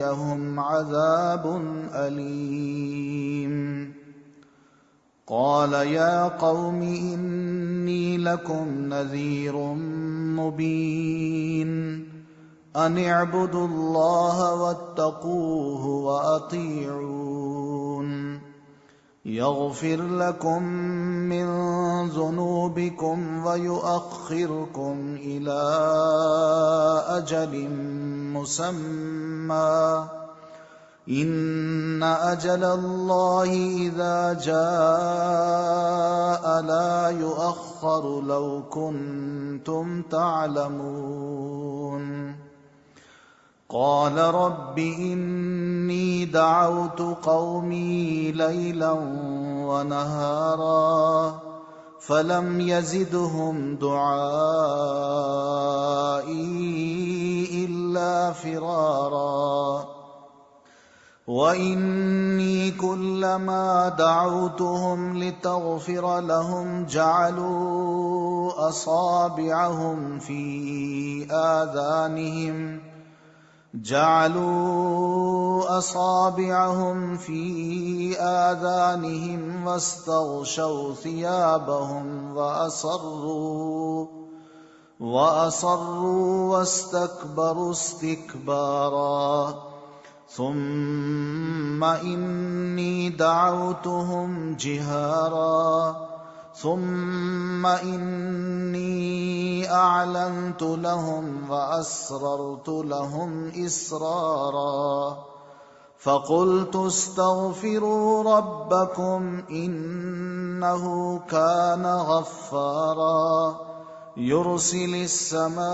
لهم عذاب أليم. قال يا قوم إني لكم نذير مبين أن اعبدوا الله واتقوه وأطيعون يغفر لكم من ذنوبكم ويؤخركم إلى أجل مسمى إن أجل الله إذا جاء لا يؤخر لو كنتم تعلمون. قال رب إني دعوت قومي ليلا ونهارا فلم يزدهم دعائي إلا فرارا وإني كلما دعوتهم لتغفر لهم جعلوا أصابعهم في آذانهم واستغشوا ثيابهم وأصروا واستكبروا استكبارا ثم إني دعوتهم جهارا ثم إني أعلنت لهم وأسررت لهم إسرارا فقلت استغفروا ربكم إنه كان غفارا يرسل السماء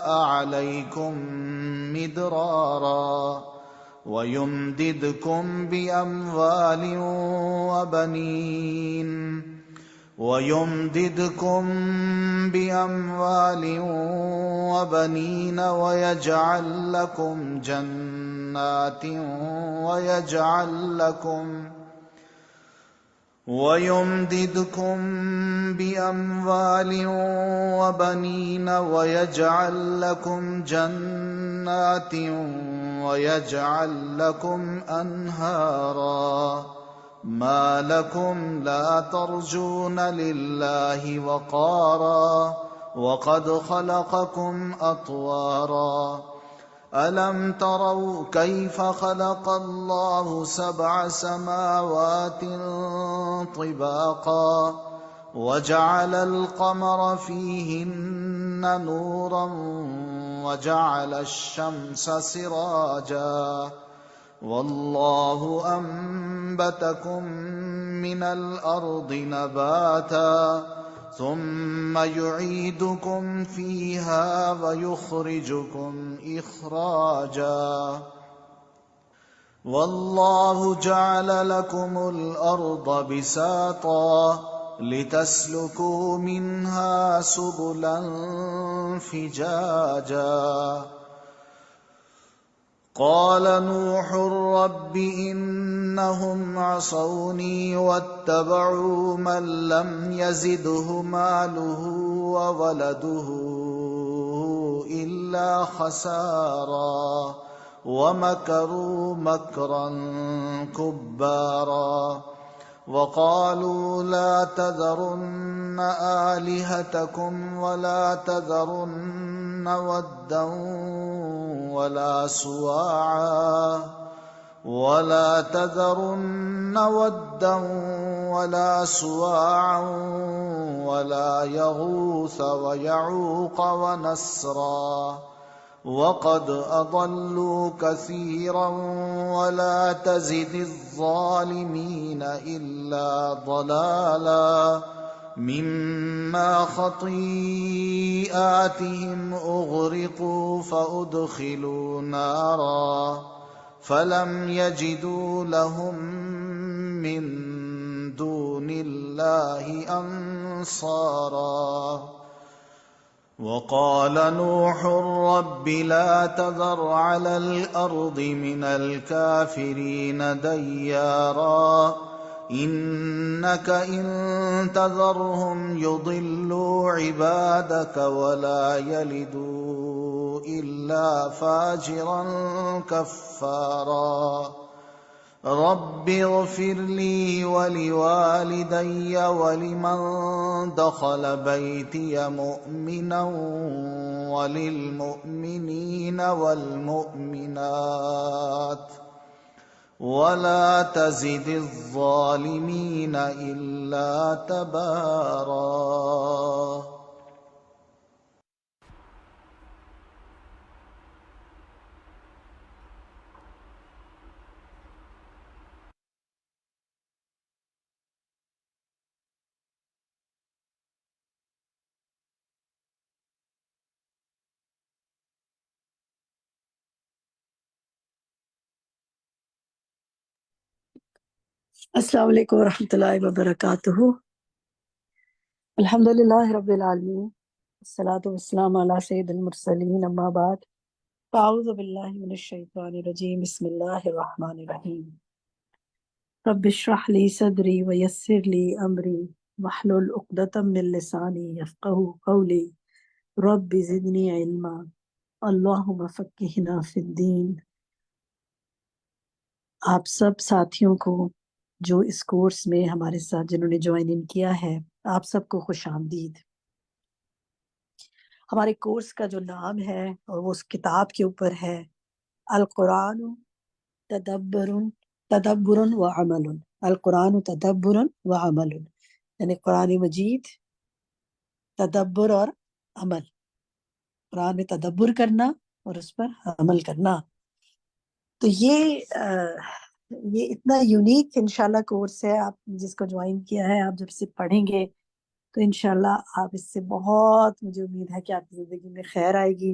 عليكم مدرارا ويمددكم بأموال وبنين ويجعل لكم جنات ويجعل لكم أنهارا ما لكم لا ترجون لله وقارا وقد خلقكم أطوارا ألم تروا كيف خلق الله 7 سماوات طباقا وجعل القمر فيهن نورا وجعل الشمس سراجا والله أنبتكم من الأرض نباتا ثم يعيدكم فيها ويخرجكم إخراجا والله جعل لكم الأرض بساطا لتسلكوا منها سبلا فجاجا قال نوح رب إنهم عصوني واتبعوا من لم يزده ماله وولده إلا خسارا ومكروا مكرا كبارا وقالوا لا تذرن آلهتكم ولا تذرن ودا ولا سواعا ولا يغوث ويعوق ونسرا وقد أضلوا كثيرا ولا تزد الظالمين إلا ضلالا مما خطيئاتهم أغرقوا فأدخلوا نارا فلم يجدوا لهم من دون الله أنصارا وقال نوح رب لا تذر على الأرض من الكافرين ديارا إنك إن تذرهم يضلوا عبادك ولا يلدوا إلا فاجرا كفارا رب اغفر لي ولوالدي ولمن دخل بيتي مؤمنا وللمؤمنين والمؤمنات ولا تزد الظالمين إلا تبارا. السلام علیکم ورحمۃ اللہ وبرکاتہ. الحمد للہ رب العالمین والصلاة والسلام علی سید المرسلین اما بعد فاعوذ باللہ من الشیطان الرجیم بسم اللہ الرحمن الرحیم. رب اشرح لی صدری ویسر لی امری واحلل عقدۃ من لسانی یفقہوا قولی رب زدنی علما اللہم فقہنا فی الدین. آپ سب ساتھیوں کو جو اس کورس میں ہمارے ساتھ جنہوں نے جوائن ان کیا ہے، آپ سب کو خوش آمدید. ہمارے کورس کا جو نام ہے اور وہ اس کتاب کے اوپر ہے القرآن تدبر و عمل. القرآن تدبر و عمل یعنی قرآن مجید تدبر اور عمل. قرآن میں تدبر کرنا اور اس پر عمل کرنا. تو یہ اتنا یونیک انشاءاللہ کورس ہے. آپ جس کو جوائن کیا ہے، آپ جب سے پڑھیں گے تو انشاءاللہ آپ اس سے بہت، مجھے امید ہے کہ آپ کی زندگی میں خیر آئے گی،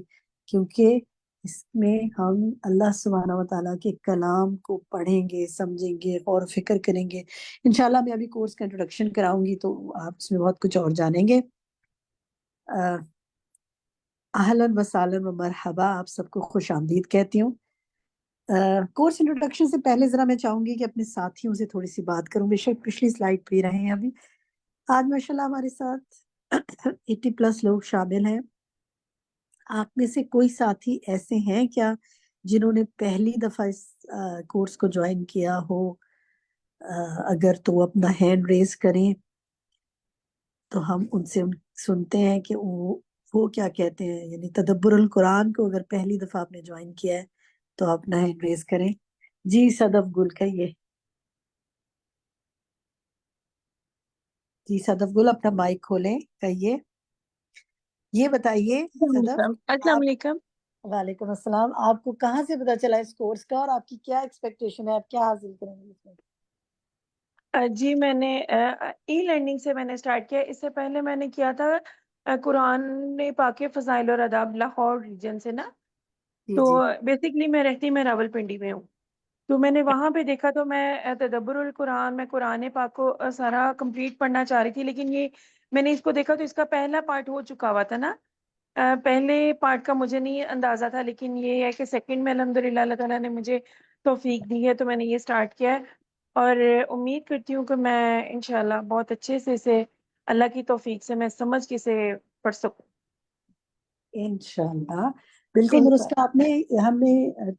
کیونکہ اس میں ہم اللہ سبحانہ و تعالیٰ کے کلام کو پڑھیں گے، سمجھیں گے، غور و فکر کریں گے. انشاءاللہ میں ابھی کورس کا انٹروڈکشن کراؤں گی تو آپ اس میں بہت کچھ اور جانیں گے. اہلاً و سہلاً و مرحبا، آپ سب کو خوش آمدید کہتی ہوں. کورس انٹروڈکشن سے پہلے ذرا میں چاہوں گی کہ اپنے ساتھیوں سے تھوڑی سی بات کروں. بے شک پچھلی سلائیڈ پہ رہے ہیں ابھی. آج ماشاءاللہ ہمارے ساتھ 80+ لوگ شامل ہیں. آپ میں سے کوئی ساتھی ایسے ہیں کیا جنہوں نے پہلی دفعہ اس کورس کو جوائن کیا ہو؟ اگر تو وہ اپنا ہینڈ ریز کریں تو ہم ان سے سنتے ہیں کہ وہ کیا کہتے ہیں. یعنی تدبر القرآن کو اگر پہلی دفعہ آپ نے جوائن کیا ہے تو آپ اپنا ہینڈ ریز کریں. جی صدف گل کہیے. جی صدف گل اپنا مائک کھولیں، کہیے. یہ بتائیے صدف، السلام علیکم. وعلیکم السلام. آپ کو کہاں سے پتا چلا اس کورس کا اور آپ کی کیا ایکسپیکٹیشن ہے؟ آپ کیا حاصل کریں گے اس میں؟ جی میں نے ای لرننگ سے میں نے سٹارٹ کیا. اس سے پہلے میں نے کیا تھا قرآن پاک کے فضائل اور آداب لاہور ریجن سے نا. تو بیسکلی میں رہتی میں راولپنڈی میں ہوں. تو میں نے وہاں پہ دیکھا تو میں تدبر القرآن، میں قرآن پاک کو سارا کمپلیٹ پڑھنا چاہ رہی تھی، لیکن یہ میں نے اس کو دیکھا تو اس کا پہلا پارٹ ہو چکا ہوا تھا نا. پہلے پارٹ کا مجھے نہیں اندازہ تھا، لیکن یہ ہے کہ سیکنڈ میں الحمدللہ اللہ تعالیٰ نے مجھے توفیق دی ہے تو میں نے یہ سٹارٹ کیا ہے. اور امید کرتی ہوں کہ میں انشاءاللہ بہت اچھے سے اسے اللہ کی توفیق سے میں سمجھ کے اسے پڑھ سکوں. انشاءاللہ بالکل درست کہا آپ نے. ہم نے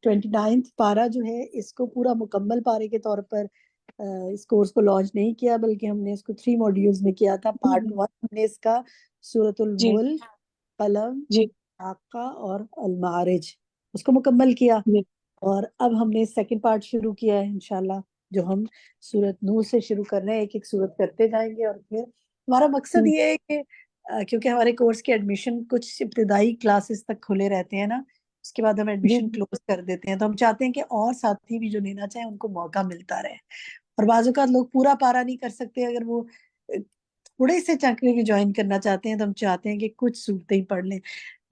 29 پارہ جو ہے اس کو پورا مکمل پارے کے طور پر اس کورس کو لانچ نہیں کیا، بلکہ ہم نے اس کو 3 موڈیولز میں کیا تھا. پارٹ 1 ہم نے اس کا سورۃ جی الملک، قلم، جی حاقہ اور المعارج اس کو مکمل کیا. جی اور اب ہم نے سیکنڈ پارٹ شروع کیا ہے انشاءاللہ، جو ہم سورۃ نور سے شروع کر رہے ہیں. ایک ایک سورت کرتے جائیں گے. اور پھر ہمارا مقصد یہ ہے کہ کیونکہ ہمارے کورس کے ایڈمیشن کچھ ابتدائی کلاسز تک کھلے رہتے ہیں نا، اس کے بعد ہم ایڈمیشن کلوز کر دیتے ہیں. تو ہم چاہتے ہیں کہ اور ساتھی بھی جو لینا چاہیں ان کو موقع ملتا رہے. اور بعض اوقات لوگ پورا پارا نہیں کر سکتے، اگر وہ تھوڑے سے چنک میں بھی جوائن کرنا چاہتے ہیں تو ہم چاہتے ہیں کہ کچھ صورتیں ہی پڑھ لیں.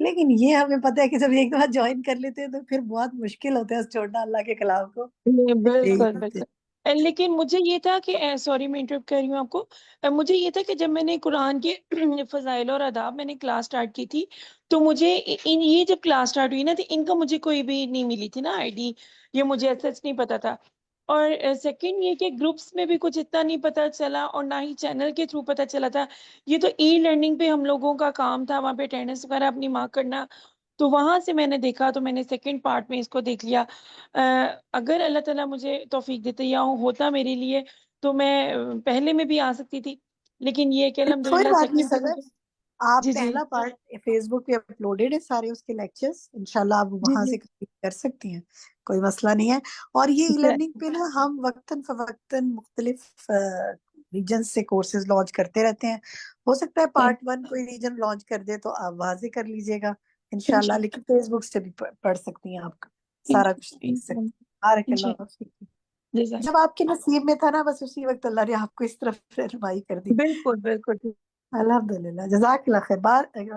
لیکن یہ ہمیں پتہ ہے کہ جب ایک دفعہ جوائن کر لیتے ہیں تو پھر بہت مشکل ہوتا ہے چھوڑنا اللہ کے کلام کو. بالکل بالکل. لیکن مجھے یہ تھا کہ سوری میں انٹرپٹ کر رہی ہوں آپ کو. مجھے یہ تھا کہ جب میں نے قرآن کے فضائل اور آداب میں نے کلاس سٹارٹ کی تھی تو مجھے یہ جب کلاس سٹارٹ ہوئی نا تو ان کا مجھے کوئی بھی نہیں ملی تھی نا آئی ڈی، یہ مجھے سچ نہیں پتا تھا. اور سیکنڈ یہ کہ گروپس میں بھی کچھ اتنا نہیں پتا چلا اور نہ ہی چینل کے تھرو پتا چلا تھا. یہ تو ای لرننگ پہ ہم لوگوں کا کام تھا، وہاں پہ اٹینڈنس وغیرہ اپنی مارک کرنا. تو وہاں سے میں نے دیکھا تو میں نے سیکنڈ پارٹ میں اس کو دیکھ لیا. اگر اللہ تعالیٰ مجھے توفیق دیتے یا ہوتا میرے لیے تو میں پہلے میں بھی آ سکتی تھی, لیکن یہ کہ کوئی الحمدللہ بات نہیں سیکنڈ سر، پہ. آپ جی جی پہلا پارٹ فیس بک پہ اپلوڈیڈ ہے سارے اس کے لیکچرز، انشاءاللہ آپ جی وہاں جی سے کر سکتی ہیں، کوئی مسئلہ نہیں ہے. اور یہ ای لرننگ پہ نا ہم وقتاً فوقتاً مختلف ریجنز سے کورسز لانچ کرتے رہتے ہیں. ہو سکتا ہے پارٹ 1 کوئی ریجن لانچ کر دے تو آپ واضح کر لیجئے گا انشاءاللہ، لیکن فیس بک سے بھی پڑھ سکتی ہیں، آپ سارا کچھ دیکھ سکتی ہیں. بارک اللہ فیک. جب آپ کے نصیب میں تھا نا بس اسی وقت اللہ نے آپ کو اس طرف رہنمائی کر دی. بالکل بالکل. الحمدللہ، جزاک اللہ خیر.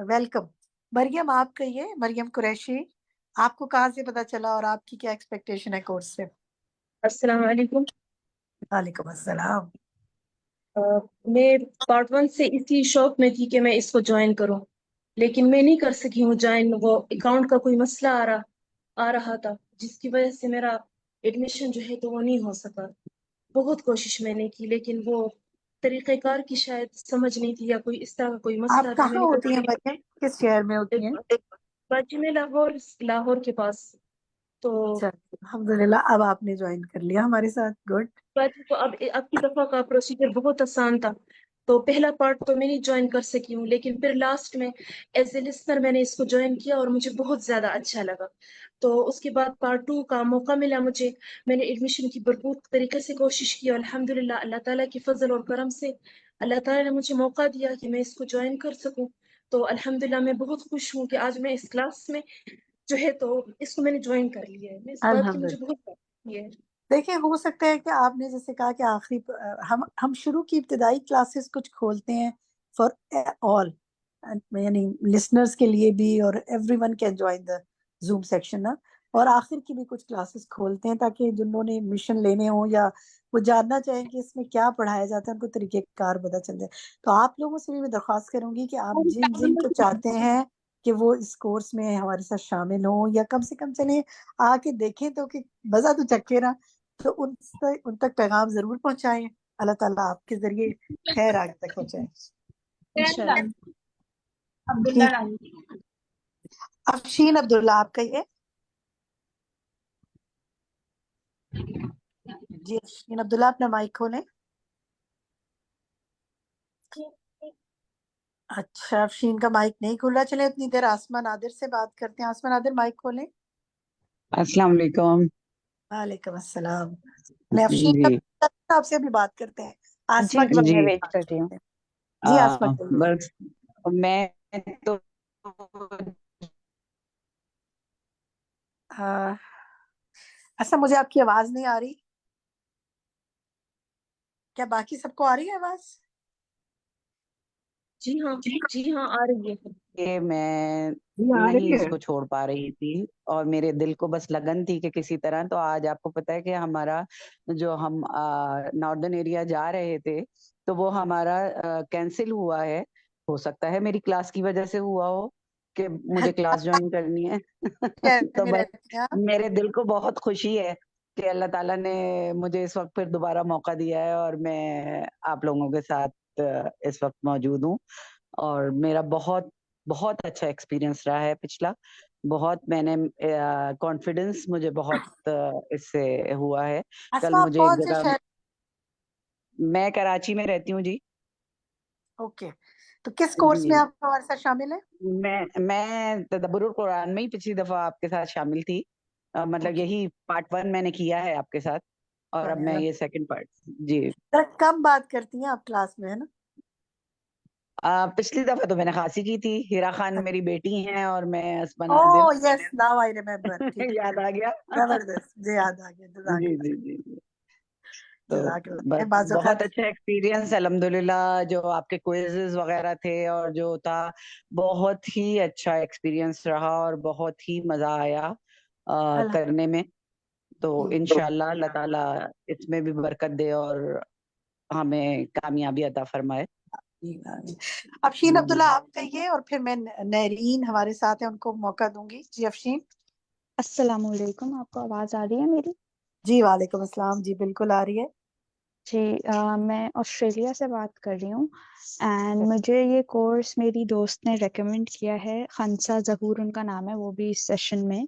ویلکم. مریم آپ کہیے، مریم قریشی، آپ کو کہاں سے پتا چلا اور آپ کی کیا ایکسپیکٹیشن ہے کورس سے؟ السلام علیکم. وعلیکم السلام. میں پارٹ 1 سے اسی شوق میں تھی کہ میں اس کو جوائن کروں، لیکن میں نہیں کر سکی ہوں جوائن. وہ اکاؤنٹ کا کوئی مسئلہ آ رہا تھا جس کی وجہ سے میرا ایڈمیشن جو ہے تو وہ نہیں ہو سکا. بہت کوشش میں نے کی لیکن وہ طریقہ کار کی شاید سمجھ نہیں تھی یا کوئی اس طرح کا کوئی مسئلہ آپ تھا. میں کہاں ہوتی ہیں مریم؟ کس شہر میں ہوتی ہیں؟ باجی میں لاہور کے پاس. تو اچھا، الحمدللہ اب آپ نے جوائن کر لیا ہمارے ساتھ. گڈ. تو اب کی دفعہ کا پروسیجر بہت آسان تھا، تو پہلا پارٹ تو میں نہیں جوائن کر سکی ہوں، لیکن پھر لاسٹ میں ایز اے لسنر میں نے اس کو جوائن کیا اور مجھے بہت زیادہ اچھا لگا. تو اس کے بعد پارٹ 2 کا موقع ملا مجھے. میں نے ایڈمیشن کی بھرپور طریقے سے کوشش کی اور الحمدللہ اللہ تعالیٰ کی فضل اور کرم سے اللہ تعالیٰ نے مجھے موقع دیا کہ میں اس کو جوائن کر سکوں. تو الحمدللہ میں بہت خوش ہوں کہ آج میں اس کلاس میں جو ہے تو اس کو میں نے جوائن کر لیا ہے. میں اس بات کی مجھے بہت خوشی ہے. دیکھیں، ہو سکتا ہے کہ آپ نے جیسے کہا کہ آخری ہم شروع کی ابتدائی کلاسز کچھ کھولتے ہیں فار آل، یعنی لسنرز کے لیے بھی، اور every one can join the zoom section نا، اور آخر کی بھی کچھ کلاسز کھولتے ہیں تاکہ جنہوں نے ایڈمیشن لینے ہوں یا وہ جاننا چاہیں کہ اس میں کیا پڑھایا جاتا ہے ان کو طریقہ کار پتہ چل جائے. تو آپ لوگوں سے بھی میں درخواست کروں گی کہ آپ جن کو چاہتے ہیں کہ وہ اس کورس میں ہمارے ساتھ شامل ہوں یا کم سے کم چلیں آ کے دیکھیں تو کہ مزہ تو چکھے نا، تو ان تک پیغام ضرور پہنچائیں. اللہ تعالیٰ آپ کے ذریعے خیر آگے تک پہنچائیں. افشین عبداللہ آپ کہیے. جی افشین عبداللہ اپنا مائک کھولیں. اچھا، افشین کا مائک نہیں کھلا. چلیں اتنی دیر آسما نادر سے بات کرتے ہیں. آسما نادر مائک کھولیں. السلام علیکم. وعلیکم السلام. میں افشین جی آپ سے بھی بات کرتے ہیں. آسما جی کے جی بارے میں میں ویٹ بات کر رہی ہوں. کرتے ہیں. جی آسما کہیے. بس میں تو اچھا، مجھے آپ کی آواز نہیں آ رہی. کیا باقی سب کو آ رہی ہے آواز؟ جی ہاں آ رہی ہے. کہ میں نہیں اس کو چھوڑ پا رہی تھی اور میرے دل کو بس لگن تھی کہ کسی طرح. تو آج آپ کو پتہ ہے کہ ہمارا جو ہم ناردرن ایریا جا رہے تھے تو وہ ہمارا کینسل ہوا ہے. ہو سکتا ہے میری کلاس کی وجہ سے ہوا ہو کہ مجھے کلاس جوائن کرنی ہے. تو بس میرے دل کو بہت خوشی ہے کہ اللہ تعالیٰ نے مجھے اس وقت پھر دوبارہ موقع دیا ہے اور میں آپ لوگوں کے ساتھ اس وقت موجود ہوں. اور میرا بہت بہت اچھا ایکسپیرینس رہا ہے پچھلا. بہت میں نے کانفیڈنس مجھے بہت اس سے ہوا ہے. کل اسما آپ مجھے ایک کون سے جگہ، شہر؟ میں کراچی میں رہتی ہوں جی. اوکے، تو کس کورس میں جی آپ ہمارے ساتھ شامل ہیں؟ میں تدبر القرآن میں ہی پچھلی دفعہ آپ کے ساتھ شامل تھی. مطلب یہی پارٹ 1 میں نے کیا ہے آپ کے ساتھ اور اب میں یہ سیکنڈ پارٹ. جی کم بات کرتی ہیں آپ کلاس میں، ہے نا؟ پچھلی دفعہ تو میں نے خاصی کی تھی. ہیرا خان میری بیٹی ہیں اور میں اسما اوہ نادر. یس، ناؤ آئی ریمبر. یاد آ گیا. زبردست، جی یاد آ گیا. جزاک جی اللہ. جی جی جی. تو جزاک اللہ. بس بعض بہت اوقات اچھا ایکسپیرینس الحمدللہ. جو آپ کے کوئزز وغیرہ تھے اور جو تھا بہت ہی اچھا ایکسپیرینس رہا اور بہت ہی مزہ آیا کرنے میں. تو انشاءاللہ اللہ تعالیٰ اس میں بھی برکت دے اور ہمیں کامیابی عطا فرمائے. افشین عبداللہ آپ کہیے اور پھر میں نہرین ہمارے ساتھ ہیں ان کو موقع دوں گی. جی افشین. السلام علیکم، آپ کو آواز آ رہی ہے میری؟ جی وعلیکم السلام. جی بالکل آ رہی ہے. جی میں آسٹریلیا سے بات کر رہی ہوں اینڈ مجھے یہ کورس میری دوست نے ریکمینڈ کیا ہے. خنسا ظہور ان کا نام ہے, وہ بھی اس سیشن میں.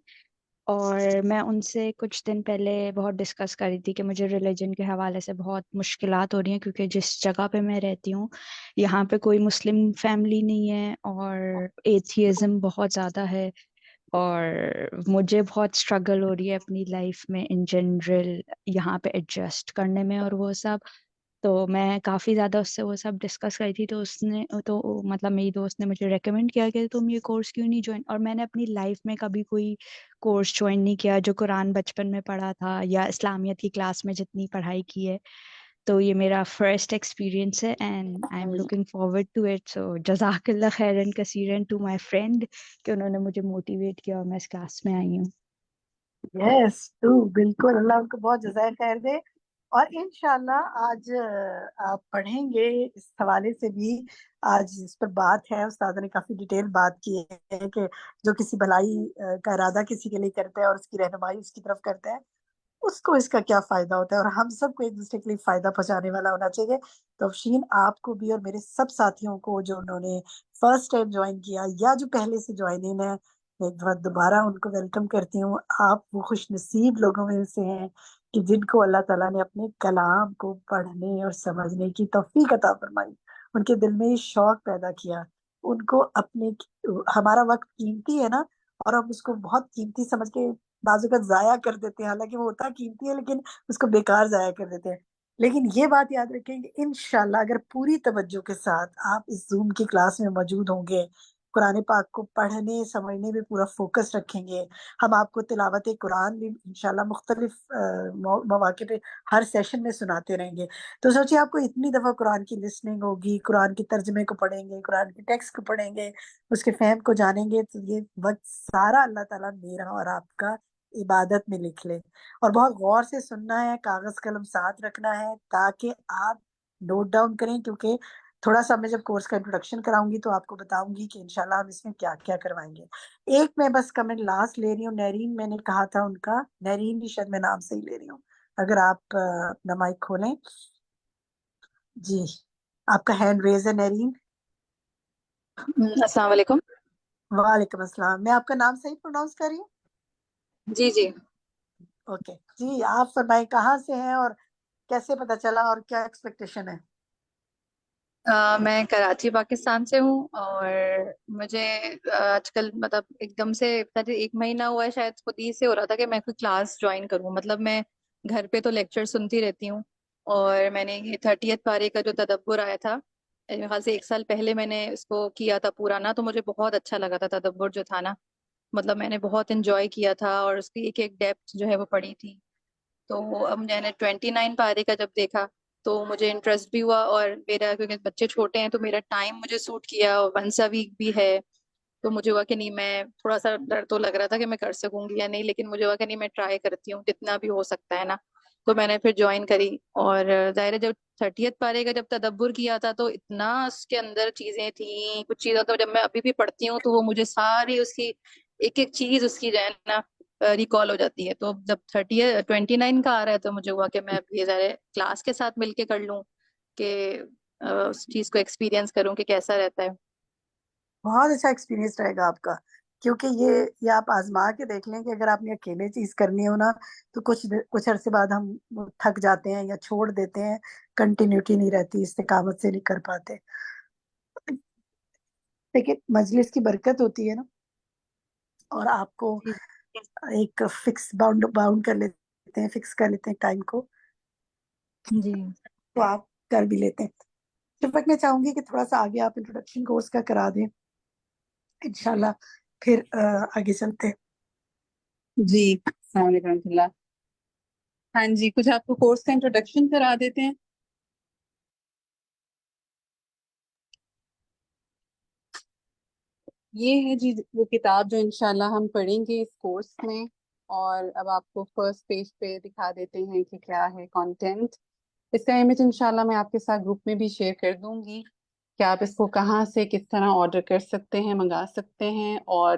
اور میں ان سے کچھ دن پہلے بہت ڈسکس کر رہی تھی کہ مجھے ریلیجن کے حوالے سے بہت مشکلات ہو رہی ہیں, کیونکہ جس جگہ پہ میں رہتی ہوں یہاں پہ کوئی مسلم فیملی نہیں ہے اور ایتھیزم بہت زیادہ ہے, اور مجھے بہت اسٹرگل ہو رہی ہے اپنی لائف میں ان جنرل یہاں پہ ایڈجسٹ کرنے میں اور وہ سب. تو میں کافی زیادہ اس سے وہ سب ڈسکس کری تھی, تو اس نے تو مطلب میری دوست نے مجھے ریکمینڈ کیا کہ تم یہ کورس کیوں نہیں جوائن. اور میں نے اپنی لائف میں کبھی کوئی کورس جوائن نہیں کیا, جو قرآن بچپن میں پڑھا تھا یا اسلامیت کی کلاس میں جتنی پڑھائی کی ہے. تو یہ میرا فرسٹ ایکسپیرینس ہے and I am looking forward to it. So جزاک اللہ خیرن کثیرن ٹو مائی فرینڈ کہ انہوں نے مجھے موٹیویٹ کیا اور میں اس کلاس میں آئی ہوں. یس تو بالکل, اللہ ان کو بہت جزائے خیر دے. اور انشاءاللہ آج آپ پڑھیں گے اس حوالے سے بھی. آج اس پر بات ہے, استاد نے کافی ڈیٹیل بات کی ہے کہ جو کسی بھلائی کا ارادہ کسی کے لیے کرتا ہے اور اس کی رہنمائی اس کی طرف کرتا ہے, اس کو اس کا کیا فائدہ ہوتا ہے, اور ہم سب کو ایک دوسرے کے لیے فائدہ پہنچانے والا ہونا چاہیے. تو افشین آپ کو بھی اور میرے سب ساتھیوں کو جو انہوں نے فرسٹ ٹائم جوائن کیا یا جو پہلے سے جوائن ہے, ایک بار دوبارہ ان کو ویلکم کرتی ہوں. آپ وہ خوش نصیب لوگوں میں سے ہیں کہ جن کو اللہ تعالیٰ نے اپنے کلام کو پڑھنے اور سمجھنے کی توفیق عطا فرمائی, ان کے دل میں یہ شوق پیدا کیا. ان کو اپنے, ہمارا وقت قیمتی ہے نا, اور ہم اس کو بہت قیمتی سمجھ کے بعض اوقات ضائع کر دیتے ہیں, حالانکہ وہ ہوتا قیمتی ہے لیکن اس کو بیکار ضائع کر دیتے ہیں. لیکن یہ بات یاد رکھیں کہ انشاءاللہ اگر پوری توجہ کے ساتھ آپ اس زوم کی کلاس میں موجود ہوں گے, قرآن پاک کو پڑھنے سمجھنے میں پورا فوکس رکھیں گے, ہم آپ کو تلاوت قرآن بھی انشاءاللہ مختلف مواقع پہ ہر سیشن میں سناتے رہیں گے. تو سوچیں آپ کو اتنی دفعہ قرآن کی لسننگ ہوگی, قرآن کے ترجمے کو پڑھیں گے, قرآن کے ٹیکسٹ کو پڑھیں گے, اس کے فہم کو جانیں گے. تو یہ وقت سارا اللہ تعالیٰ میرا اور آپ کا عبادت میں لکھ لے, اور بہت غور سے سننا ہے, کاغذ قلم ساتھ رکھنا ہے تاکہ آپ نوٹ ڈاؤن کریں. کیونکہ تھوڑا سا میں جب کورس کا انٹروڈکشن کراؤں گی تو آپ کو بتاؤں گی کہ انشاءاللہ ہم اس میں کیا کیا کروائیں گے. ایک میں بس کمنٹ لاسٹ لے رہی ہوں, نیرین میں نے کہا تھا ان کا, نیرین بھی شاید میں نام سے ہی لے رہی ہوں, اگر آپ اپنا مائک کھولیں. جی آپ کا ہینڈ ریز ہے نیرین. السلام علیکم. وعلیکم السلام. میں آپ کا نام صحیح پروناؤنس کر رہی ہوں؟ جی جی اوکے جی, آپ فرمائیں کہاں سے ہیں اور کیسے پتہ چلا اور کیا ایکسپیکٹیشن ہے؟ میں کراچی پاکستان سے ہوں, اور مجھے آج کل مطلب ایک دم سے 1 مہینہ ہوا ہے شاید, خود ہی سے ہو رہا تھا کہ میں کوئی کلاس جوائن کروں. مطلب میں گھر پہ تو لیکچر سنتی رہتی ہوں, اور میں نے یہ 30th پارے کا جو تدبر آیا تھا میرے خیال سے 1 سال پہلے میں نے اس کو کیا تھا پورا نا, تو مجھے بہت اچھا لگا تھا تدبر جو تھا نا. مطلب میں نے بہت انجوائے کیا تھا اور اس کی ایک ایک ڈیپتھ جو ہے وہ پڑھی تھی. تو اب میں نے 29 پارے کا جب دیکھا تو مجھے انٹرسٹ بھی ہوا, اور میرا کیونکہ بچے چھوٹے ہیں تو میرا ٹائم مجھے سوٹ کیا, 1 ویک بھی ہے. تو مجھے ہوا کہ نہیں, میں تھوڑا سا ڈر تو لگ رہا تھا کہ میں کر سکوں گی یا نہیں, لیکن مجھے ہوا کہ نہیں میں ٹرائی کرتی ہوں جتنا بھی ہو سکتا ہے نا. تو میں نے پھر جوائن کری, اور ظاہر ہے جب 30th پارے کا جب تدبر کیا تھا تو اتنا اس کے اندر چیزیں تھیں, کچھ چیزیں تو جب میں ابھی بھی پڑھتی ہوں تو وہ مجھے ساری اس کی ایک ایک چیز اس کی جو ہے نا ریکال ہو جاتی ہے. تو جب 29 کا آ رہا ہے تو مجھے ہوا کہ میں یہ ذرا کلاس کے ساتھ مل کے کر لوں, کہ اس چیز کو ایکسپیرینس کروں کہ کیسا رہتا ہے. بہت اچھا ایکسپیرینس رہے گا آپ کا, کیونکہ یہ آپ آزما کے دیکھ لیں کہ اگر آپ نے اکیلے چیز کرنی ہو نا تو کچھ عرصے بعد ہم تھک جاتے ہیں یا چھوڑ دیتے ہیں, کنٹینیوٹی نہیں رہتی, استقامت سے نہیں کر پاتے. لیکن مجلس کی برکت ہوتی ہے نا, اور آپ کو جی ایک فکس باؤنڈ کر لیتے ہیں, فکس کر لیتے ہیں ٹائم کو, جی تو آپ کر بھی لیتے ہیں. جب تک میں چاہوں گی کہ تھوڑا سا آگے آپ انٹروڈکشن کورس کا کرا دیں, انشاءاللہ پھر آگے چلتے ہیں. جی السلام علیکم ورحمۃ اللہ. ہاں جی, کچھ آپ کو کورس کا انٹروڈکشن کرا دیتے ہیں. یہ ہے جی وہ کتاب جو انشاءاللہ ہم پڑھیں گے اس کورس میں, اور اب آپ کو فرسٹ پیج پہ دکھا دیتے ہیں کہ کیا ہے کنٹینٹ. اس کا امیج انشاءاللہ میں آپ کے ساتھ گروپ میں بھی شیئر کر دوں گی کہ آپ اس کو کہاں سے کس طرح آرڈر کر سکتے ہیں, منگا سکتے ہیں, اور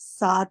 7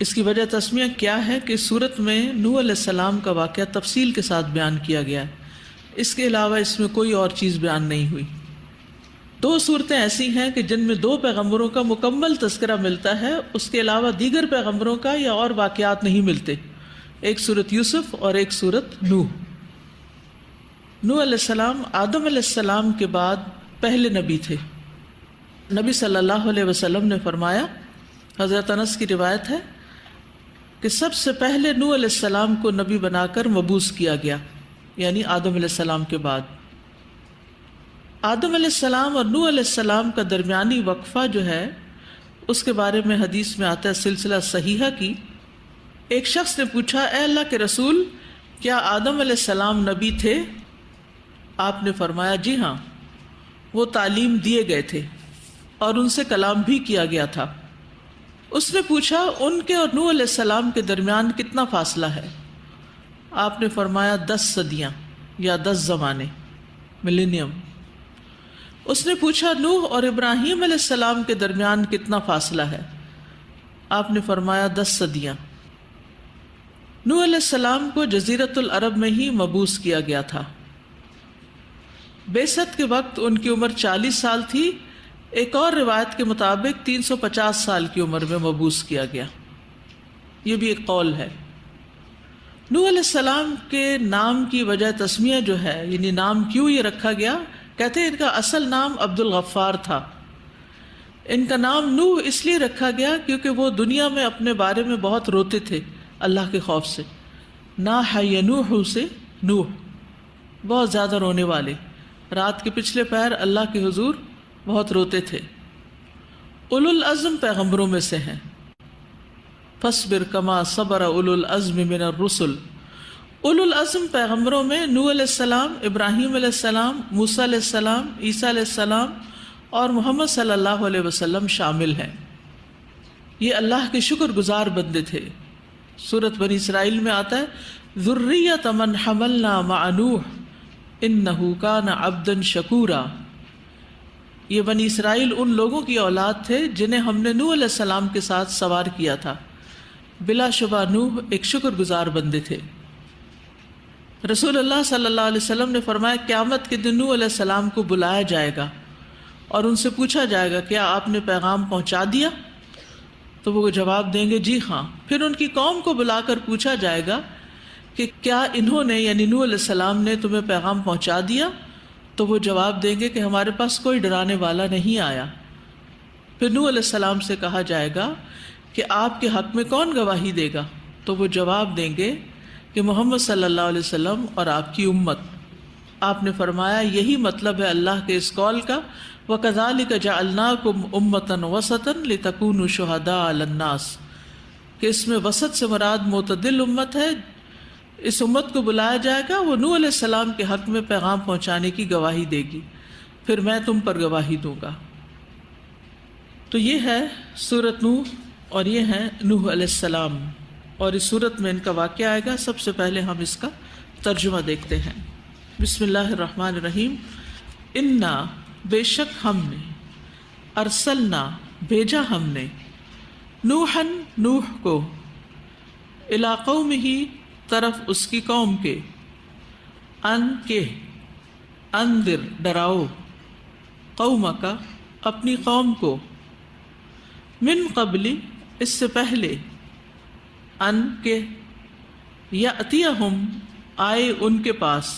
اس کی وجہ تسمیہ کیا ہے کہ سورت میں نوح علیہ السلام کا واقعہ تفصیل کے ساتھ بیان کیا گیا ہے، اس کے علاوہ اس میں کوئی اور چیز بیان نہیں ہوئی۔ 2 صورتیں ایسی ہیں کہ جن میں 2 پیغمبروں کا مکمل تذکرہ ملتا ہے، اس کے علاوہ دیگر پیغمبروں کا یا اور واقعات نہیں ملتے، ایک سورت یوسف اور ایک سورت نوح۔ نوح علیہ السلام آدم علیہ السلام کے بعد پہلے نبی تھے۔ نبی صلی اللہ علیہ وسلم نے فرمایا، حضرت انس کی روایت ہے کہ سب سے پہلے نوح علیہ السلام کو نبی بنا کر مبعوث کیا گیا، یعنی آدم علیہ السلام کے بعد۔ آدم علیہ السلام اور نوح علیہ السلام کا درمیانی وقفہ جو ہے، اس کے بارے میں حدیث میں آتا ہے سلسلہ صحیحہ کی۔ ایک شخص نے پوچھا، اے اللہ کے رسول، کیا آدم علیہ السلام نبی تھے؟ آپ نے فرمایا، جی ہاں، وہ تعلیم دیے گئے تھے اور ان سے کلام بھی کیا گیا تھا۔ اس نے پوچھا، ان کے اور نوح علیہ السلام کے درمیان کتنا فاصلہ ہے؟ آپ نے فرمایا 10 صدیاں یا 10 زمانے، ملینیم۔ اس نے پوچھا، نوح اور ابراہیم علیہ السلام کے درمیان کتنا فاصلہ ہے؟ آپ نے فرمایا 10 صدیاں۔ نوح علیہ السلام کو جزیرۃ العرب میں ہی مبعوث کیا گیا تھا۔ بعثت کے وقت ان کی عمر 40 سال تھی، ایک اور روایت کے مطابق 350 سال کی عمر میں مبعوث کیا گیا، یہ بھی ایک قول ہے۔ نوح علیہ السلام کے نام کی وجہ تسمیہ جو ہے، یعنی نام کیوں یہ رکھا گیا، کہتے ہیں ان کا اصل نام عبد الغفار تھا۔ ان کا نام نوح اس لیے رکھا گیا کیونکہ وہ دنیا میں اپنے بارے میں بہت روتے تھے اللہ کے خوف سے۔ ناح ینوح سے نوح، بہت زیادہ رونے والے، رات کے پچھلے پہر اللہ کے حضور بہت روتے تھے۔ اولو العزم پیغمبروں میں سے ہیں، فاصبر کما صبر اولو العزم من الرسل۔ اولو العزم پیغمبروں میں نوح علیہ السلام، ابراہیم علیہ السلام، موسیٰ علیہ السلام، عیسیٰ علیہ السلام اور محمد صلی اللہ علیہ وسلم شامل ہیں۔ یہ اللہ کے شکر گزار بندے تھے۔ سورۃ بنی اسرائیل میں آتا ہے، ذریۃ من حملنا مع نوح انہ کان عبدا شکورا۔ یہ بنی اسرائیل ان لوگوں کی اولاد تھے جنہیں ہم نے نوح علیہ السلام کے ساتھ سوار کیا تھا، بلا شبہ نوح ایک شکر گزار بندے تھے۔ رسول اللہ صلی اللہ علیہ وسلم نے فرمایا، قیامت کے دن نوح علیہ السلام کو بلایا جائے گا اور ان سے پوچھا جائے گا، کیا آپ نے پیغام پہنچا دیا؟ تو وہ جواب دیں گے، جی ہاں۔ پھر ان کی قوم کو بلا کر پوچھا جائے گا کہ کیا انہوں نے، یعنی نوح علیہ السلام نے تمہیں پیغام پہنچا دیا؟ تو وہ جواب دیں گے کہ ہمارے پاس کوئی ڈرانے والا نہیں آیا۔ پھر نوح علیہ السلام سے کہا جائے گا کہ آپ کے حق میں کون گواہی دے گا؟ تو وہ جواب دیں گے کہ محمد صلی اللہ علیہ وسلم اور آپ کی امت۔ آپ نے فرمایا، یہی مطلب ہے اللہ کے اس قول کا، وَكَذَلِكَ جَعَلْنَاكُمْ أُمَّةً وَسَطًا لِتَكُونُوا شُهَدَاءَ عَلَى النَّاسِ، کہ اس میں وسط سے مراد معتدل امت ہے۔ اس امت کو بلایا جائے گا، وہ نوح علیہ السلام کے حق میں پیغام پہنچانے کی گواہی دے گی، پھر میں تم پر گواہی دوں گا۔ تو یہ ہے سورۃ نوح اور یہ ہے نوح علیہ السلام، اور اس سورت میں ان کا واقعہ آئے گا۔ سب سے پہلے ہم اس کا ترجمہ دیکھتے ہیں۔ بسم اللہ الرحمن الرحیم۔ انا، بے شک ہم نے، ارسلنا، بھیجا ہم نے، نوحً، نوح کو، الی قومہ، طرف اس کی قوم کے، ان کے، انذر، ڈراؤ، قومک، اپنی قوم کو، من قبل، اس سے پہلے، ان کے، یأتیہم، آئے ان کے پاس،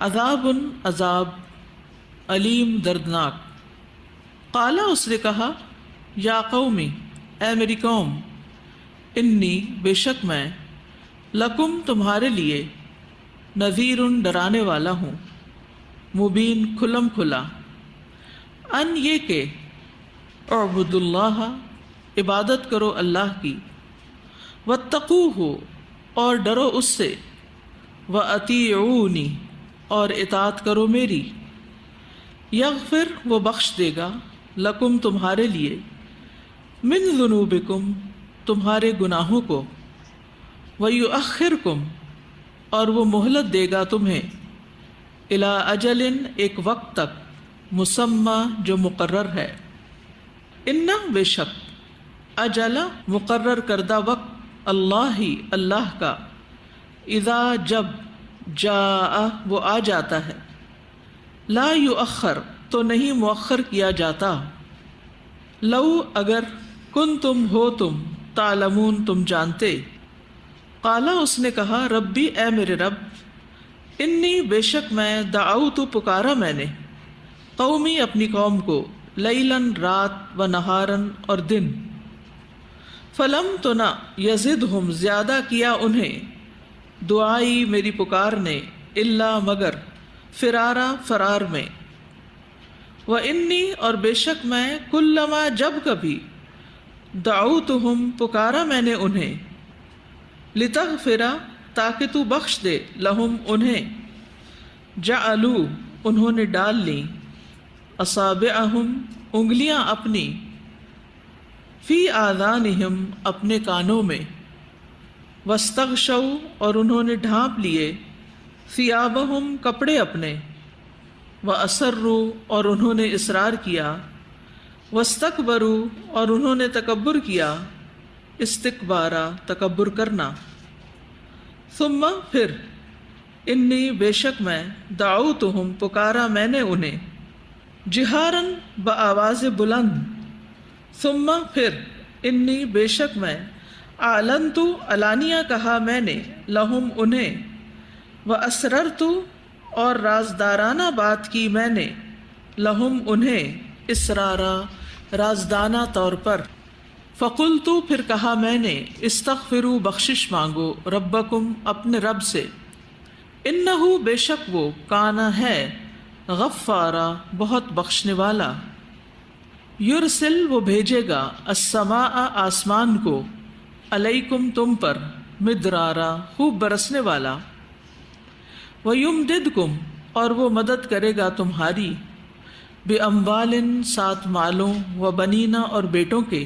عذاب، عذاب، علیم، دردناک۔ قالا، اس نے کہا، یا قومی، اے میری قوم، انی، بے شک میں، لکم، تمہارے لیے، نذیر، ڈرانے والا ہوں، مبین، کھلم کھلا، ان، یہ کہ، اعبدوا اللہ، عبادت کرو اللہ کی، واتقوہ، اور ڈرو اس سے، وَأَطِیعُونِ، اور اطاعت کرو میری، یغفر، وہ بخش دے گا، لکم، تمہارے لیے، من ذنوبکم، تمہارے گناہوں کو، وَيُؤَخِّرْكُمْ، اور وہ مہلت دے گا تمہیں، الی اجل، ایک وقت تک، مسمی، جو مقرر ہے، ان، بے شک، اجل مقرر کردہ وقت، اللہ ہی اللہ کا، اذا جب، جاء وہ آ جاتا ہے، لا یؤخر تو نہیں مؤخر کیا جاتا، لو اگر، کن تم ہو تم، تعلمون تم جانتے، قالا اس نے کہا، ربی اے میرے رب، انی بے شک میں، دعوت پکارا میں نے، قومی اپنی قوم کو، لیلاً رات، و نہاراً اور دن، فلم تو نہ، یزدہم زیادہ کیا انہیں، دعائی میری پکار نے، الا مگر، فرارا فرار میں، وَإِنِّي اور بے شک میں، کلما جب کبھی، دعوتہم پکارا میں نے انہیں، لتغفرا تاکہ تو بخش دے، لہم انہیں، جعلوا انہوں نے ڈال لیں، اصابعہم انگلیاں اپنی، فی آذانہم اپنے کانوں میں، واستغشوا اور انہوں نے ڈھانپ لیے، ثیابہم کپڑے اپنے، واسروا اور انہوں نے اصرار کیا، واستکبروا اور انہوں نے تکبر کیا، استکبارا تکبر کرنا، ثم پھر، انی بے شک میں، دعوتہم پکارا میں نے انہیں، جہارن بآواز بلند، ثم پھر، انی بے شک میں، اعلنت علانیہ کہا میں نے، لہم انہیں، واسررت اور رازدارانہ بات کی میں نے، لہم انہیں، اسرارا رازدانہ طور پر، فقلت پھر کہا میں نے، استغفروا بخشش مانگو، ربکم اپنے رب سے، انہو بے شک وہ، کانا ہے، غفارا بہت بخشنے والا، یرسل وہ بھیجے گا، السماء آسمان کو، علیکم تم پر، مدرارا خوب برسنے والا، وَيُمْدِدْكُمْ اور وہ مدد کرے گا تمہاری، بِأَمْوَالٍ ساتھ مالوں، وَبَنِينَ اور بیٹوں کے،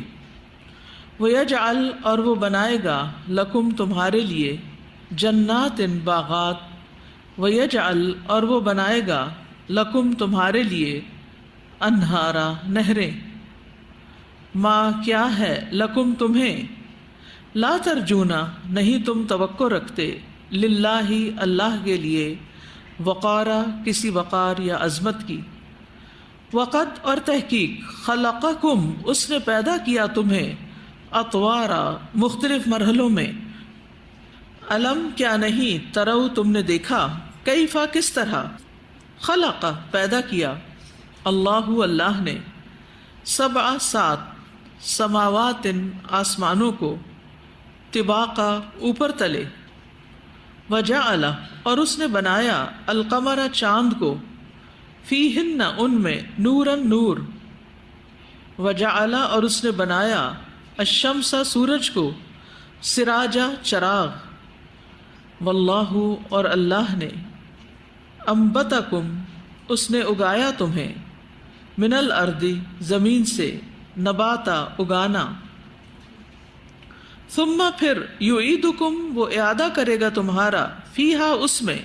وَيَجْعَلْ اور وہ بنائے گا، لَكُمْ تمہارے لیے، جَنَّاتٍ باغات، وَيَجْعَلْ اور وہ بنائے گا، لَكُمْ تمہارے لیے، انہارا نہریں، ما کیا ہے، لَكُمْ تمہیں، لا ترجونا نہیں تم توقع رکھتے، للہ اللہ کے لیے، وقارا کسی وقار یا عظمت کی، وقد اور تحقیق، خلقکم اس نے پیدا کیا تمہیں، اطوارا مختلف مرحلوں میں، علم کیا نہیں، ترو تم نے دیکھا، کیفا کس طرح، خلق پیدا کیا، اللہ اللہ نے، سبع سات، سماوات آسمانوں کو، طباقا اوپر تلے، وجعل اور اس نے بنایا، القمر چاند کو، فیہن ان میں، نورن نور، وجعل اور اس نے بنایا، الشمس سورج کو، سراجا چراغ، واللہ اور اللہ نے، انبتکم اس نے اگایا تمہیں، من الارض زمین سے، نباتا اگانا، ثم پھر، یعیدکم وہ اعادہ کرے گا تمہارا، فیہا اس میں،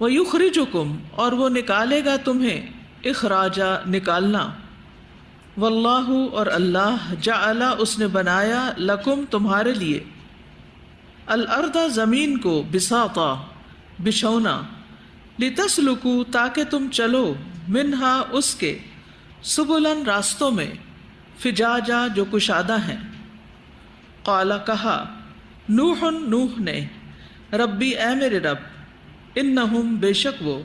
ویخرجکم اور وہ نکالے گا تمہیں، اخراجا نکالنا، واللہ اور اللہ، جعل اس نے بنایا، لکم تمہارے لیے، الارض زمین کو، بساطا بچھونا، لتسلکو تاکہ تم چلو، منہا اس کے، سبلن راستوں میں، فجاجا جو کشادہ ہیں، قال کہا، نوح نوح نے، ربی اے میرے رب، انہم بے شک وہ،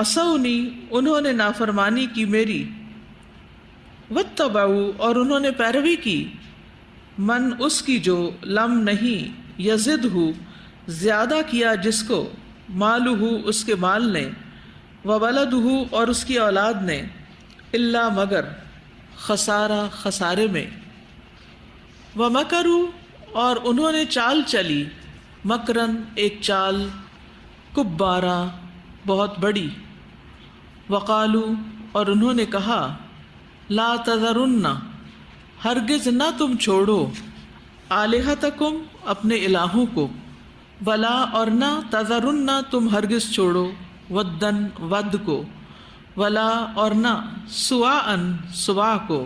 عصونی انہوں نے نافرمانی کی میری، واتبعوا اور انہوں نے پیروی کی، من اس کی جو، لم نہیں، یزدہ زیادہ کیا جس کو، مالہ اس کے مال نے، وولدہ اور اس کی اولاد نے، الا مگر، خسارہ خسارے میں، وَمَكَرُوا اور انہوں نے چال چلی، مکرن ایک چال، کبارا بہت بڑی، وقالوا اور انہوں نے کہا، لا تذرن ہرگز نہ تم چھوڑو، آلہتکم اپنے الہوں کو، ولا اور نہ، تذرن تم ہرگز چھوڑو، ودن ود کو، ولا اور نہ، سواءن سوا کو،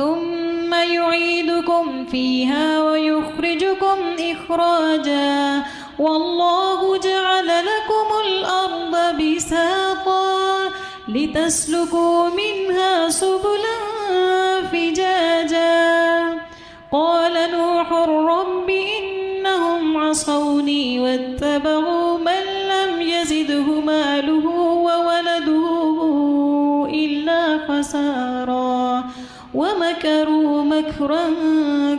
ثم يعيدكم فيها ويخرجكم إخراجا والله جعل لكم الأرض بساطا لتسلكوا منها سبلا فجاجا. قال نوح خسارا ومكروا مكرا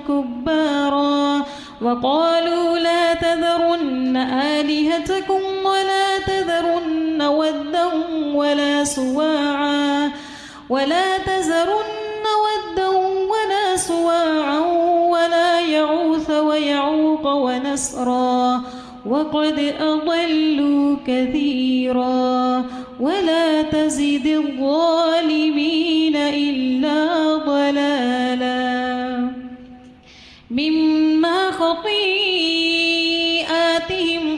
كبارا وقالوا لا تذرن آلهتكم ولا تذرن ودا ولا سواعا ولا يعوث ويعوق ونسرا وقد أضلوا كثيرا ولا تزد الظالمين إلا ضلالا مما خطيئاتهم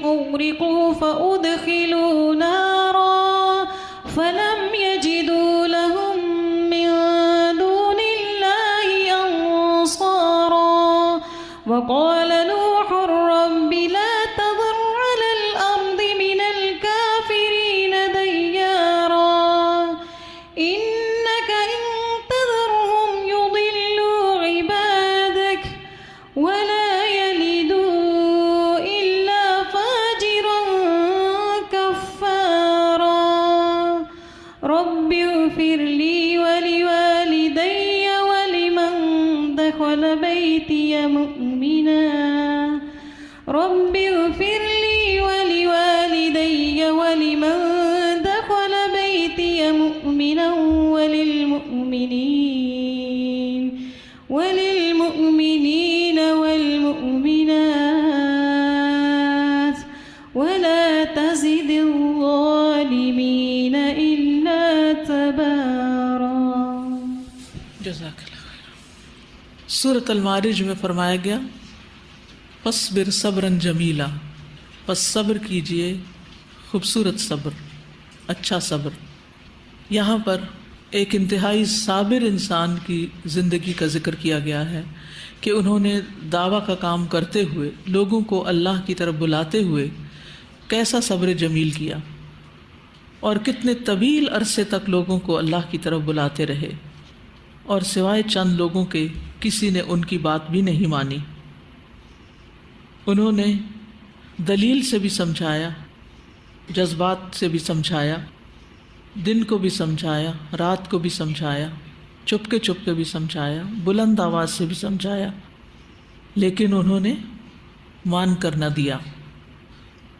أغرقوا فأدخلوا نارا فلم يجدوا لهم من دون الله أنصارا وقال نوح رب لا تذر على الأرض من الكافرين ديارا إنك إن تذرهم يضلوا عبادك ولا يلدوا إلا فاجرا كفارا رب اغفر لي ولوالدي ولمن دخل بيتي مؤمنا رب اغفر لي ولوالدي ولمن دخل بيتي مؤمنا وللمؤمنين والمؤمنات ولا تزد الظالمين إلا تبارا. جزاک اللہ خیر. سورۃ المعارج میں فرمایا گیا فاصبر صبرا جمیلا، پس صبر کیجئے خوبصورت صبر، اچھا صبر. یہاں پر ایک انتہائی صابر انسان کی زندگی کا ذکر کیا گیا ہے کہ انہوں نے دعویٰ کا کام کرتے ہوئے لوگوں کو اللہ کی طرف بلاتے ہوئے کیسا صبر جمیل کیا، اور کتنے طویل عرصے تک لوگوں کو اللہ کی طرف بلاتے رہے، اور سوائے چند لوگوں کے کسی نے ان کی بات بھی نہیں مانی. انہوں نے دلیل سے بھی سمجھایا، جذبات سے بھی سمجھایا، دن کو بھی سمجھایا، رات کو بھی سمجھایا، چپ کے بھی سمجھایا، بلند آواز سے بھی سمجھایا، لیکن انہوں نے مان کر نہ دیا.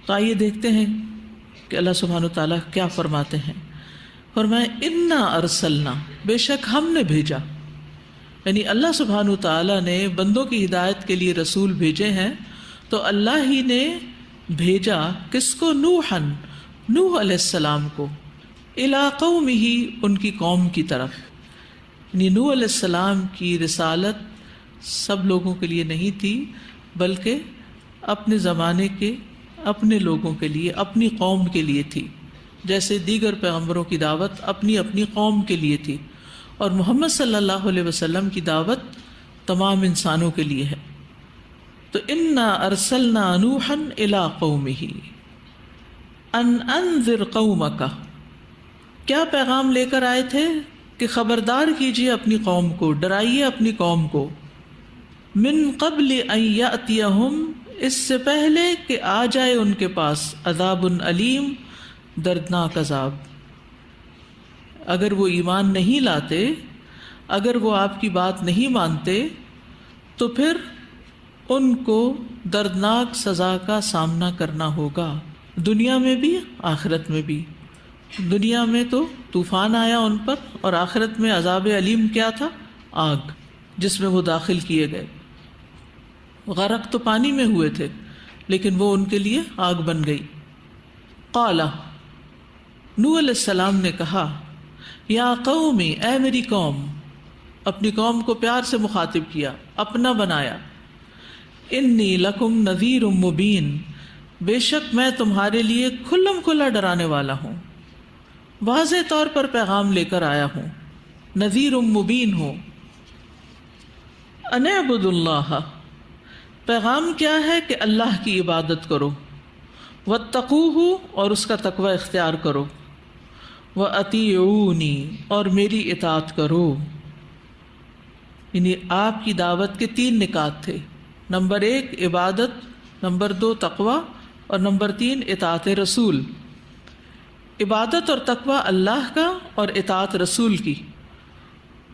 تو آئیے دیکھتے ہیں کہ اللہ سبحانہ وتعالیٰ کیا فرماتے ہیں. فرمائے انا ارسلنا، بے شک ہم نے بھیجا، یعنی اللہ سبحانہ وتعالیٰ نے بندوں کی ہدایت کے لیے رسول بھیجے ہیں، تو اللہ ہی نے بھیجا کس کو؟ نوح علیہ السلام کو، الی قومہ، ان کی قوم کی طرف. یعنی نوح علیہ السلام کی رسالت سب لوگوں کے لیے نہیں تھی، بلکہ اپنے زمانے کے اپنے لوگوں کے لیے، اپنی قوم کے لیے تھی، جیسے دیگر پیغمبروں کی دعوت اپنی اپنی قوم کے لیے تھی، اور محمد صلی اللہ علیہ وسلم کی دعوت تمام انسانوں کے لیے ہے. تو انا ارسلنا نوحا الی قومہ ان انذر قومک، کیا پیغام لے کر آئے تھے کہ خبردار کیجیے اپنی قوم کو، ڈرائیے اپنی قوم کو. من قبل ان یأتیہم، اس سے پہلے کہ آ جائے ان کے پاس عذاب علیم، دردناک عذاب. اگر وہ ایمان نہیں لاتے، اگر وہ آپ کی بات نہیں مانتے، تو پھر ان کو دردناک سزا کا سامنا کرنا ہوگا، دنیا میں بھی آخرت میں بھی. دنیا میں تو طوفان آیا ان پر، اور آخرت میں عذاب علیم کیا تھا؟ آگ جس میں وہ داخل کیے گئے. غرق تو پانی میں ہوئے تھے، لیکن وہ ان کے لیے آگ بن گئی. قال، نوح علیہ السلام نے کہا، یا قومی، اے میری قوم، اپنی قوم کو پیار سے مخاطب کیا، اپنا بنایا. انی لکم نذیر مبین، بے شک میں تمہارے لیے کھلم کھلا ڈرانے والا ہوں، واضح طور پر پیغام لے کر آیا ہوں، نذیر مبین ہوں. ان اعبدوا اللہ، پیغام کیا ہے کہ اللہ کی عبادت کرو، واتقوہ، اور اس کا تقوی اختیار کرو، وَأَطِیعُونِی، اور میری اطاعت کرو. یعنی آپ کی دعوت کے 3 نکات تھے، نمبر 1 عبادت، نمبر 2 تقوی، اور نمبر 3 اطاعت رسول. عبادت اور تقوی اللہ کا اور اطاعت رسول کی.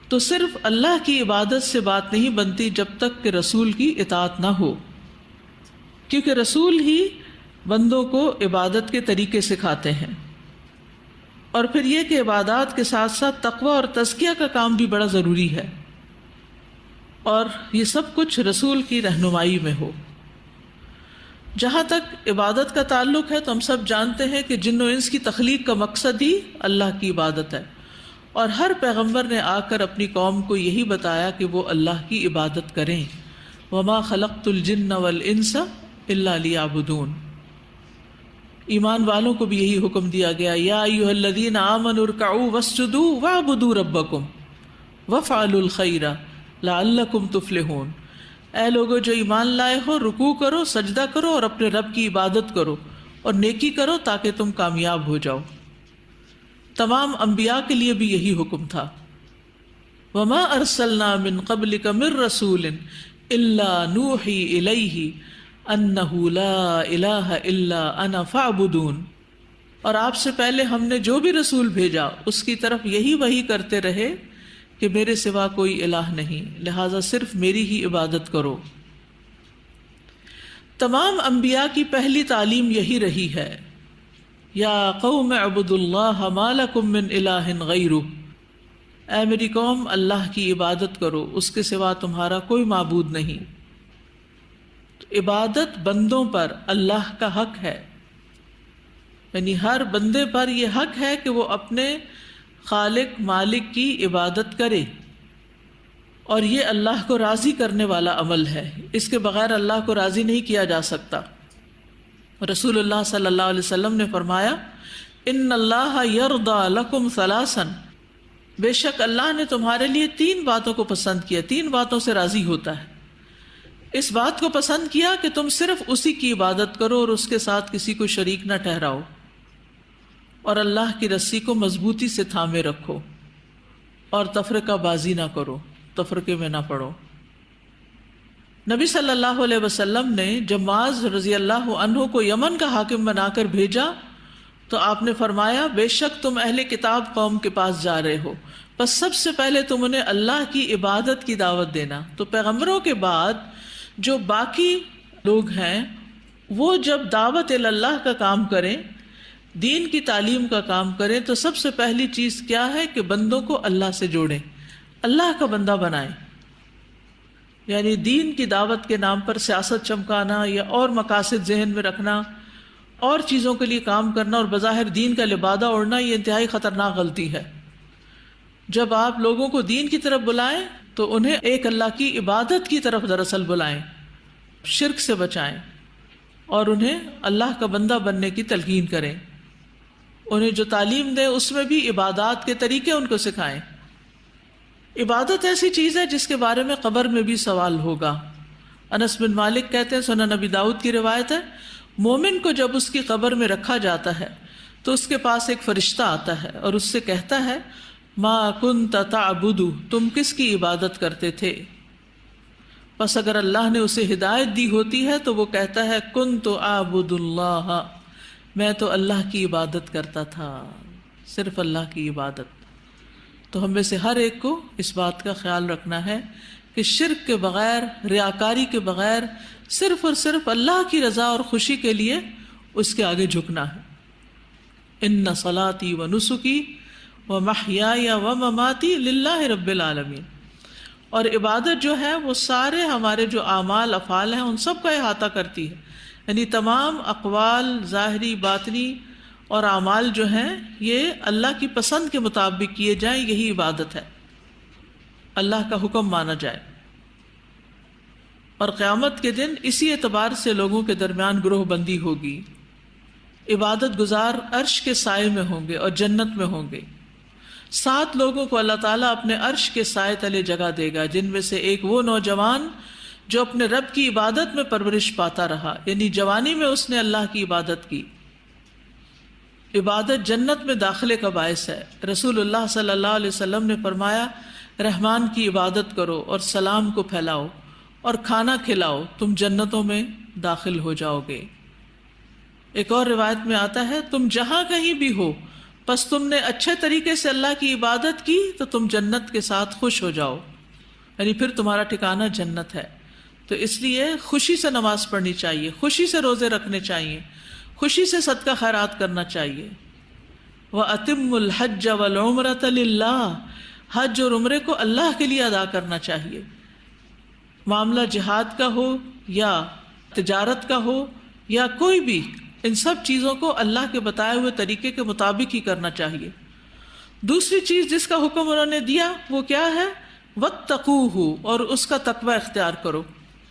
تو صرف اللہ کی عبادت سے بات نہیں بنتی جب تک کہ رسول کی اطاعت نہ ہو، کیونکہ رسول ہی بندوں کو عبادت کے طریقے سکھاتے ہیں۔ اور پھر یہ کہ عبادات کے ساتھ ساتھ تقوی اور تزکیہ کا کام بھی بڑا ضروری ہے، اور یہ سب کچھ رسول کی رہنمائی میں ہو۔ جہاں تک عبادت کا تعلق ہے تو ہم سب جانتے ہیں کہ جن و انس کی تخلیق کا مقصد ہی اللہ کی عبادت ہے، اور ہر پیغمبر نے آ کر اپنی قوم کو یہی بتایا کہ وہ اللہ کی عبادت کریں۔ وما خلقت الجن والانس الا لیعبدون۔ ایمان والوں کو بھی یہی حکم دیا گیا، یا ایھا الذین آمنوا ارکعوا واسجدوا واعبدوا ربکم وافعلوا الخیر لعلکم تفلحون۔ اے لوگو جو ایمان لائے ہو، رکوع کرو، سجدہ کرو اور اپنے رب کی عبادت کرو اور نیکی کرو تاکہ تم کامیاب ہو جاؤ۔ تمام انبیاء کے لیے بھی یہی حکم تھا۔ وما ارسلنا من قبلک من رسول الا نوحی الیہ انہ لا الہ الا انا فاعبدون۔ اور آپ سے پہلے ہم نے جو بھی رسول بھیجا اس کی طرف یہی وحی کرتے رہے کہ میرے سوا کوئی الہ نہیں، لہذا صرف میری ہی عبادت کرو۔ تمام انبیاء کی پہلی تعلیم یہی رہی ہے، یا قوم اعبدوا اللہ ما لکم من الہ غیرہ۔ اے میری قوم، اللہ کی عبادت کرو، اس کے سوا تمہارا کوئی معبود نہیں۔ عبادت بندوں پر اللہ کا حق ہے، یعنی ہر بندے پر یہ حق ہے کہ وہ اپنے خالق مالک کی عبادت کرے، اور یہ اللہ کو راضی کرنے والا عمل ہے، اس کے بغیر اللہ کو راضی نہیں کیا جا سکتا۔ رسول اللہ صلی اللہ علیہ وسلم نے فرمایا، ان اللہ یرضی لکم ثلاثا، بے شک اللہ نے تمہارے لیے 3 باتوں کو پسند کیا، 3 باتوں سے راضی ہوتا ہے۔ اس بات کو پسند کیا کہ تم صرف اسی کی عبادت کرو اور اس کے ساتھ کسی کو شریک نہ ٹھہراؤ، اور اللہ کی رسی کو مضبوطی سے تھامے رکھو، اور تفرقہ بازی نہ کرو، تفرقے میں نہ پڑو۔ نبی صلی اللہ علیہ وسلم نے جب معاذ رضی اللہ عنہ کو یمن کا حاکم بنا کر بھیجا تو آپ نے فرمایا، بے شک تم اہل کتاب قوم کے پاس جا رہے ہو، بس سب سے پہلے تم انہیں اللہ کی عبادت کی دعوت دینا۔ تو پیغمبروں کے بعد جو باقی لوگ ہیں وہ جب دعوت اللہ کا کام کریں، دین کی تعلیم کا کام کریں، تو سب سے پہلی چیز کیا ہے کہ بندوں کو اللہ سے جوڑیں، اللہ کا بندہ بنائیں۔ یعنی دین کی دعوت کے نام پر سیاست چمکانا یا اور مقاصد ذہن میں رکھنا، اور چیزوں کے لیے کام کرنا اور بظاہر دین کا لبادہ اوڑھنا، یہ انتہائی خطرناک غلطی ہے۔ جب آپ لوگوں کو دین کی طرف بلائیں تو انہیں ایک اللہ کی عبادت کی طرف دراصل بلائیں، شرک سے بچائیں، اور انہیں اللہ کا بندہ بننے کی تلقین کریں۔ انہیں جو تعلیم دیں اس میں بھی عبادات کے طریقے ان کو سکھائیں۔ عبادت ایسی چیز ہے جس کے بارے میں قبر میں بھی سوال ہوگا۔ انس بن مالک کہتے ہیں، سنن نبی داؤد کی روایت ہے، مومن کو جب اس کی قبر میں رکھا جاتا ہے تو اس کے پاس ایک فرشتہ آتا ہے اور اس سے کہتا ہے، ما کنت تعبد، تم کس کی عبادت کرتے تھے؟ پس اگر اللہ نے اسے ہدایت دی ہوتی ہے تو وہ کہتا ہے، کنت اعبد اللہ، میں تو اللہ کی عبادت کرتا تھا، صرف اللہ کی عبادت۔ تو ہم میں سے ہر ایک کو اس بات کا خیال رکھنا ہے کہ شرک کے بغیر، ریاکاری کے بغیر، صرف اور صرف اللہ کی رضا اور خوشی کے لیے اس کے آگے جھکنا ہے۔ ان صلاتی و نسکی ومحیای ومماتی للہ رب العالمین۔ اور عبادت جو ہے وہ سارے ہمارے جو اعمال افعال ہیں ان سب کا احاطہ کرتی ہے، یعنی تمام اقوال ظاہری باطنی اور اعمال جو ہیں یہ اللہ کی پسند کے مطابق کیے جائیں، یہی عبادت ہے، اللہ کا حکم مانا جائے۔ اور قیامت کے دن اسی اعتبار سے لوگوں کے درمیان گروہ بندی ہوگی۔ عبادت گزار عرش کے سائے میں ہوں گے اور جنت میں ہوں گے۔ 7 لوگوں کو اللہ تعالیٰ اپنے عرش کے سائے تلے جگہ دے گا، جن میں سے ایک وہ نوجوان جو اپنے رب کی عبادت میں پرورش پاتا رہا، یعنی جوانی میں اس نے اللہ کی عبادت کی۔ عبادت جنت میں داخلے کا باعث ہے۔ رسول اللہ صلی اللہ علیہ وسلم نے فرمایا، رحمان کی عبادت کرو اور سلام کو پھیلاؤ اور کھانا کھلاؤ، تم جنتوں میں داخل ہو جاؤ گے۔ ایک اور روایت میں آتا ہے، تم جہاں کہیں بھی ہو پس تم نے اچھے طریقے سے اللہ کی عبادت کی تو تم جنت کے ساتھ خوش ہو جاؤ، یعنی پھر تمہارا ٹھکانہ جنت ہے۔ تو اس لیے خوشی سے نماز پڑھنی چاہیے، خوشی سے روزے رکھنے چاہیے، خوشی سے صدقہ خیرات کرنا چاہیے۔ وَأَتِمُّ الْحَجَّ وَالْعُمْرَةَ لِلَّهِ، حج اور عمرے کو اللہ کے لیے ادا کرنا چاہیے، معاملہ جہاد کا ہو یا تجارت کا ہو یا کوئی بھی، ان سب چیزوں کو اللہ کے بتائے ہوئے طریقے کے مطابق ہی کرنا چاہیے۔ دوسری چیز جس کا حکم انہوں نے دیا وہ کیا ہے؟ وَاتَّقُوهُ، اور اس کا تقوی اختیار کرو،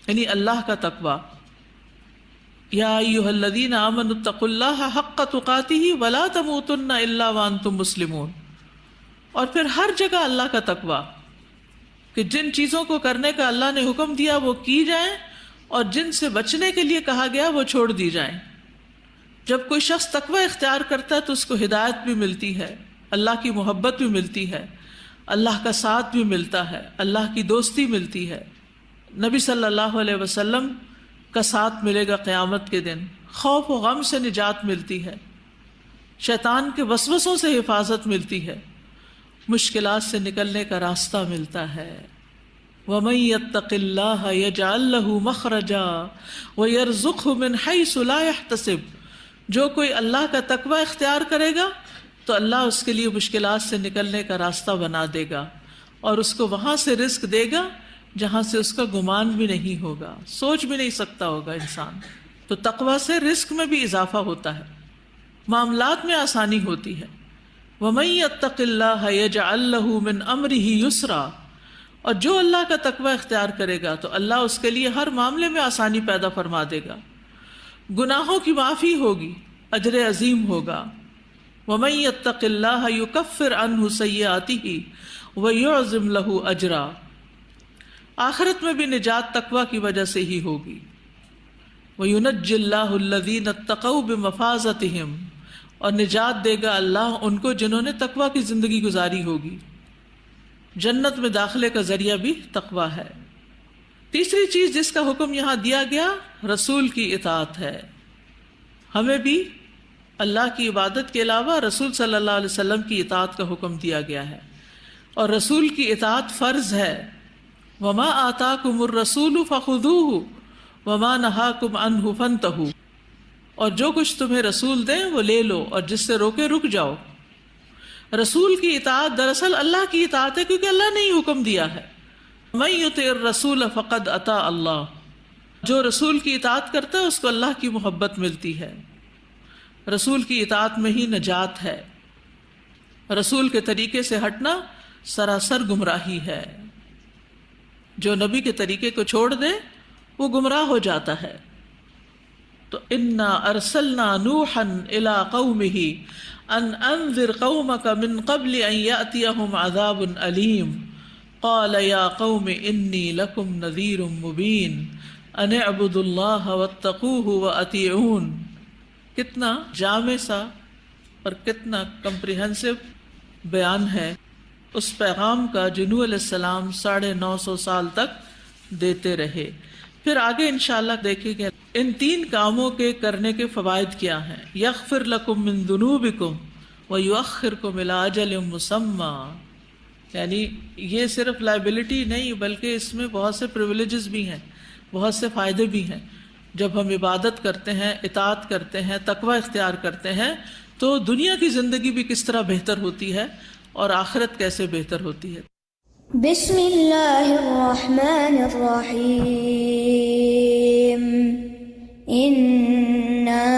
یعنی اللہ کا تقوی۔ یا ایھا الذین آمنوا اتقوا اللہ حق تقاتہ ولا تموتن الا وانتم مسلمون۔ اور پھر ہر جگہ اللہ کا تقوی، کہ جن چیزوں کو کرنے کا اللہ نے حکم دیا وہ کی جائیں، اور جن سے بچنے کے لیے کہا گیا وہ چھوڑ دی جائیں۔ جب کوئی شخص تقوی اختیار کرتا ہے تو اس کو ہدایت بھی ملتی ہے، اللہ کی محبت بھی ملتی ہے، اللہ کا ساتھ بھی ملتا ہے، اللہ کی دوستی ملتی ہے، نبی صلی اللہ علیہ وسلم کا ساتھ ملے گا قیامت کے دن، خوف و غم سے نجات ملتی ہے، شیطان کے وسوسوں سے حفاظت ملتی ہے، مشکلات سے نکلنے کا راستہ ملتا ہے۔ وَمَن يَتَّقِ اللَّهَ يَجْعَل لَّهُ مَخْرَجًا وَيَرْزُقْهُ مِنْ حَيْثُ لَا يَحْتَسِبُ، جو کوئی اللہ کا تقوی اختیار کرے گا تو اللہ اس کے لیے مشکلات سے نکلنے کا راستہ بنا دے گا، اور اس کو وہاں سے رزق دے گا جہاں سے اس کا گمان بھی نہیں ہوگا، سوچ بھی نہیں سکتا ہوگا انسان۔ تو تقوی سے رزق میں بھی اضافہ ہوتا ہے، معاملات میں آسانی ہوتی ہے۔ وَمَن يَتَّقِ اللَّهَ يَجْعَل لَّهُ مِنْ أَمْرِهِ يُسْرًا، اور جو اللہ کا تقوی اختیار کرے گا تو اللہ اس کے لیے ہر معاملے میں آسانی پیدا فرما دے گا، گناہوں کی معافی ہوگی، اجر عظیم ہوگا۔ وَمَن يَتَّقِ اللَّهَ يُكَفِّرْ عَنْهُ سَيِّئَاتِهِ وَيُعْظِمْ لَهُ أَجْرًا، آخرت میں بھی نجات تقوی کی وجہ سے ہی ہوگی۔ وَيُنَجِّ اللَّهُ الَّذِينَ اتَّقَوْا بِمَفَازَتِهِمْ، اور نجات دے گا اللہ ان کو جنہوں نے تقوی کی زندگی گزاری ہوگی۔ جنت میں داخلے کا ذریعہ بھی تقوی ہے۔ تیسری چیز جس کا حکم یہاں دیا گیا رسول کی اطاعت ہے۔ ہمیں بھی اللہ کی عبادت کے علاوہ رسول صلی اللہ علیہ وسلم کی اطاعت کا حکم دیا گیا ہے، اور رسول کی اطاعت فرض ہے۔ وَمَا آتَاكُمُ الرَّسُولُ فَخُذُوهُ وَمَا نَهَاكُمْ عَنْهُ فَانْتَهُوا، اور جو کچھ تمہیں رسول دیں وہ لے لو، اور جس سے روکے رک جاؤ۔ رسول کی اطاعت دراصل اللہ کی اطاعت ہے، کیونکہ اللہ نے ہی حکم دیا ہے۔ مَن يُطِعِ الرَّسُولَ فَقَدْ أَطَاعَ اللَّهَ، جو رسول کی اطاعت کرتا ہے اس کو اللہ کی محبت ملتی ہے۔ رسول کی اطاعت میں ہی نجات ہے، رسول کے طریقے سے ہٹنا سراسر گمراہی ہے۔ جو نبی کے طریقے کو چھوڑ دے وہ گمراہ ہو جاتا ہے۔ تو انا ارسلنا نوحا الى قومه ان انذر قومك من قبل ان ياتيهم عذاب اليم قال يا قوم انی لکم نذیر مبین ان اعبدوا اللہ واتقوہ واطیعون۔ کتنا جامع سا اور کتنا کمپریہنسو بیان ہے اس پیغام کا جو نوح علیہ السلام 950 سال تک دیتے رہے۔ پھر آگے انشاءاللہ دیکھیں گے ان تین کاموں کے کرنے کے فوائد کیا ہیں۔ یغفر لکم من ذنوبکم ویؤخرکم الی اجل مسمی، یعنی یہ صرف لائبلٹی نہیں بلکہ اس میں بہت سے پریویلیجز بھی ہیں، بہت سے فائدے بھی ہیں۔ جب ہم عبادت کرتے ہیں، اطاعت کرتے ہیں، تقوی اختیار کرتے ہیں تو دنیا کی زندگی بھی کس طرح بہتر ہوتی ہے اور آخرت کیسے بہتر ہوتی ہے۔ بسم اللہ الرحمن الرحیم انا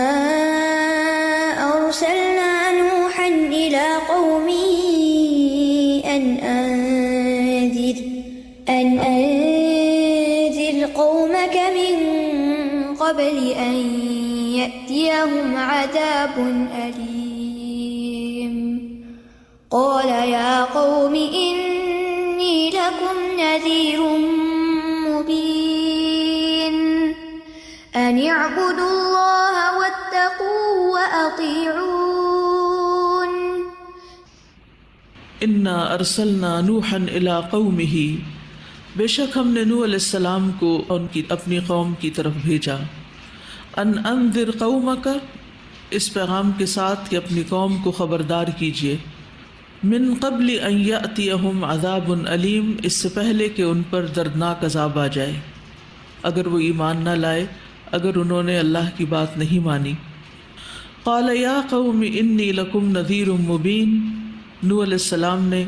ارسلنا نوحا الى قومه ان انذر قومك من قبل ان يأتيهم عذاب أليم قال يا قوم إني لكم نذير مبين أن اعبدوا الله واتقوه وأطيعون۔ انا ارسلنا نوحا الى قومه، بے شک ہم نے نوح علیہ السلام کو ان کی اپنی قوم کی طرف بھیجا۔ ان انذر قومک، اس پیغام کے ساتھ کہ اپنی قوم کو خبردار کیجیے، من قبل ان یأتیہم عذاب علیم، اس سے پہلے کہ ان پر دردناک عذاب آ جائے اگر وہ ایمان نہ لائے، اگر انہوں نے اللہ کی بات نہیں مانی۔ قال یا قوم انی لکم نذیر مبین، نوح علیہ السلام نے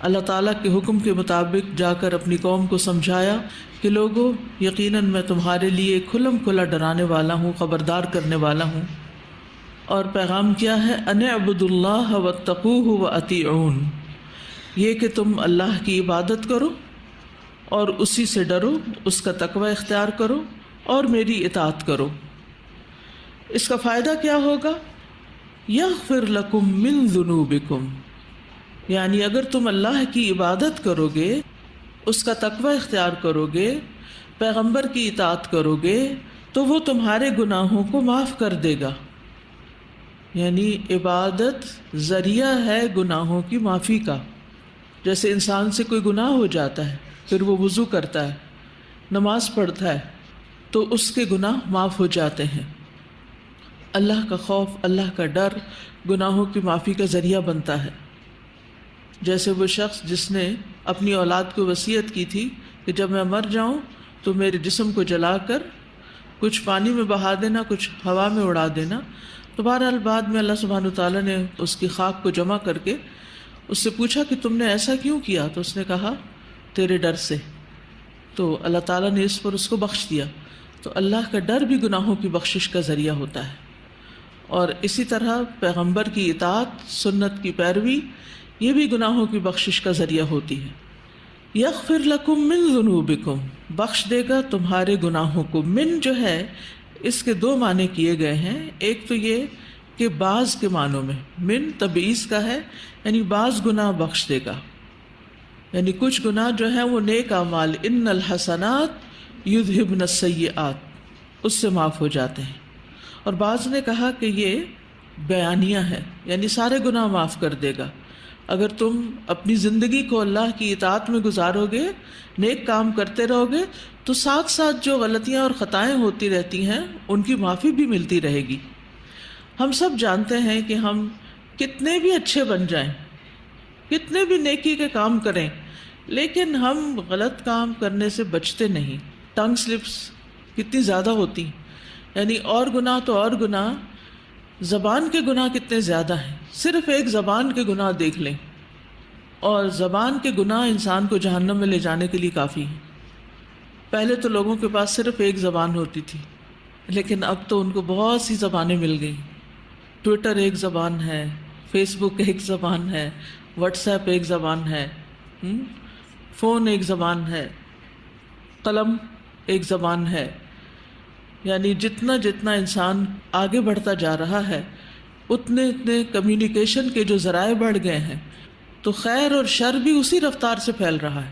اللہ تعالیٰ کے حکم کے مطابق جا کر اپنی قوم کو سمجھایا کہ لوگو یقیناً میں تمہارے لیے کھلم کھلا ڈرانے والا ہوں، خبردار کرنے والا ہوں۔ اور پیغام کیا ہے؟ ان اعبدوا اللہ واتقوہ واطیعون، یہ کہ تم اللہ کی عبادت کرو اور اسی سے ڈرو، اس کا تقوی اختیار کرو اور میری اطاعت کرو۔ اس کا فائدہ کیا ہوگا؟ یغفر لکم من ذنوبکم، یعنی اگر تم اللہ کی عبادت کرو گے، اس کا تقوی اختیار کرو گے، پیغمبر کی اطاعت کرو گے، تو وہ تمہارے گناہوں کو معاف کر دے گا۔ یعنی عبادت ذریعہ ہے گناہوں کی معافی کا۔ جیسے انسان سے کوئی گناہ ہو جاتا ہے، پھر وہ وضو کرتا ہے، نماز پڑھتا ہے، تو اس کے گناہ معاف ہو جاتے ہیں۔ اللہ کا خوف، اللہ کا ڈر گناہوں کی معافی کا ذریعہ بنتا ہے۔ جیسے وہ شخص جس نے اپنی اولاد کو وصیت کی تھی کہ جب میں مر جاؤں تو میرے جسم کو جلا کر کچھ پانی میں بہا دینا، کچھ ہوا میں اڑا دینا۔ تو بہرحال بعد میں اللہ سبحانہ وتعالیٰ نے اس کی خاک کو جمع کر کے اس سے پوچھا کہ تم نے ایسا کیوں کیا؟ تو اس نے کہا تیرے ڈر سے۔ تو اللہ تعالیٰ نے اس پر اس کو بخش دیا۔ تو اللہ کا ڈر بھی گناہوں کی بخشش کا ذریعہ ہوتا ہے۔ اور اسی طرح پیغمبر کی اطاعت، سنت کی پیروی، یہ بھی گناہوں کی بخشش کا ذریعہ ہوتی ہے۔ یغفر لکم من ذنوبکم، بخش دے گا تمہارے گناہوں کو۔ من جو ہے اس کے دو معنی کیے گئے ہیں۔ ایک تو یہ کہ بعض کے معنوں میں، من تبعیض کا ہے، یعنی بعض گناہ بخش دے گا، یعنی کچھ گناہ جو ہیں وہ نیک اعمال، ان الحسنات یذہبن السیئات، اس سے معاف ہو جاتے ہیں۔ اور بعض نے کہا کہ یہ بیانیہ ہے، یعنی سارے گناہ معاف کر دے گا۔ اگر تم اپنی زندگی کو اللہ کی اطاعت میں گزارو گے، نیک کام کرتے رہو گے، تو ساتھ ساتھ جو غلطیاں اور خطائیں ہوتی رہتی ہیں ان کی معافی بھی ملتی رہے گی۔ ہم سب جانتے ہیں کہ ہم کتنے بھی اچھے بن جائیں، کتنے بھی نیکی کے کام کریں، لیکن ہم غلط کام کرنے سے بچتے نہیں۔ ٹنگ سلپس کتنی زیادہ ہوتی، یعنی اور گناہ تو اور گناہ، زبان کے گناہ کتنے زیادہ ہیں۔ صرف ایک زبان کے گناہ دیکھ لیں، اور زبان کے گناہ انسان کو جہنم میں لے جانے کے لیے کافی ہیں۔ پہلے تو لوگوں کے پاس صرف ایک زبان ہوتی تھی، لیکن اب تو ان کو بہت سی زبانیں مل گئیں۔ ٹویٹر ایک زبان ہے، فیس بک ایک زبان ہے، واٹس ایپ ایک زبان ہے، فون ایک زبان ہے، قلم ایک زبان ہے۔ یعنی جتنا جتنا انسان آگے بڑھتا جا رہا ہے، اتنے اتنے کمیونیکیشن کے جو ذرائع بڑھ گئے ہیں، تو خیر اور شر بھی اسی رفتار سے پھیل رہا ہے۔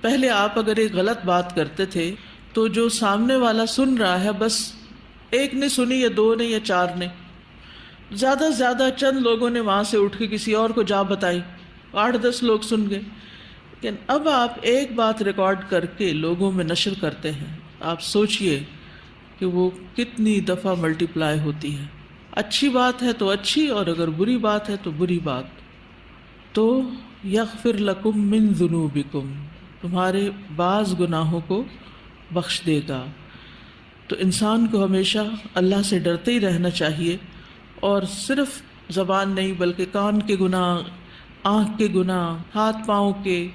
پہلے آپ اگر ایک غلط بات کرتے تھے تو جو سامنے والا سن رہا ہے، بس ایک نے سنی یا دو نے یا چار نے، زیادہ سے زیادہ چند لوگوں نے وہاں سے اٹھ کے کسی اور کو جا بتائی، 8-10 لوگ سن گئے۔ لیکن اب آپ ایک بات ریکارڈ کر کے لوگوں میں نشر کرتے ہیں، آپ سوچئے کہ وہ کتنی دفعہ ملٹی پلائی ہوتی ہے۔ اچھی بات ہے تو اچھی، اور اگر بری بات ہے تو بری بات۔ تو یغفر لکم من ذنوبکم، تمہارے بعض گناہوں کو بخش دے گا۔ تو انسان کو ہمیشہ اللہ سے ڈرتے ہی رہنا چاہیے، اور صرف زبان نہیں بلکہ کان کے گناہ، آنکھ کے گناہ، ہاتھ پاؤں کے،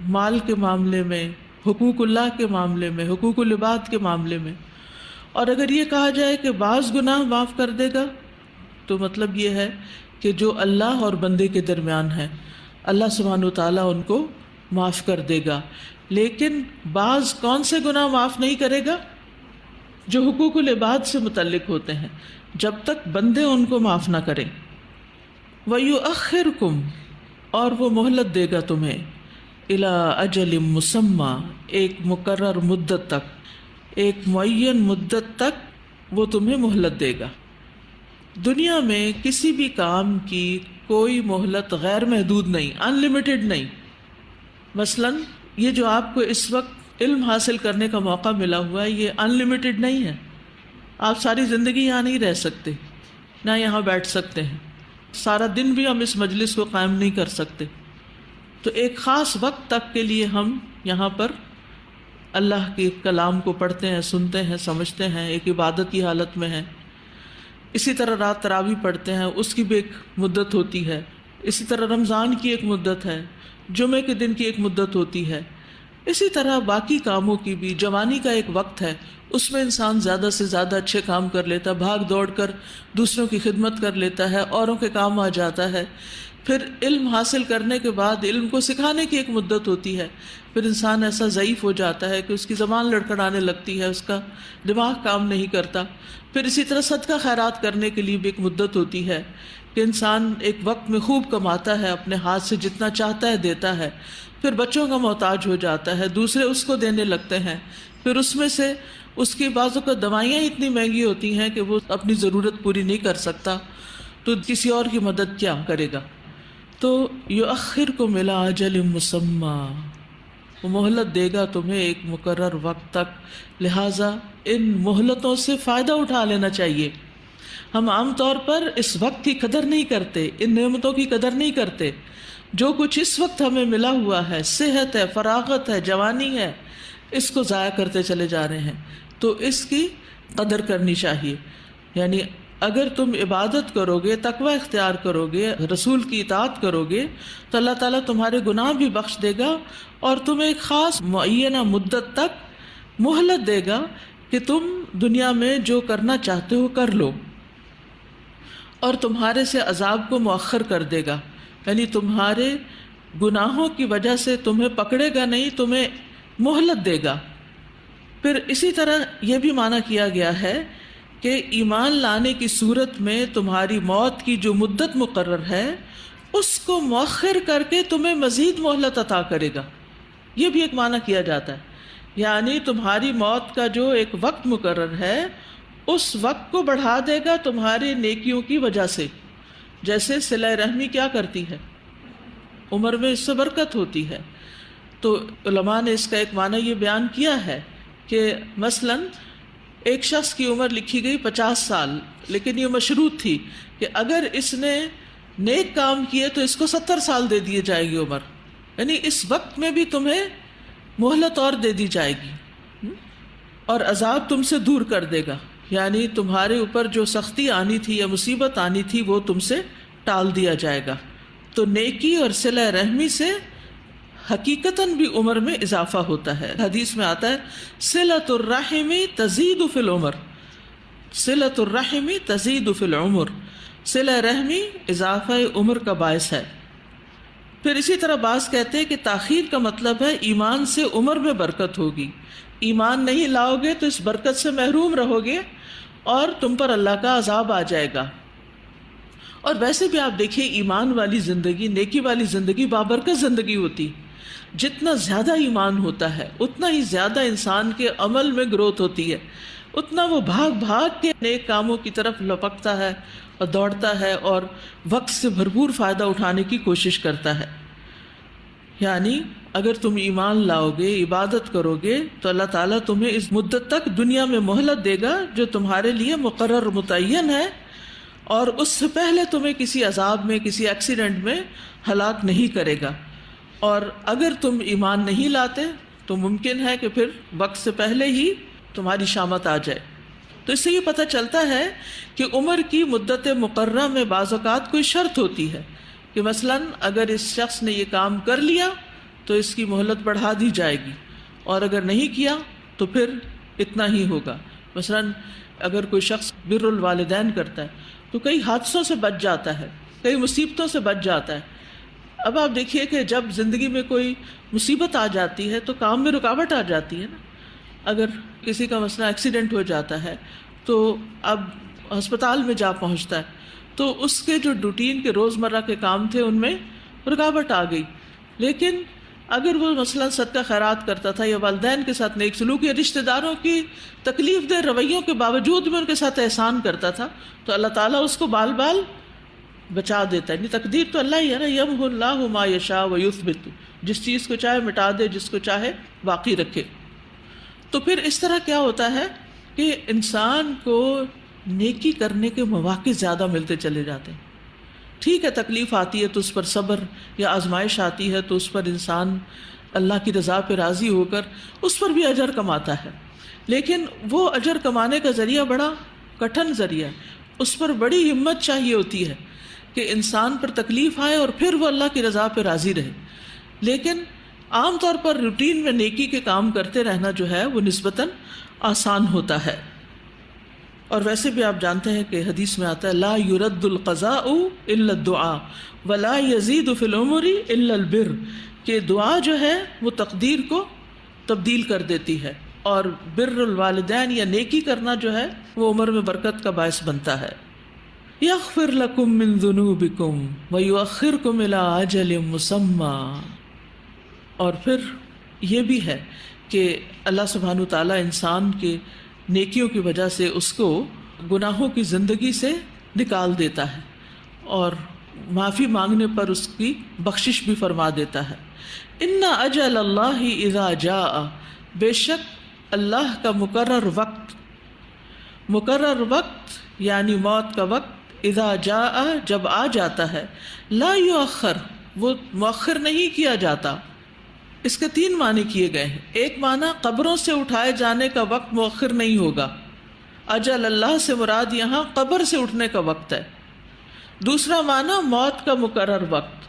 مال کے معاملے میں، حقوق اللہ کے معاملے میں، حقوق العباد کے معاملے میں۔ اور اگر یہ کہا جائے کہ بعض گناہ معاف کر دے گا، تو مطلب یہ ہے کہ جو اللہ اور بندے کے درمیان ہے، اللہ سبحانہ وتعالیٰ ان کو معاف کر دے گا۔ لیکن بعض کون سے گناہ معاف نہیں کرے گا؟ جو حقوق العباد سے متعلق ہوتے ہیں، جب تک بندے ان کو معاف نہ کریں۔ وَيُؤَخِّرْكُمْ، اور وہ مہلت دے گا تمہیں، إِلَىٰ أَجَلٍ مُّسَمًّى، ایک مقرر مدت تک، ایک معین مدت تک وہ تمہیں مہلت دے گا۔ دنیا میں کسی بھی کام کی کوئی مہلت غیر محدود نہیں، ان لمیٹڈ نہیں۔ مثلاً یہ جو آپ کو اس وقت علم حاصل کرنے کا موقع ملا ہوا ہے، یہ ان لمیٹڈ نہیں ہے۔ آپ ساری زندگی یہاں نہیں رہ سکتے، نہ یہاں بیٹھ سکتے ہیں، سارا دن بھی ہم اس مجلس کو قائم نہیں کر سکتے، تو ایک خاص وقت تک کے لیے ہم یہاں پر اللہ کے کلام کو پڑھتے ہیں، سنتے ہیں، سمجھتے ہیں، ایک عبادت کی حالت میں ہیں۔ اسی طرح رات تراویح پڑھتے ہیں، اس کی بھی ایک مدت ہوتی ہے۔ اسی طرح رمضان کی ایک مدت ہے، جمعے کے دن کی ایک مدت ہوتی ہے۔ اسی طرح باقی کاموں کی بھی جوانی کا ایک وقت ہے، اس میں انسان زیادہ سے زیادہ اچھے کام کر لیتا ہے، بھاگ دوڑ کر دوسروں کی خدمت کر لیتا ہے، اوروں کے کام آ جاتا ہے۔ پھر علم حاصل کرنے کے بعد علم کو سکھانے کی ایک مدت ہوتی ہے، پھر انسان ایسا ضعیف ہو جاتا ہے کہ اس کی زبان لڑکھڑانے لگتی ہے، اس کا دماغ کام نہیں کرتا۔ پھر اسی طرح صدقہ خیرات کرنے کے لیے بھی ایک مدت ہوتی ہے کہ انسان ایک وقت میں خوب کماتا ہے، اپنے ہاتھ سے جتنا چاہتا ہے دیتا ہے، پھر بچوں کا محتاج ہو جاتا ہے، دوسرے اس کو دینے لگتے ہیں، پھر اس میں سے اس کی بعضوں کا دوائیاں اتنی مہنگی ہوتی ہیں کہ وہ اپنی ضرورت پوری نہیں کر سکتا، تو کسی اور کی مدد کیا کرے گا؟ تو یؤخرکم الی اجل مسمی، وہ مہلت دے گا تمہیں ایک مقرر وقت تک، لہٰذا ان مہلتوں سے فائدہ اٹھا لینا چاہیے۔ ہم عام طور پر اس وقت کی قدر نہیں کرتے، ان نعمتوں کی قدر نہیں کرتے۔ جو کچھ اس وقت ہمیں ملا ہوا ہے، صحت ہے، فراغت ہے، جوانی ہے، اس کو ضائع کرتے چلے جا رہے ہیں، تو اس کی قدر کرنی چاہیے۔ یعنی اگر تم عبادت کرو گے، تقوی اختیار کرو گے، رسول کی اطاعت کرو گے، تو اللہ تعالیٰ تمہارے گناہ بھی بخش دے گا اور تمہیں ایک خاص معینہ مدت تک مہلت دے گا کہ تم دنیا میں جو کرنا چاہتے ہو کر لو، اور تمہارے سے عذاب کو مؤخر کر دے گا، یعنی تمہارے گناہوں کی وجہ سے تمہیں پکڑے گا نہیں، تمہیں مہلت دے گا۔ پھر اسی طرح یہ بھی معنی کیا گیا ہے کہ ایمان لانے کی صورت میں تمہاری موت کی جو مدت مقرر ہے اس کو مؤخر کر کے تمہیں مزید مہلت عطا کرے گا، یہ بھی ایک معنی کیا جاتا ہے۔ یعنی تمہاری موت کا جو ایک وقت مقرر ہے اس وقت کو بڑھا دے گا تمہاری نیکیوں کی وجہ سے۔ جیسے صلہ رحمی کیا کرتی ہے، عمر میں اس سے برکت ہوتی ہے۔ تو علماء نے اس کا ایک معنی یہ بیان کیا ہے کہ مثلا ایک شخص کی عمر لکھی گئی 50 سال، لیکن یہ مشروط تھی کہ اگر اس نے نیک کام کیے تو اس کو 70 سال دے دیے جائے گی عمر، یعنی اس وقت میں بھی تمہیں مہلت اور دے دی جائے گی، اور عذاب تم سے دور کر دے گا، یعنی تمہارے اوپر جو سختی آنی تھی یا مصیبت آنی تھی وہ تم سے ٹال دیا جائے گا۔ تو نیکی اور صلہ رحمی سے حقیقتاً بھی عمر میں اضافہ ہوتا ہے۔ حدیث میں آتا ہے صلۃ الرحم تزید فی العمر، صلۃ الرحم تزید فی العمر، صلہ رحمی اضافہ عمر کا باعث ہے۔ پھر اسی طرح بعض کہتے ہیں کہ تاخیر کا مطلب ہے ایمان سے عمر میں برکت ہوگی، ایمان نہیں لاؤ گے تو اس برکت سے محروم رہو گے اور تم پر اللہ کا عذاب آ جائے گا۔ اور ویسے بھی آپ دیکھیے ایمان والی زندگی، نیکی والی زندگی بابرکت زندگی ہوتی، جتنا زیادہ ایمان ہوتا ہے اتنا ہی زیادہ انسان کے عمل میں گروتھ ہوتی ہے، اتنا وہ بھاگ بھاگ کے نیک کاموں کی طرف لپکتا ہے اور دوڑتا ہے اور وقت سے بھرپور فائدہ اٹھانے کی کوشش کرتا ہے۔ یعنی اگر تم ایمان لاؤ گے، عبادت کرو گے، تو اللہ تعالیٰ تمہیں اس مدت تک دنیا میں مہلت دے گا جو تمہارے لیے مقرر متعین ہے، اور اس سے پہلے تمہیں کسی عذاب میں، کسی ایکسیڈنٹ میں ہلاک نہیں کرے گا۔ اور اگر تم ایمان نہیں لاتے تو ممکن ہے کہ پھر وقت سے پہلے ہی تمہاری شامت آ جائے۔ تو اس سے یہ پتہ چلتا ہے کہ عمر کی مدت مقررہ میں بعض اوقات کوئی شرط ہوتی ہے کہ مثلا اگر اس شخص نے یہ کام کر لیا تو اس کی مہلت بڑھا دی جائے گی، اور اگر نہیں کیا تو پھر اتنا ہی ہوگا۔ مثلا اگر کوئی شخص بر الوالدین کرتا ہے تو کئی حادثوں سے بچ جاتا ہے، کئی مصیبتوں سے بچ جاتا ہے۔ اب آپ دیکھیے کہ جب زندگی میں کوئی مصیبت آ جاتی ہے تو کام میں رکاوٹ آ جاتی ہے نا۔ اگر کسی کا مثلا ایکسیڈنٹ ہو جاتا ہے تو اب ہسپتال میں جا پہنچتا ہے تو اس کے جو روٹین کے روزمرہ کے کام تھے ان میں رکاوٹ آ گئی، لیکن اگر وہ مثلا صدقہ خیرات کرتا تھا یا والدین کے ساتھ نیک سلوک یا رشتہ داروں کی تکلیف دہ رویوں کے باوجود بھی ان کے ساتھ احسان کرتا تھا تو اللہ تعالیٰ اس کو بال بال بچا دیتا ہے۔ یعنی تقدیر تو اللہ ہی ہے نا، یمحو اللہ ما یشاء ویثبت، جس چیز کو چاہے مٹا دے، جس کو چاہے باقی رکھے۔ تو پھر اس طرح کیا ہوتا ہے کہ انسان کو نیکی کرنے کے مواقع زیادہ ملتے چلے جاتے ہیں. ٹھیک ہے تکلیف آتی ہے تو اس پر صبر، یا آزمائش آتی ہے تو اس پر انسان اللہ کی رضا پہ راضی ہو کر اس پر بھی اجر کماتا ہے، لیکن وہ اجر کمانے کا ذریعہ بڑا کٹھن ذریعہ ہے. اس پر بڑی ہمت چاہیے ہوتی ہے کہ انسان پر تکلیف آئے اور پھر وہ اللہ کی رضا پہ راضی رہے. لیکن عام طور پر روٹین میں نیکی کے کام کرتے رہنا جو ہے وہ نسبتاً آسان ہوتا ہے. اور ویسے بھی آپ جانتے ہیں کہ حدیث میں آتا ہے لا يرد القضاء الا الدعاء ولا يزيد في العمر الا البر، کہ دعا جو ہے وہ تقدیر کو تبدیل کر دیتی ہے، اور بر الوالدین یا نیکی کرنا جو ہے وہ عمر میں برکت کا باعث بنتا ہے. یغفر لکم من ذنوبکم ویؤخرکم الی اجل مسمی. اور پھر یہ بھی ہے کہ اللہ سبحانہ وتعالیٰ انسان کے نیکیوں کی وجہ سے اس کو گناہوں کی زندگی سے نکال دیتا ہے اور معافی مانگنے پر اس کی بخشش بھی فرما دیتا ہے. ان اجل اللہ اذا جاء، بے شک اللہ کا مقرر وقت یعنی موت کا وقت، اذا جاء جب آ جاتا ہے، لا یؤخر وہ مؤخر نہیں کیا جاتا. اس کے 3 معنی کیے گئے ہیں. ایک معنی قبروں سے اٹھائے جانے کا وقت مؤخر نہیں ہوگا، اجل اللہ سے مراد یہاں قبر سے اٹھنے کا وقت ہے. دوسرا معنی موت کا مقرر وقت،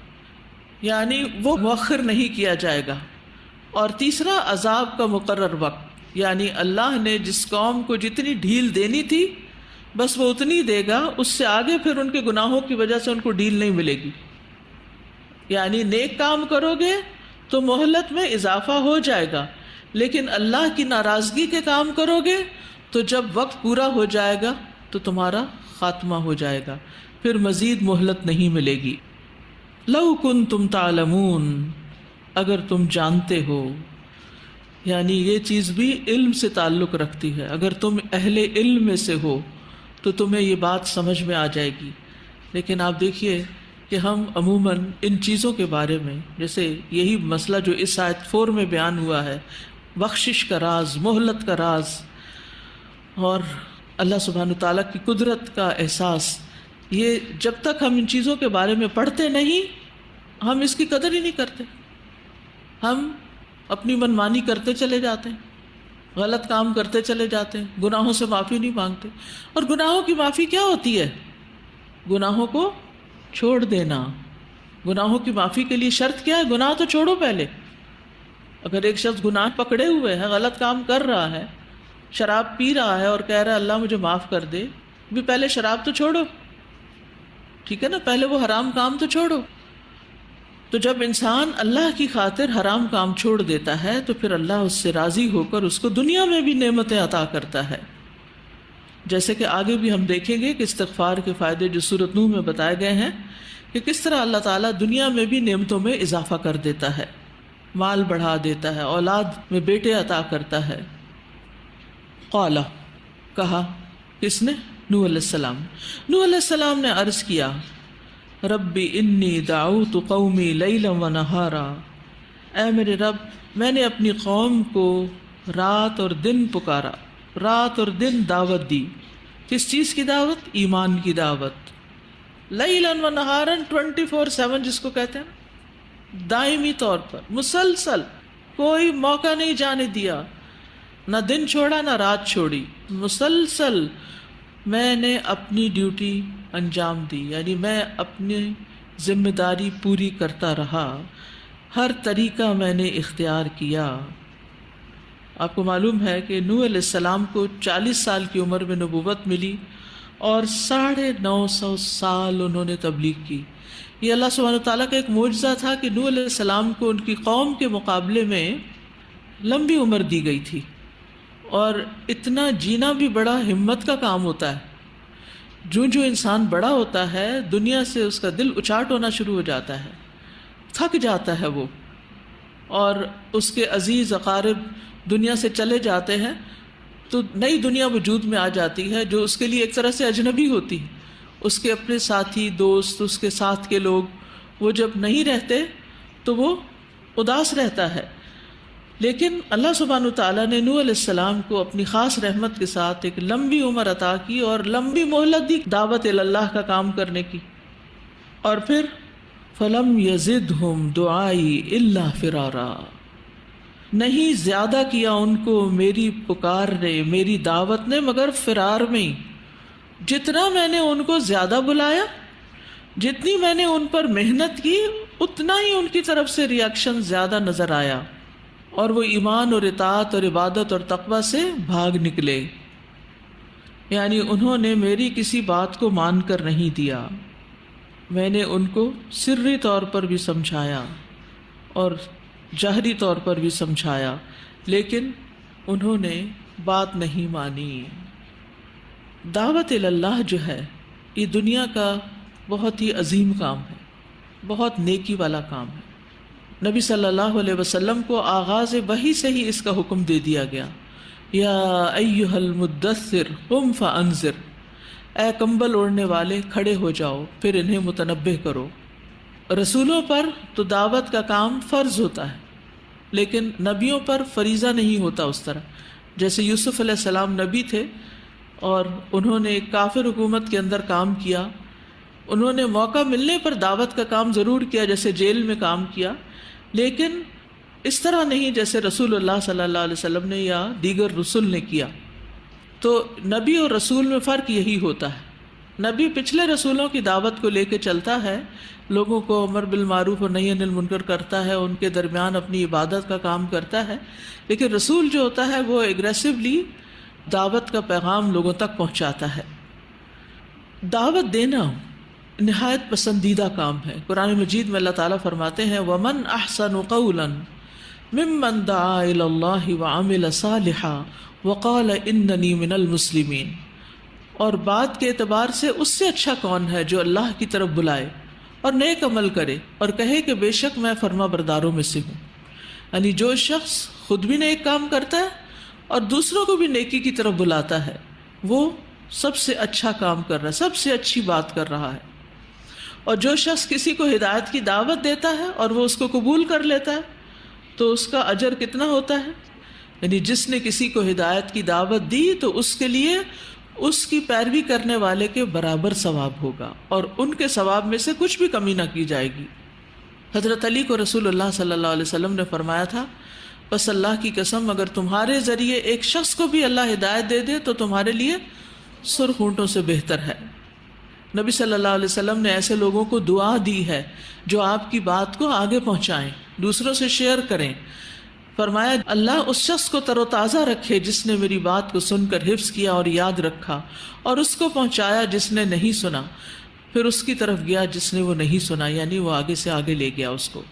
یعنی وہ مؤخر نہیں کیا جائے گا. اور تیسرا عذاب کا مقرر وقت، یعنی اللہ نے جس قوم کو جتنی ڈھیل دینی تھی بس وہ اتنی دے گا، اس سے آگے پھر ان کے گناہوں کی وجہ سے ان کو ڈھیل نہیں ملے گی. یعنی نیک کام کرو گے تو مہلت میں اضافہ ہو جائے گا، لیکن اللہ کی ناراضگی کے کام کرو گے تو جب وقت پورا ہو جائے گا تو تمہارا خاتمہ ہو جائے گا، پھر مزید مہلت نہیں ملے گی. لو کنتم تعلمون، اگر تم جانتے ہو، یعنی یہ چیز بھی علم سے تعلق رکھتی ہے. اگر تم اہل علم میں سے ہو تو تمہیں یہ بات سمجھ میں آ جائے گی. لیکن آپ دیکھیے کہ ہم عموماً ان چیزوں کے بارے میں، جیسے یہی مسئلہ جو اس آیت 4 میں بیان ہوا ہے، بخشش کا راز، مہلت کا راز، اور اللہ سبحانہ تعالیٰ کی قدرت کا احساس، یہ جب تک ہم ان چیزوں کے بارے میں پڑھتے نہیں ہم اس کی قدر ہی نہیں کرتے. ہم اپنی منمانی کرتے چلے جاتے ہیں، غلط کام کرتے چلے جاتے ہیں، گناہوں سے معافی نہیں مانگتے. اور گناہوں کی معافی کیا ہوتی ہے؟ گناہوں کو چھوڑ دینا. گناہوں کی معافی کے لیے شرط کیا ہے؟ گناہ تو چھوڑو پہلے. اگر ایک شخص گناہ پکڑے ہوئے ہے، غلط کام کر رہا ہے، شراب پی رہا ہے اور کہہ رہا ہے اللہ مجھے معاف کر دے، بھی پہلے شراب تو چھوڑو، ٹھیک ہے نا، پہلے وہ حرام کام تو چھوڑو. تو جب انسان اللہ کی خاطر حرام کام چھوڑ دیتا ہے تو پھر اللہ اس سے راضی ہو کر اس کو دنیا میں بھی نعمتیں عطا کرتا ہے. جیسے کہ آگے بھی ہم دیکھیں گے کہ استغفار کے فائدے جو سورۃ نوح میں بتائے گئے ہیں کہ کس طرح اللہ تعالیٰ دنیا میں بھی نعمتوں میں اضافہ کر دیتا ہے، مال بڑھا دیتا ہے، اولاد میں بیٹے عطا کرتا ہے. قال، کہا کس نے؟ نوح علیہ السلام. نوح علیہ السلام نے عرض کیا ربی انی دعوت قومی لیلا و نہارا، اے میرے رب میں نے اپنی قوم کو رات اور دن پکارا، رات اور دن دعوت دی. کس چیز کی دعوت؟ ایمان کی دعوت. لیلاً و نہاراً 24/7 جس کو کہتے ہیں، دائمی طور پر مسلسل، کوئی موقع نہیں جانے دیا، نہ دن چھوڑا نہ رات چھوڑی، مسلسل میں نے اپنی ڈیوٹی انجام دی، یعنی میں اپنی ذمہ داری پوری کرتا رہا، ہر طریقہ میں نے اختیار کیا. آپ کو معلوم ہے کہ نوح علیہ السلام کو 40 سال کی عمر میں نبوت ملی اور 950 سال انہوں نے تبلیغ کی. یہ اللہ سبحانہ تعالیٰ کا ایک معجزہ تھا کہ نوح علیہ السلام کو ان کی قوم کے مقابلے میں لمبی عمر دی گئی تھی. اور اتنا جینا بھی بڑا ہمت کا کام ہوتا ہے. جو انسان بڑا ہوتا ہے دنیا سے اس کا دل اچاٹ ہونا شروع ہو جاتا ہے، تھک جاتا ہے وہ، اور اس کے عزیز اقارب دنیا سے چلے جاتے ہیں تو نئی دنیا وجود میں آ جاتی ہے جو اس کے لیے ایک طرح سے اجنبی ہوتی ہے. اس کے اپنے ساتھی، دوست، اس کے ساتھ کے لوگ وہ جب نہیں رہتے تو وہ اداس رہتا ہے. لیکن اللہ سبحانہ تعالیٰ نے نوح علیہ السلام کو اپنی خاص رحمت کے ساتھ ایک لمبی عمر عطا کی اور لمبی مہلت دی دعوت اللہ کا کام کرنے کی. اور پھر فَلَمْ يَزِدْهُمْ دُعَائِي إِلَّا فِرَارًا، نہیں زیادہ کیا ان کو میری پکار نے، میری دعوت نے، مگر فرار میں ہی. جتنا میں نے ان کو زیادہ بلایا، جتنی میں نے ان پر محنت کی، اتنا ہی ان کی طرف سے ریاکشن زیادہ نظر آیا، اور وہ ایمان اور اطاعت اور عبادت اور تقوی سے بھاگ نکلے. یعنی انہوں نے میری کسی بات کو مان کر نہیں دیا. میں نے ان کو سری طور پر بھی سمجھایا اور جہری طور پر بھی سمجھایا، لیکن انہوں نے بات نہیں مانی. دعوت اللہ جو ہے یہ دنیا کا بہت ہی عظیم کام ہے، بہت نیکی والا کام ہے. نبی صلی اللہ علیہ وسلم کو آغاز وحی سے ہی اس کا حکم دے دیا گیا، یا ایھا المدثر قم فانذر، اے کمبل اوڑھنے والے کھڑے ہو جاؤ پھر انہیں متنبہ کرو. رسولوں پر تو دعوت کا کام فرض ہوتا ہے، لیکن نبیوں پر فریضہ نہیں ہوتا اس طرح. جیسے یوسف علیہ السلام نبی تھے اور انہوں نے ایک کافر حکومت کے اندر کام کیا، انہوں نے موقع ملنے پر دعوت کا کام ضرور کیا، جیسے جیل میں کام کیا، لیکن اس طرح نہیں جیسے رسول اللہ صلی اللہ علیہ وسلم نے یا دیگر رسول نے کیا. تو نبی اور رسول میں فرق یہی ہوتا ہے. نبی پچھلے رسولوں کی دعوت کو لے کے چلتا ہے، لوگوں کو امر بالمعروف اور نہی عن المنکر کرتا ہے، ان کے درمیان اپنی عبادت کا کام کرتا ہے. لیکن رسول جو ہوتا ہے وہ ایگریسولی دعوت کا پیغام لوگوں تک پہنچاتا ہے. دعوت دینا نہایت پسندیدہ کام ہے. قرآن مجید میں اللہ تعالیٰ فرماتے ہیں وَمَنْ أَحْسَنُ قَوْلًا مِمَّنْ دَعَا إِلَى اللَّهِ وَعَمِلَ صَالِحًا وَقَالَ إِنَّنِي مِنَ الْمُسْلِمِينَ، اور بات کے اعتبار سے اس سے اچھا کون ہے جو اللہ کی طرف بلائے اور نیک عمل کرے اور کہے کہ بے شک میں فرما برداروں میں سے ہوں. یعنی جو شخص خود بھی نیک کام کرتا ہے اور دوسروں کو بھی نیکی کی طرف بلاتا ہے، وہ سب سے اچھا کام کر رہا ہے، سب سے اچھی بات کر رہا ہے. اور جو شخص کسی کو ہدایت کی دعوت دیتا ہے اور وہ اس کو قبول کر لیتا ہے تو اس کا اجر کتنا ہوتا ہے. یعنی جس نے کسی کو ہدایت کی دعوت دی تو اس کے لیے اس کی پیروی کرنے والے کے برابر ثواب ہوگا اور ان کے ثواب میں سے کچھ بھی کمی نہ کی جائے گی. حضرت علی کو رسول اللہ صلی اللہ علیہ وسلم نے فرمایا تھا بس اللہ کی قسم اگر تمہارے ذریعے ایک شخص کو بھی اللہ ہدایت دے دے تو تمہارے لیے سرخ اونٹوں سے بہتر ہے. نبی صلی اللہ علیہ وسلم نے ایسے لوگوں کو دعا دی ہے جو آپ کی بات کو آگے پہنچائیں، دوسروں سے شیئر کریں. فرمایا اللہ اس شخص کو تر و تازہ رکھے جس نے میری بات کو سن کر حفظ کیا اور یاد رکھا، اور اس کو پہنچایا جس نے نہیں سنا، پھر اس کی طرف گیا جس نے وہ نہیں سنا، یعنی وہ آگے سے آگے لے گیا اس کو.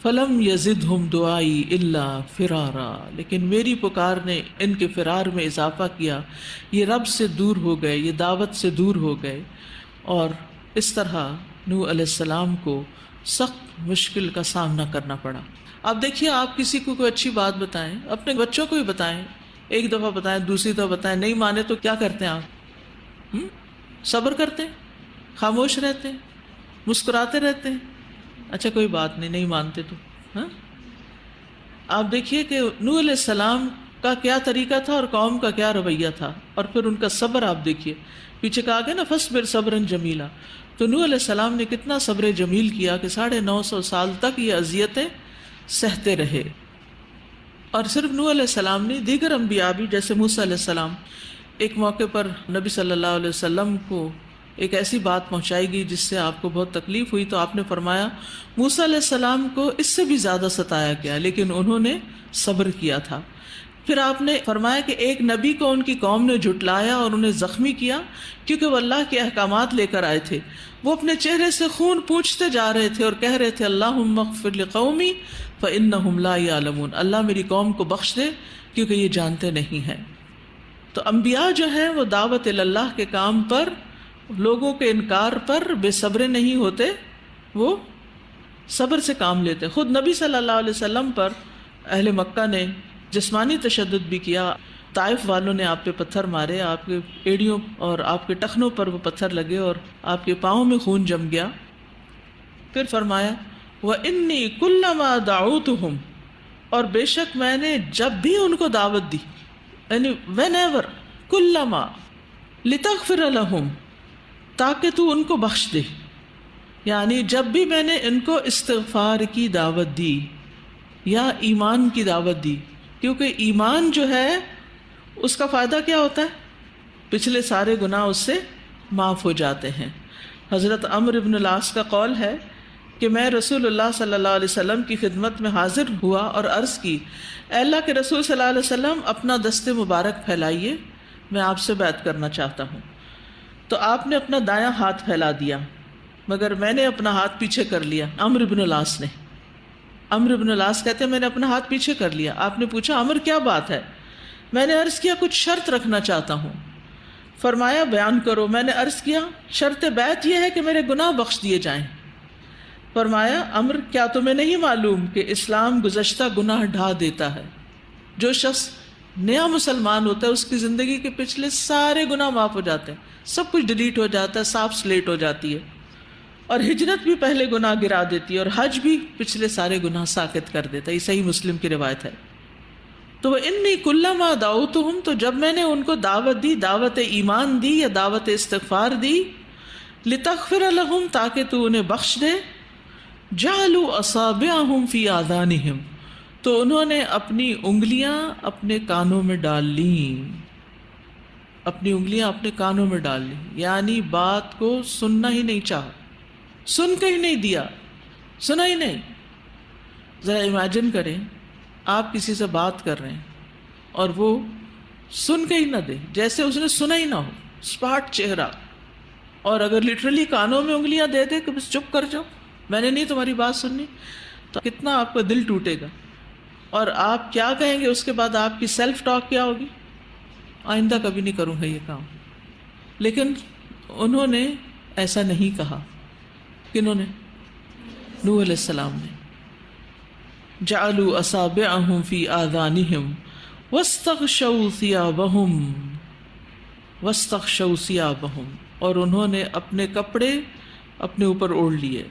فَلَمْ يَزِدْهُمْ دُعَائِي إِلَّا فِرَارًا، لیکن میری پکار نے ان کے فرار میں اضافہ کیا، یہ رب سے دور ہو گئے، یہ دعوت سے دور ہو گئے. اور اس طرح نوح علیہ السلام کو سخت مشکل کا سامنا کرنا پڑا. اب دیکھیے آپ کسی کو کوئی اچھی بات بتائیں، اپنے بچوں کو بھی بتائیں، ایک دفعہ بتائیں، دوسری دفعہ بتائیں، نہیں مانے تو کیا کرتے ہیں آپ؟ صبر کرتے ہیں، خاموش رہتے ہیں، مسکراتے رہتے ہیں، اچھا کوئی بات نہیں، نہیں مانتے تو ہاں. آپ دیکھیے کہ نوح علیہ السلام کا کیا طریقہ تھا اور قوم کا کیا رویہ تھا، اور پھر ان کا صبر آپ دیکھیے. پیچھے کہا گیا نا فَاصْبِرْ صَبْرًا جَمِيلًا، تو نوح علیہ السلام نے کتنا صبر جمیل کیا کہ 950 سال تک یہ اذیتیں سہتے رہے. اور صرف نوح علیہ السلام نے، دیگر انبیاء بھی جیسے موسیٰ علیہ السلام، ایک موقع پر نبی صلی اللہ علیہ وسلم کو ایک ایسی بات پہنچائی گئی جس سے آپ کو بہت تکلیف ہوئی، تو آپ نے فرمایا موسیٰ علیہ السلام کو اس سے بھی زیادہ ستایا گیا لیکن انہوں نے صبر کیا تھا. پھر آپ نے فرمایا کہ ایک نبی کو ان کی قوم نے جھٹلایا اور انہیں زخمی کیا کیونکہ وہ اللہ کے احکامات لے کر آئے تھے. وہ اپنے چہرے سے خون پوچھتے جا رہے تھے اور کہہ رہے تھے اللہم اغفر لقومی فإنہم لا یعلمون، اللہ میری قوم کو بخش دے کیونکہ یہ جانتے نہیں ہیں. تو انبیاء جو ہیں وہ دعوت اللہ کے کام پر، لوگوں کے انکار پر بے صبر نہیں ہوتے، وہ صبر سے کام لیتے. خود نبی صلی اللہ علیہ وسلم پر اہل مکہ نے جسمانی تشدد بھی کیا. طائف والوں نے آپ پہ پتھر مارے، آپ کے ایڑیوں اور آپ کے ٹخنوں پر وہ پتھر لگے اور آپ کے پاؤں میں خون جم گیا. پھر فرمایا وَإِنِّي كُلَّمَا دَعَوْتُهُمْ اور بے شک میں نے جب بھی ان کو دعوت دی، یعنی وین ایور، کلما، لتغفر لہم، تاکہ تو ان کو بخش دے، یعنی جب بھی میں نے ان کو استغفار کی دعوت دی یا ایمان کی دعوت دی، کیونکہ ایمان جو ہے اس کا فائدہ کیا ہوتا ہے؟ پچھلے سارے گناہ اس سے معاف ہو جاتے ہیں۔ حضرت عمرو بن العاص کا قول ہے کہ میں رسول اللہ صلی اللہ علیہ وسلم کی خدمت میں حاضر ہوا اور عرض کی، اے اللہ کے رسول صلی اللہ علیہ وسلم، اپنا دست مبارک پھیلائیے، میں آپ سے بیعت کرنا چاہتا ہوں۔ تو آپ نے اپنا دایاں ہاتھ پھیلا دیا، مگر میں نے اپنا ہاتھ پیچھے کر لیا۔ عمرو بن العاص کہتے ہیں میں نے اپنا ہاتھ پیچھے کر لیا۔ آپ نے پوچھا، عمرو کیا بات ہے؟ میں نے عرض کیا کچھ شرط رکھنا چاہتا ہوں۔ فرمایا بیان کرو۔ میں نے عرض کیا شرط بیعت یہ ہے کہ میرے گناہ بخش دیے جائیں۔ فرمایا عمرو کیا تمہیں نہیں معلوم کہ اسلام گزشتہ گناہ ڈھا دیتا ہے؟ جو شخص نیا مسلمان ہوتا ہے اس کی زندگی کے پچھلے سارے گناہ معاف ہو جاتے ہیں، سب کچھ ڈیلیٹ ہو جاتا ہے، صاف سلیٹ ہو جاتی ہے، اور ہجرت بھی پہلے گناہ گرا دیتی ہے، اور حج بھی پچھلے سارے گناہ ساقط کر دیتا ہے۔ یہ صحیح مسلم کی روایت ہے۔ تو انی کلما دعوتہم، تو جب میں نے ان کو دعوت دی، دعوت ایمان دی یا دعوت استغفار دی، لتغفر لہم، تاکہ تو انہیں بخش دے، جعلوا اصابعہم فی آذانہم، تو انہوں نے اپنی انگلیاں اپنے کانوں میں ڈال لیں، اپنی انگلیاں اپنے کانوں میں ڈال لیں، یعنی بات کو سننا ہی نہیں چاہا، سن کے ہی نہیں دیا، سنا ہی نہیں۔ ذرا امیجن کریں آپ کسی سے بات کر رہے ہیں اور وہ سن کے ہی نہ دے، جیسے اس نے سنا ہی نہ ہو، اسپاٹ چہرہ، اور اگر لٹرلی کانوں میں انگلیاں دے دے کہ بس چپ کر جاؤ، میں نے نہیں تمہاری بات سننی، تو کتنا آپ کا دل ٹوٹے گا، اور آپ کیا کہیں گے اس کے بعد؟ آپ کی سیلف ٹاک کیا ہوگی؟ آئندہ کبھی نہیں کروں گا یہ کام۔ لیکن انہوں نے ایسا نہیں کہا۔ کنہوں نے؟ نوح علیہ السلام نے۔ جعلوا اصابعہم فی آذانہم واستغشوا ثیابہم، اور انہوں نے اپنے کپڑے اپنے اوپر اوڑھ لیے،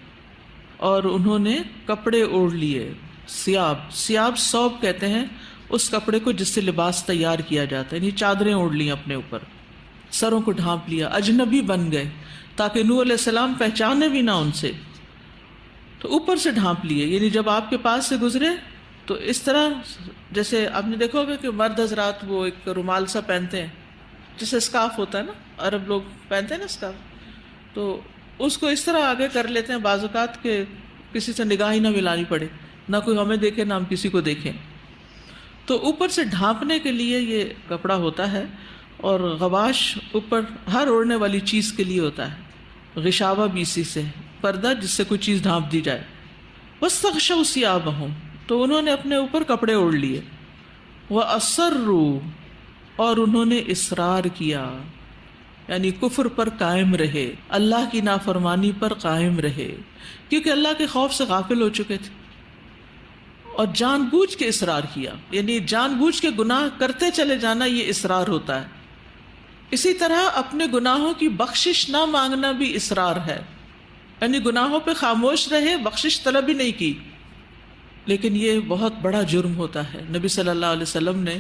اور انہوں نے کپڑے اوڑھ لیے۔ سیاب ثوب کہتے ہیں اس کپڑے کو جس سے لباس تیار کیا جاتا ہے، یعنی چادریں اوڑھ لی اپنے اوپر، سروں کو ڈھانپ لیا، اجنبی بن گئے تاکہ نوح علیہ السلام پہچانے بھی نہ ان سے، تو اوپر سے ڈھانپ لیے، یعنی جب آپ کے پاس سے گزرے تو اس طرح، جیسے آپ نے دیکھا ہوگا کہ مرد حضرات وہ ایک رومال سا پہنتے ہیں جیسے اسکارف ہوتا ہے نا، عرب لوگ پہنتے ہیں نا اسکارف، تو اس کو اس طرح آگے کر لیتے ہیں بعض اوقات کہ کسی سے نگاہ ہی نہ ملانی پڑے، نہ کوئی ہمیں دیکھے نہ ہم کسی کو دیکھیں۔ تو اوپر سے ڈھانپنے کے لیے یہ کپڑا ہوتا ہے، اور غواش اوپر ہر اوڑھنے والی چیز کے لیے ہوتا ہے، غشاوہ بھی اسی سے، پردہ جس سے کوئی چیز ڈھانپ دی جائے۔ واستغشوا ثیابہم، تو انہوں نے اپنے اوپر کپڑے اوڑھ لیے۔ وَأَصَرُّوا، اور انہوں نے اصرار کیا، یعنی کفر پر قائم رہے، اللہ کی نافرمانی پر قائم رہے، کیونکہ اللہ کے خوف سے غافل ہو چکے تھے، اور جان بوجھ کے اصرار کیا، یعنی جان بوجھ کے گناہ کرتے چلے جانا، یہ اصرار ہوتا ہے۔ اسی طرح اپنے گناہوں کی بخشش نہ مانگنا بھی اصرار ہے، یعنی گناہوں پہ خاموش رہے، بخشش طلب ہی نہیں کی، لیکن یہ بہت بڑا جرم ہوتا ہے۔ نبی صلی اللہ علیہ وسلم نے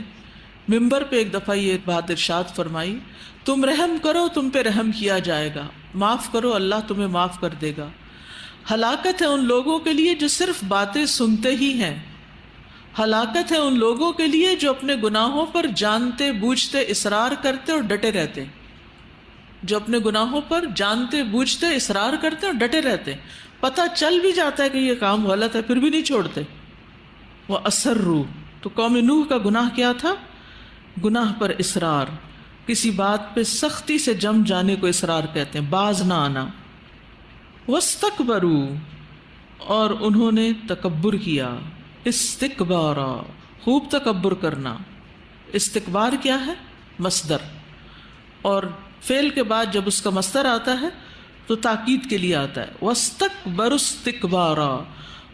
ممبر پہ ایک دفعہ یہ بات ارشاد فرمائی، تم رحم کرو تم پہ رحم کیا جائے گا، معاف کرو اللہ تمہیں معاف کر دے گا۔ ہلاکت ہے ان لوگوں کے لیے جو صرف باتیں سنتے ہی ہیں، ہلاکت ہے ان لوگوں کے لیے جو اپنے گناہوں پر جانتے بوجھتے اصرار کرتے اور ڈٹے رہتے، جو اپنے گناہوں پر جانتے بوجھتے اصرار کرتے اور ڈٹے رہتے، پتہ چل بھی جاتا ہے کہ یہ کام غلط ہے پھر بھی نہیں چھوڑتے۔ وَأَصَرُّوا، تو قوم نوح کا گناہ کیا تھا؟ گناہ پر اصرار، کسی بات پہ سختی سے جم جانے کو اصرار کہتے ہیں، باز نہ آنا۔ وَاسْتَكْبَرُوا، اور انہوں نے تکبر کیا، استکبارا، خوب تکبر کرنا۔ استکبار کیا ہے؟ مصدر، اور فعل کے بعد جب اس کا مصدر آتا ہے تو تاکید کے لیے آتا ہے۔ وَاسْتَكْبَرُوا اسْتِكْبَارًا،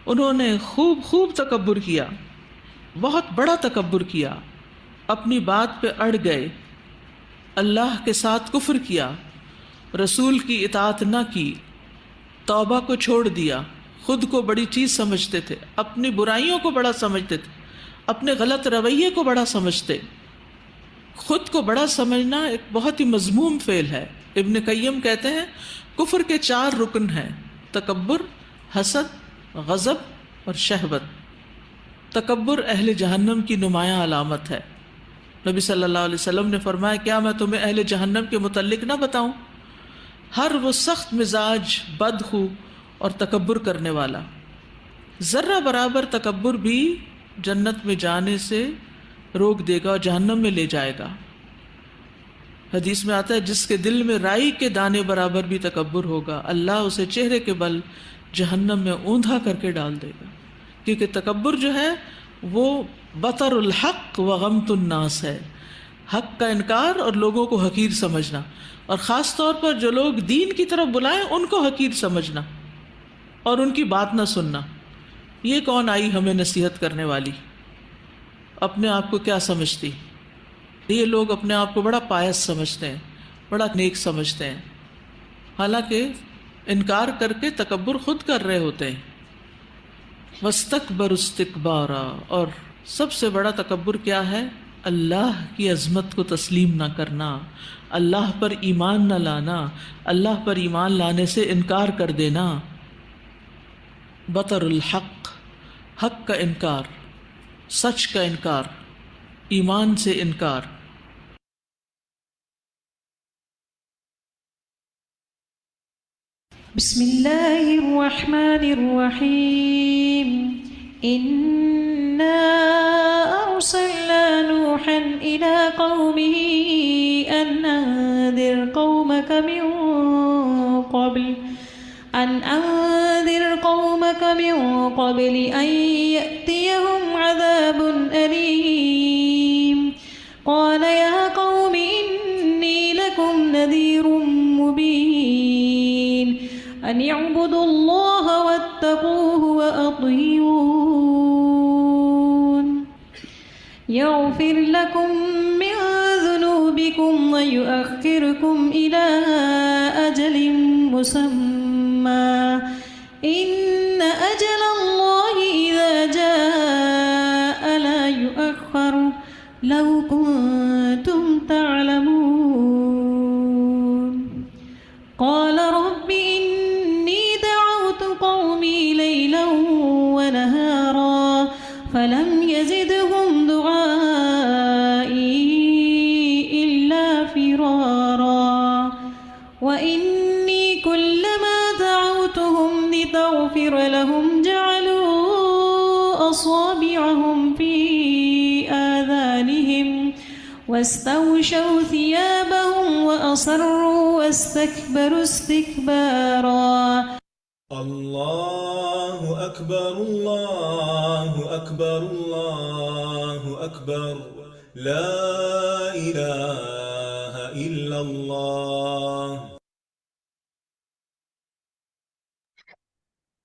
انہوں نے خوب تکبر کیا، بہت بڑا تکبر کیا، اپنی بات پہ اڑ گئے، اللہ کے ساتھ کفر کیا، رسول کی اطاعت نہ کی، توبہ کو چھوڑ دیا، خود کو بڑی چیز سمجھتے تھے، اپنی برائیوں کو بڑا سمجھتے تھے، اپنے غلط رویے کو بڑا سمجھتے. خود کو بڑا سمجھنا ایک بہت ہی مذموم فعل ہے. ابن قیم کہتے ہیں کفر کے 4 رکن ہیں: تکبر، حسد، غضب اور شہوت. تکبر اہل جہنم کی نمایاں علامت ہے. نبی صلی اللہ علیہ وسلم نے فرمایا کیا میں تمہیں اہل جہنم کے متعلق نہ بتاؤں؟ ہر وہ سخت مزاج، بدخو اور تکبر کرنے والا. ذرہ برابر تکبر بھی جنت میں جانے سے روک دے گا اور جہنم میں لے جائے گا. حدیث میں آتا ہے جس کے دل میں رائی کے دانے برابر بھی تکبر ہوگا اللہ اسے چہرے کے بل جہنم میں اوندھا کر کے ڈال دے گا. کیونکہ تکبر جو ہے وہ بطر الحق و غمت الناس ہے، حق کا انکار اور لوگوں کو حقیر سمجھنا، اور خاص طور پر جو لوگ دین کی طرف بلائیں ان کو حقیر سمجھنا اور ان کی بات نہ سننا. یہ کون آئی ہمیں نصیحت کرنے والی؟ اپنے آپ کو کیا سمجھتی؟ یہ لوگ اپنے آپ کو بڑا پائس سمجھتے ہیں، بڑا نیک سمجھتے ہیں، حالانکہ انکار کر کے تکبر خود کر رہے ہوتے ہیں. وَاسْتَكْبَرُوا اسْتِكْبَارًا، اور سب سے بڑا تکبر کیا ہے؟ اللہ کی عظمت کو تسلیم نہ کرنا، اللہ پر ایمان نہ لانا، اللہ پر ایمان لانے سے انکار کر دینا. بطر الحق، حق کا انکار، سچ کا انکار، ایمان سے انکار. بسم الله الرحمن الرحيم. إنا أرسلنا نوحا إلى قومه أن أنذر قومك من قبل أن يأتيهم عذاب أليم. قال يا قوم إني لكم نذير مبين أن اعبدوا الله واتقوه وأطيعون يغفر لكم من ذنوبكم ويؤخركم إلى أجل مسمى إن أجل الله إذا جاء لا يؤخر لو كنتم تعلمون. قال رب إني دعوت قومي ليلا ونهارا فلم يزدهم دعائي إلا فرارا وإني كلما دعوتهم لتغفر لهم جعلوا أصابعهم في آذانهم واستغشوا ثيابهم وأصروا واستكبروا استكبارا. الله أكبر الله أكبر الله أكبر لا إله إلا الله.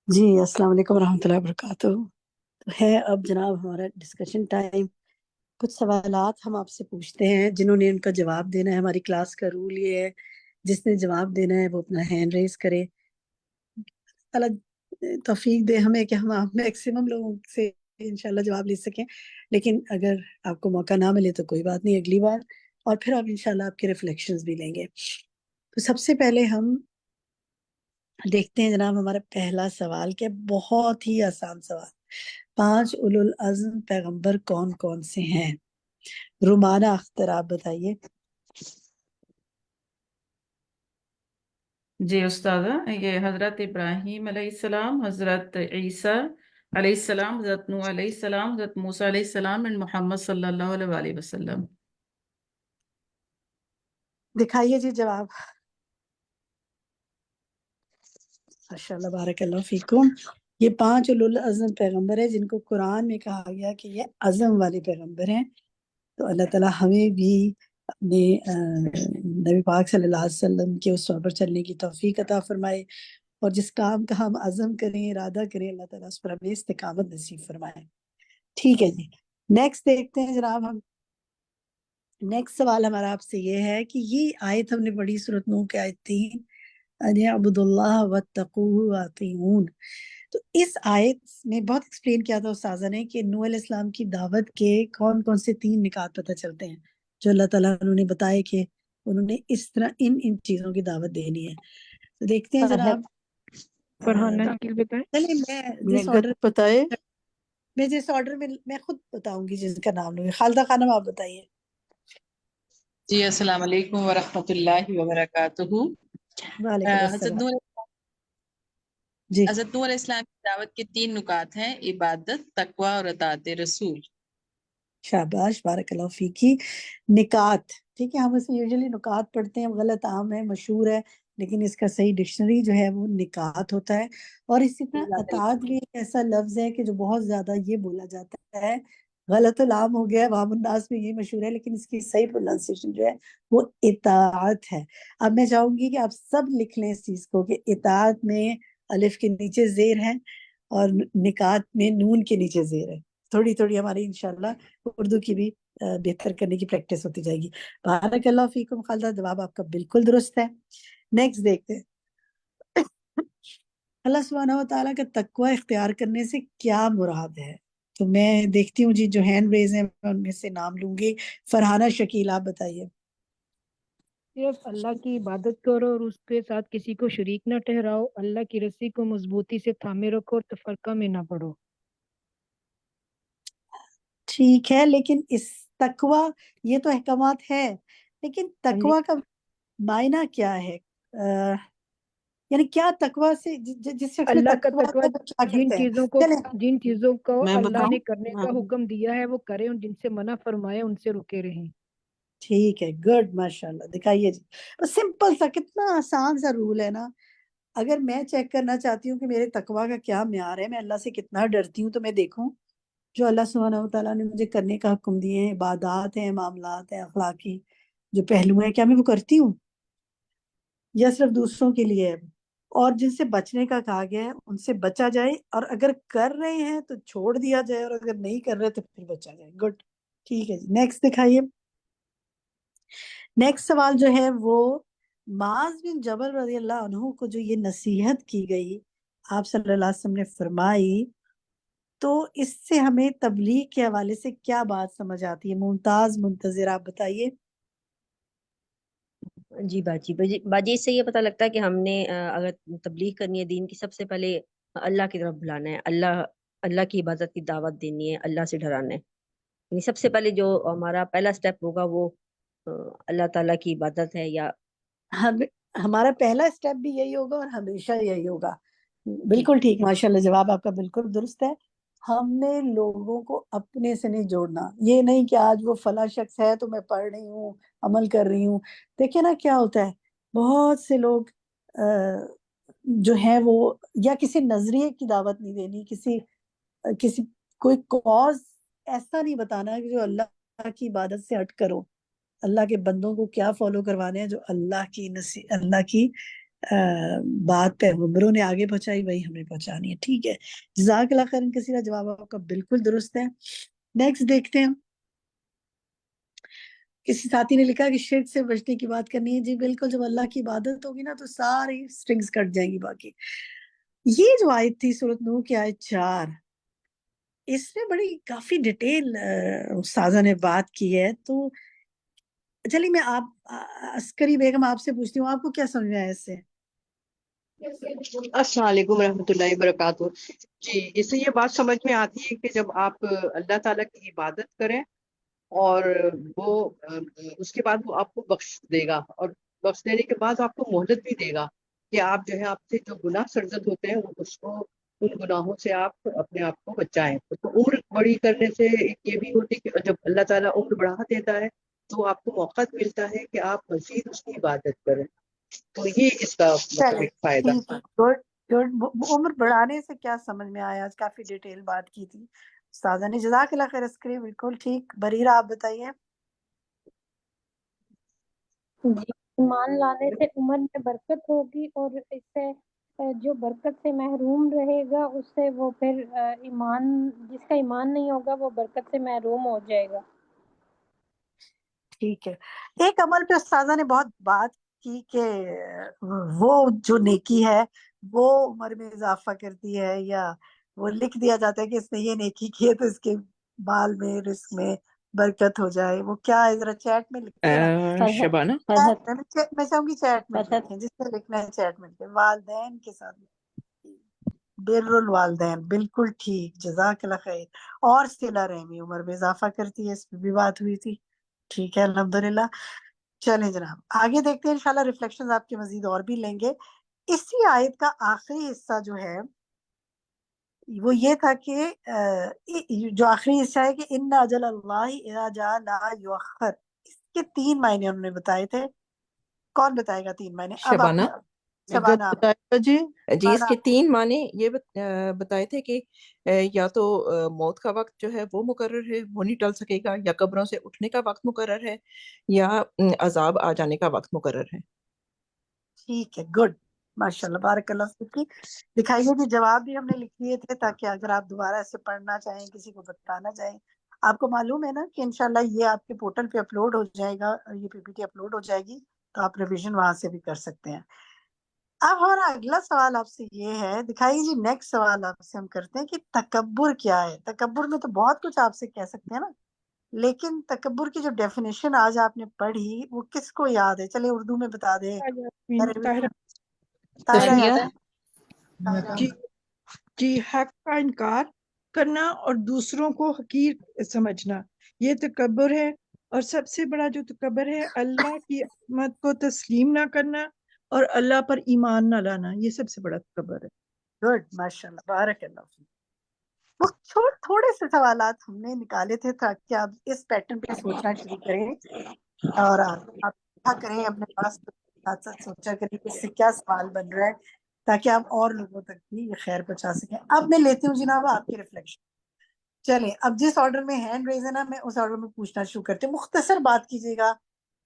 جی السلام علیکم ورحمۃ اللہ وبرکاتہ. تو ہے اب جناب ہمارا ڈسکشن ٹائم. کچھ سوالات ہم آپ سے پوچھتے ہیں، جنہوں نے ان کا جواب دینا ہے. ہماری کلاس کا رول یہ ہے جس نے جواب دینا ہے وہ اپنا ہینڈ ریز کرے. اللہ توفیق دے ہمیں کہ ہم میکسیمم لوگوں سے انشاءاللہ جواب لے سکیں، لیکن اگر آپ کو موقع نہ ملے تو کوئی بات نہیں، اگلی بار، اور پھر آپ انشاءاللہ آپ کے ریفلیکشنز بھی لیں گے. تو سب سے پہلے ہم دیکھتے ہیں جناب ہمارا پہلا سوال، کہ بہت ہی آسان سوال. 5 اولو العزم پیغمبر کون کون سے ہیں؟ رومانہ اختر آپ بتائیے. جی استاذہ، یہ حضرت ابراہیم علیہ السلام، حضرت عیسیٰ علیہ السلام، حضرت نوح علیہ السلام، حضرت موسیٰ علیہ السلام اور محمد صلی اللہ علیہ وآلہ وسلم. دکھائیے جی جواب. ماشاءاللہ بارک اللہ فیکم. یہ 5 اولو العزم پیغمبر ہیں جن کو قرآن میں کہا گیا کہ یہ عزم والے پیغمبر ہیں. تو اللہ تعالیٰ ہمیں بھی اپنے نبی پاک صلی اللہ علیہ وسلم کے اسوہ پر چلنے کی توفیق عطا فرمائے، اور جس کام کا ہم عزم کریں، ارادہ کریں، اللہ تعالیٰ اس پر ہمیں استقامت نصیب فرمائے. ٹھیک ہے جی، نیکسٹ دیکھتے ہیں جناب. ہم نیکسٹ سوال ہمارا آپ سے یہ ہے کہ یہ آیت ہم نے پڑھی سورۃ نوح کی آیت 3، ان اعبدوا اللہ واتقوہ واطیعون. تو اس آیت میں بہت ایکسپلین کیا تھا استاذہ نے کہ نوح علیہ السلام کی دعوت کے کون کون سے 3 نکات پتہ چلتے ہیں جو اللہ تعالیٰ نے بتائے کہ انہوں نے اس طرح ان چیزوں کی دعوت دینی ہے. تو دیکھتے ہیں جناب. فرحانہ نکیل بتائیں. چلیں میں جس آرڈر میں خود بتاؤں گی جس کا نام لوں گی. خالدہ خانم آپ بتائیے. جی السلام علیکم ورحمۃ اللہ وبرکاتہ. وعلیکم حضرت نوح علیہ السلام کی دعوت کے 3 نکات ہیں: عبادت، تقوی اور اطاعت رسول. شاباش، بارک اللہ فیکی. نکات، ٹھیک ہے، ہم اس میں یوزلی نکات پڑھتے ہیں، غلط عام ہے، مشہور ہے، لیکن اس کا صحیح ڈکشنری جو ہے وہ نکات ہوتا ہے. اور اسی طرح اطاعت بھی ایک ایسا لفظ ہے کہ جو بہت زیادہ یہ بولا جاتا ہے، غلط العام ہو گیا ہے، عوام الناس میں یہ مشہور ہے، لیکن اس کی صحیح پروننسیشن جو ہے وہ اطاعت ہے. اب میں چاہوں گی کہ آپ سب لکھ لیں اس چیز کو کہ اطاعت میں الف کے نیچے زیر ہے اور نکات میں نون کے نیچے زیر ہے. تھوڑی تھوڑی ہماری انشاءاللہ اردو کی بھی بہتر کرنے کی پریکٹس ہوتی جائے گی. بارک اللہ فیکم. خالدہ، جواب آپ کا بالکل درست ہے. نیکسٹ دیکھتے ہیں اللہ سبحانہ و تعالیٰ کا تقوی اختیار کرنے سے کیا مراد ہے. تو میں دیکھتی ہوں جی جو ہینڈ ریز ہیں میں ان میں سے نام لوں گی. فرحانہ شکیل آپ بتائیے. صرف اللہ کی عبادت کرو اور اس کے ساتھ کسی کو شریک نہ ٹھہراؤ. اللہ کی رسی کو مضبوطی سے تھامے رکھو اور تفرقہ میں نہ پڑو. ٹھیک ہے، لیکن اس تقوی یہ تو احکامات ہے، لیکن تقوی کا معنی کیا ہے؟ یعنی کیا تقوی سے جس شخص میں اللہ کا تقوی تقوی ہے وہ کیا کرتے ہیں؟ جن چیزوں کو میں اللہ بتاؤں؟ نے کرنے کا حکم دیا ہے وہ کریں، اور جن سے منع فرمایا ان سے رکے رہیں. ٹھیک ہے، گڈ، ماشاءاللہ. دکھائیے جی، سمپل سا، کتنا آسان سا رول ہے نا. اگر میں چیک کرنا چاہتی ہوں کہ میرے تقوی کا کیا معیار ہے، میں اللہ سے کتنا ڈرتی ہوں، تو میں دیکھوں جو اللہ سبحانہ و تعالیٰ نے مجھے کرنے کا حکم دیے ہیں، عبادات ہیں، معاملات ہیں، اخلاقی جو پہلو ہیں، کیا میں وہ کرتی ہوں یا صرف دوسروں کے لیے ہے؟ اور جن سے بچنے کا کہا گیا ہے ان سے بچا جائے، اور اگر کر رہے ہیں تو چھوڑ دیا جائے، اور اگر نہیں کر رہے تو پھر بچا جائے. گڈ، ٹھیک ہے جی. نیکسٹ دکھائیے. نیکسٹ سوال جو ہے وہ معاذ بن جبل رضی اللہ عنہ کو جو یہ نصیحت کی گئی آپ صلی اللہ علیہ وسلم نے فرمائی، تو اس سے ہمیں تبلیغ کے حوالے سے کیا بات سمجھ آتی ہے؟ ممتاز منتظر آپ بتائیے. جی باجی، اس سے یہ پتہ لگتا ہے کہ ہم نے اگر تبلیغ کرنی ہے دین کی، سب سے پہلے اللہ کی طرف بلانا ہے، اللہ کی عبادت کی دعوت دینی ہے، اللہ سے ڈرانا ہے. یعنی سب سے پہلے جو ہمارا پہلا سٹیپ ہوگا وہ اللہ تعالیٰ کی عبادت ہے. یا ہمارا پہلا سٹیپ بھی یہی ہوگا اور ہمیشہ یہی ہوگا. بالکل ٹھیک، ماشاءاللہ، جواب آپ کا بالکل درست ہے. ہم نے لوگوں کو اپنے سے نہیں جوڑنا. یہ نہیں کہ آج وہ فلاں شخص ہے تو میں پڑھ رہی ہوں، عمل کر رہی ہوں. دیکھیں نا کیا ہوتا ہے، بہت سے لوگ جو ہیں وہ یا کسی نظریے کی دعوت نہیں دینی، کسی کوئی کاز ایسا نہیں بتانا کہ جو اللہ کی عبادت سے ہٹ کرو. اللہ کے بندوں کو کیا فالو کروانے ہیں جو اللہ کی بات پیغمبروں نے آگے پہنچائی وہی ہمیں پہنچانی ہے. ٹھیک ہے، جزاک اللہ خیر کثیرا. جواب آپ کا بالکل درست ہے. نیکسٹ دیکھتے ہیں. کسی ساتھی نے لکھا کہ شرک سے بچنے کی بات کرنی ہے. جی بالکل، جب اللہ کی عبادت ہوگی نا تو ساری سٹرنگز کٹ جائیں گی. باقی یہ جو آیت تھی سورۃ نوح کی آیت 4، اس میں بڑی کافی ڈیٹیل استاذہ نے بات کی ہے. تو چلیے میں آپ عسکری بیگم آپ سے پوچھتی ہوں، آپ کو کیا سمجھ میں آیا اس سے؟ السلام علیکم ورحمۃ اللہ وبرکاتہ. جی، اس سے یہ بات سمجھ میں آتی ہے کہ جب آپ اللہ تعالیٰ کی عبادت کریں اور وہ اس کے بعد وہ آپ کو بخش دے گا، اور بخش دینے کے بعد آپ کو مہلت بھی دے گا کہ آپ جو ہے آپ سے جو گناہ سرزد ہوتے ہیں اس کو، ان گناہوں سے آپ اپنے آپ کو بچائیں. تو عمر بڑی کرنے سے ایک یہ بھی ہوتی ہے کہ جب اللہ تعالیٰ عمر بڑھا دیتا ہے تو آپ کو موقع ملتا ہے کہ آپ مزید اس کی عبادت کریں. تو یہ اس کا مطلب ایک فائدہ. عمر بڑھانے سے کیا سمجھ میں آیا؟ آج کافی ڈیٹیل بات کی تھی استاذہ نے. جزاک اللہ خیر عسکری، بالکل ٹھیک. بریرہ آپ بتائیے. جی، ایمان لانے سے عمر میں برکت ہوگی، اور اس سے جو برکت سے محروم رہے گا اس سے وہ پھر جس کا ایمان نہیں ہوگا وہ برکت سے محروم ہو جائے گا. ٹھیک ہے. ایک عمل پہ استاذہ نے بہت بات کی کہ وہ جو نیکی ہے وہ عمر میں اضافہ کرتی ہے، یا وہ لکھ دیا جاتا ہے کہ اس نے یہ نیکی کی ہے تو اس کے بال میں رزق میں برکت ہو جائے؟ وہ کیا ہے ذرا چیٹ میں لکھیے نا، شبانہ میں چاہوں گی چیٹ میں لکھیں، جس سے لکھنا ہے چیٹ میں لکھیں، والدین کے ساتھ بر الوالدین، بالکل ٹھیک، جزاک اللہ خیر۔ اور صلہ رحمی عمر میں اضافہ کرتی ہے، اس پہ بھی بات ہوئی تھی، ٹھیک ہے الحمدللہ۔ چلیں جناب آگے دیکھتے ہیں، انشاءاللہ ریفلیکشنز آپ کے مزید اور بھی لیں گے۔ اسی آیت کا آخری حصہ جو ہے وہ یہ تھا کہ جو آخری حصہ ہے کہ ان اجل اللہ اذا جاء لا یؤخر، اس کے 3 معنی انہوں نے بتائے تھے۔ کون بتائے گا 3 معنی؟ اب آپ شبانہ شبانہ آپ بتایا گا جی جی، اس شبانہ کے 3 معنی یہ بتائے تھے کہ یا تو موت کا وقت جو ہے وہ مقرر ہے، وہ نہیں ٹل سکے گا، یا قبروں سے اٹھنے کا وقت مقرر ہے، یا عذاب آ جانے کا وقت مقرر ہے۔ ٹھیک ہے، گڈ، ماشاءاللہ، بارک اللہ فیک۔ دکھائیے کہ جواب بھی ہم نے لکھ لیے تھے تاکہ اگر آپ دوبارہ ایسے پڑھنا چاہیں، کسی کو بتانا چاہیں۔ آپ کو معلوم ہے نا کہ انشاءاللہ یہ آپ کے پورٹل پہ اپلوڈ ہو جائے گا، یہ پی پی ٹی اپلوڈ ہو جائے گی تو آپ ریویژن وہاں سے بھی کر سکتے ہیں۔ اب ہمارا اگلا سوال آپ سے یہ ہے، دکھائیے جی، نیکسٹ سوال آپ سے ہم کرتے ہیں کہ تکبر کیا ہے؟ تکبر میں تو بہت کچھ آپ سے کہہ سکتے ہیں نا، لیکن تکبر کی جو ڈیفینیشن آج آپ نے پڑھی وہ کس کو یاد ہے؟ چلے اردو میں بتا دے۔ طاہرہ تسمیہ یاد ہے؟ جی جی، حق کا انکار کرنا اور دوسروں کو حقیر سمجھنا، یہ تکبر ہے۔ اور سب سے بڑا جو تکبر ہے، اللہ کی عظمت کو تسلیم نہ کرنا اور اللہ پر ایمان نہ لانا، یہ سب سے بڑا تکبر ہے۔ گڈ، ماشاءاللہ، بارک اللہ فیک۔ وہ تھوڑے سے سوالات ہم نے نکالے تھے تاکہ آپ اس پیٹرن پہ سوچنا شروع کریں اور آپ کیا کریں، اپنے پاس ساتھ ساتھ سوچا کریں کہ اس سے کیا سوال بن رہا ہے تاکہ آپ اور لوگوں تک بھی یہ خیر پہنچا سکیں۔ اب میں لیتی ہوں جناب آپ کی ریفلیکشن۔ چلیں اب جس آرڈر میں ہینڈ ریز ہے نا، میں اس آرڈر میں پوچھنا شروع کرتے ہیں، مختصر بات کیجیے گا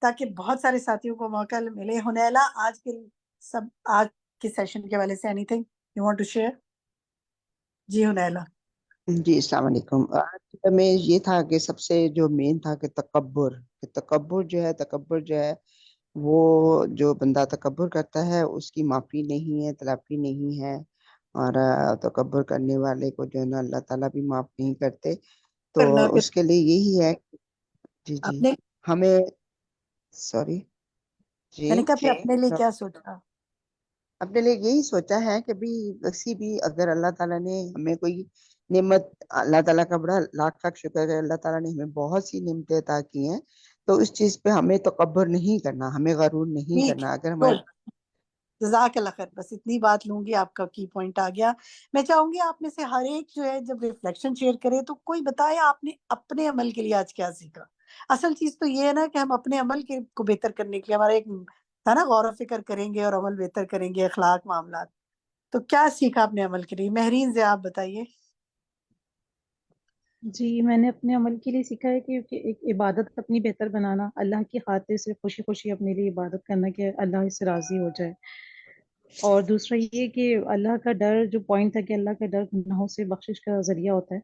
تاکہ بہت سارے ساتھیوں کو موقع ملے۔ ہنیلا، آج کے سیشن کے حوالے سے anything you want to share? جی ہنیلا۔ جی السلام علیکم۔ آج میں یہ تھا کہ سب سے جو مین تھا کہ تکبر جو ہے وہ جو بندہ تکبر کرتا ہے اس کی معافی نہیں ہے، تلافی نہیں ہے، اور تکبر کرنے والے کو جو ہے نا اللہ تعالیٰ بھی معاف نہیں کرتے۔ تو اس کے لیے یہی ہے جی ہمیں سوری میں نے کہا اپنے لیے کیا سوچا؟ اپنے لیے یہی سوچا ہے کہ بھی کسی بھی اگر اللہ تعالیٰ نے ہمیں کوئی نعمت، اللہ تعالیٰ کا بڑا لاکھ لاکھ شکر ہے، اللہ تعالیٰ نے ہمیں بہت سی نعمتیں عطا کی ہیں، تو اس چیز پہ ہمیں تکبر نہیں کرنا، ہمیں غرور نہیں کرنا۔ اگر ہمارے جزاک اللہ خیر، بس اتنی بات لوں گی، آپ کا کی پوائنٹ آ گیا۔ میں چاہوں گی آپ میں سے ہر ایک جو ہے جب ریفلیکشن شیئر کرے تو کوئی بتائے آپ نے اپنے عمل کے لیے آج کیا سیکھا۔ اصل چیز تو یہ ہے نا کہ ہم اپنے عمل کو بہتر کرنے کے لیے، ہمارا ایک تھا نا غور و فکر کریں گے اور عمل بہتر کریں گے، اخلاق معاملات، تو کیا سیکھا اپنے عمل کے لیے؟ مہرین سے آپ بتائیے۔ جی، میں نے اپنے عمل کے لیے سیکھا ہے کہ ایک عبادت اپنی بہتر بنانا، اللہ کی خاطر سے خوشی خوشی اپنے لیے عبادت کرنا کہ اللہ اس سے راضی ہو جائے۔ اور دوسرا یہ کہ اللہ کا ڈر، جو پوائنٹ تھا کہ اللہ کا ڈر گناہوں سے بخشش کا ذریعہ ہوتا ہے،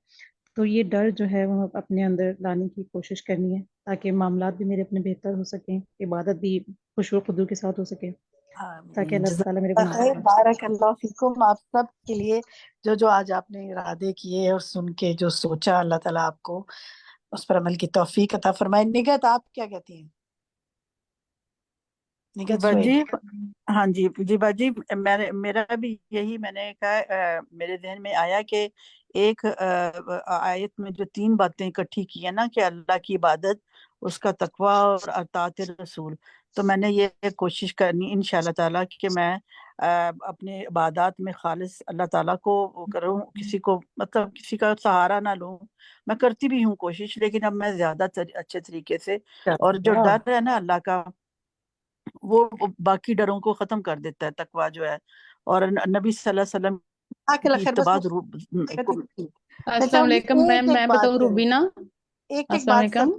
تو یہ ڈر جو ہے وہ اپنے اندر لانے کی کوشش کرنی ہے تاکہ معاملات بھی میرے اپنے بہتر ہو سکیں، عبادت بھی خشوع و خضوع کے ساتھ ہو سکے، تاکہ اللہ تعالیٰ میرے گناہ بارک اللہ فیکم۔ آپ سب کے لیے جو آج آپ نے ارادے کیے اور سن کے جو سوچا، اللہ تعالیٰ آپ کو اس پر عمل کی توفیق عطا فرمائے۔ نگہت، آپ کیا کہتی ہیں؟ باجی ہاں جی باجی، میرا بھی یہی، میں نے کہا میرے ذہن میں آیا کہ ایک آیت میں جو 3 باتیں اکٹھی کی ہیں نا کہ اللہ کی عبادت، اس کا تقوی اور اطاعت رسول، تو میں نے یہ کوشش کرنی انشاءاللہ تعالیٰ کہ میں اپنے عبادات میں خالص اللہ تعالیٰ کو کروں، کسی کو مطلب کسی کا سہارا نہ لوں۔ میں کرتی بھی ہوں کوشش، لیکن اب میں زیادہ اچھے طریقے سے، اور جو ڈر ہے نا اللہ کا، وہ باقی ڈروں کو ختم کر دیتا ہے تقویٰ جو ہے، اور نبی صلی اللہ علیہ وسلم کی اتباع السلام علیکم میم، میں بتاؤں روبینہ، السلام علیکم۔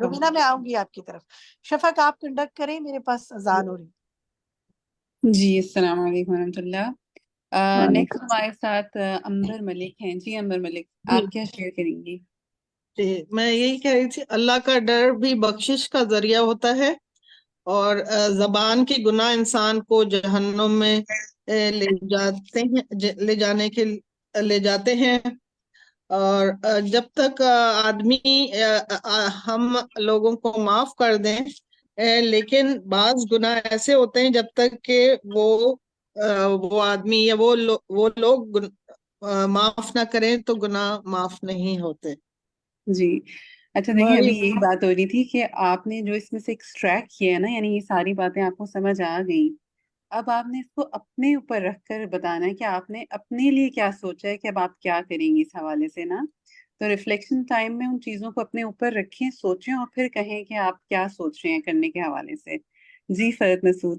روبینہ میں آؤں گی آپ کی طرف۔ شفق آپ کنڈکٹ کریں، میرے پاس اذان ہو رہی۔ جی السلام علیکم ورحمۃ اللہ۔ نیکسٹ ہمارے ساتھ امبر ملک ہیں۔ جی امبر ملک، آپ کیا شیئر کریں گی؟ جی میں یہی کہہ رہی تھی، اللہ کا ڈر بھی بخشش کا ذریعہ ہوتا ہے، اور زبان کے گناہ انسان کو جہنم میں لے جاتے ہیں. اور جب تک آدمی ہم لوگوں کو معاف کر دیں، لیکن بعض گناہ ایسے ہوتے ہیں جب تک کہ وہ آدمی یا وہ لوگ معاف نہ کریں تو گناہ معاف نہیں ہوتے. جی اچھا، دیکھیں ابھی یہی بات ہو رہی تھی کہ آپ نے جو اس میں سے ایکسٹریکٹ کیا ہے نا، یعنی یہ ساری باتیں آپ کو سمجھ آ گئی. اب آپ نے اس کو اپنے اوپر رکھ کر بتانا ہے کہ آپ نے اپنے لیے کیا سوچا ہے کہ اب آپ کیا کریں گی اس حوالے سے نا. تو ریفلیکشن ٹائم میں ان چیزوں کو اپنے اوپر رکھیں، سوچیں اور پھر کہیں کہ آپ کیا سوچ رہے ہیں کرنے کے حوالے سے. جی فرد مسعود،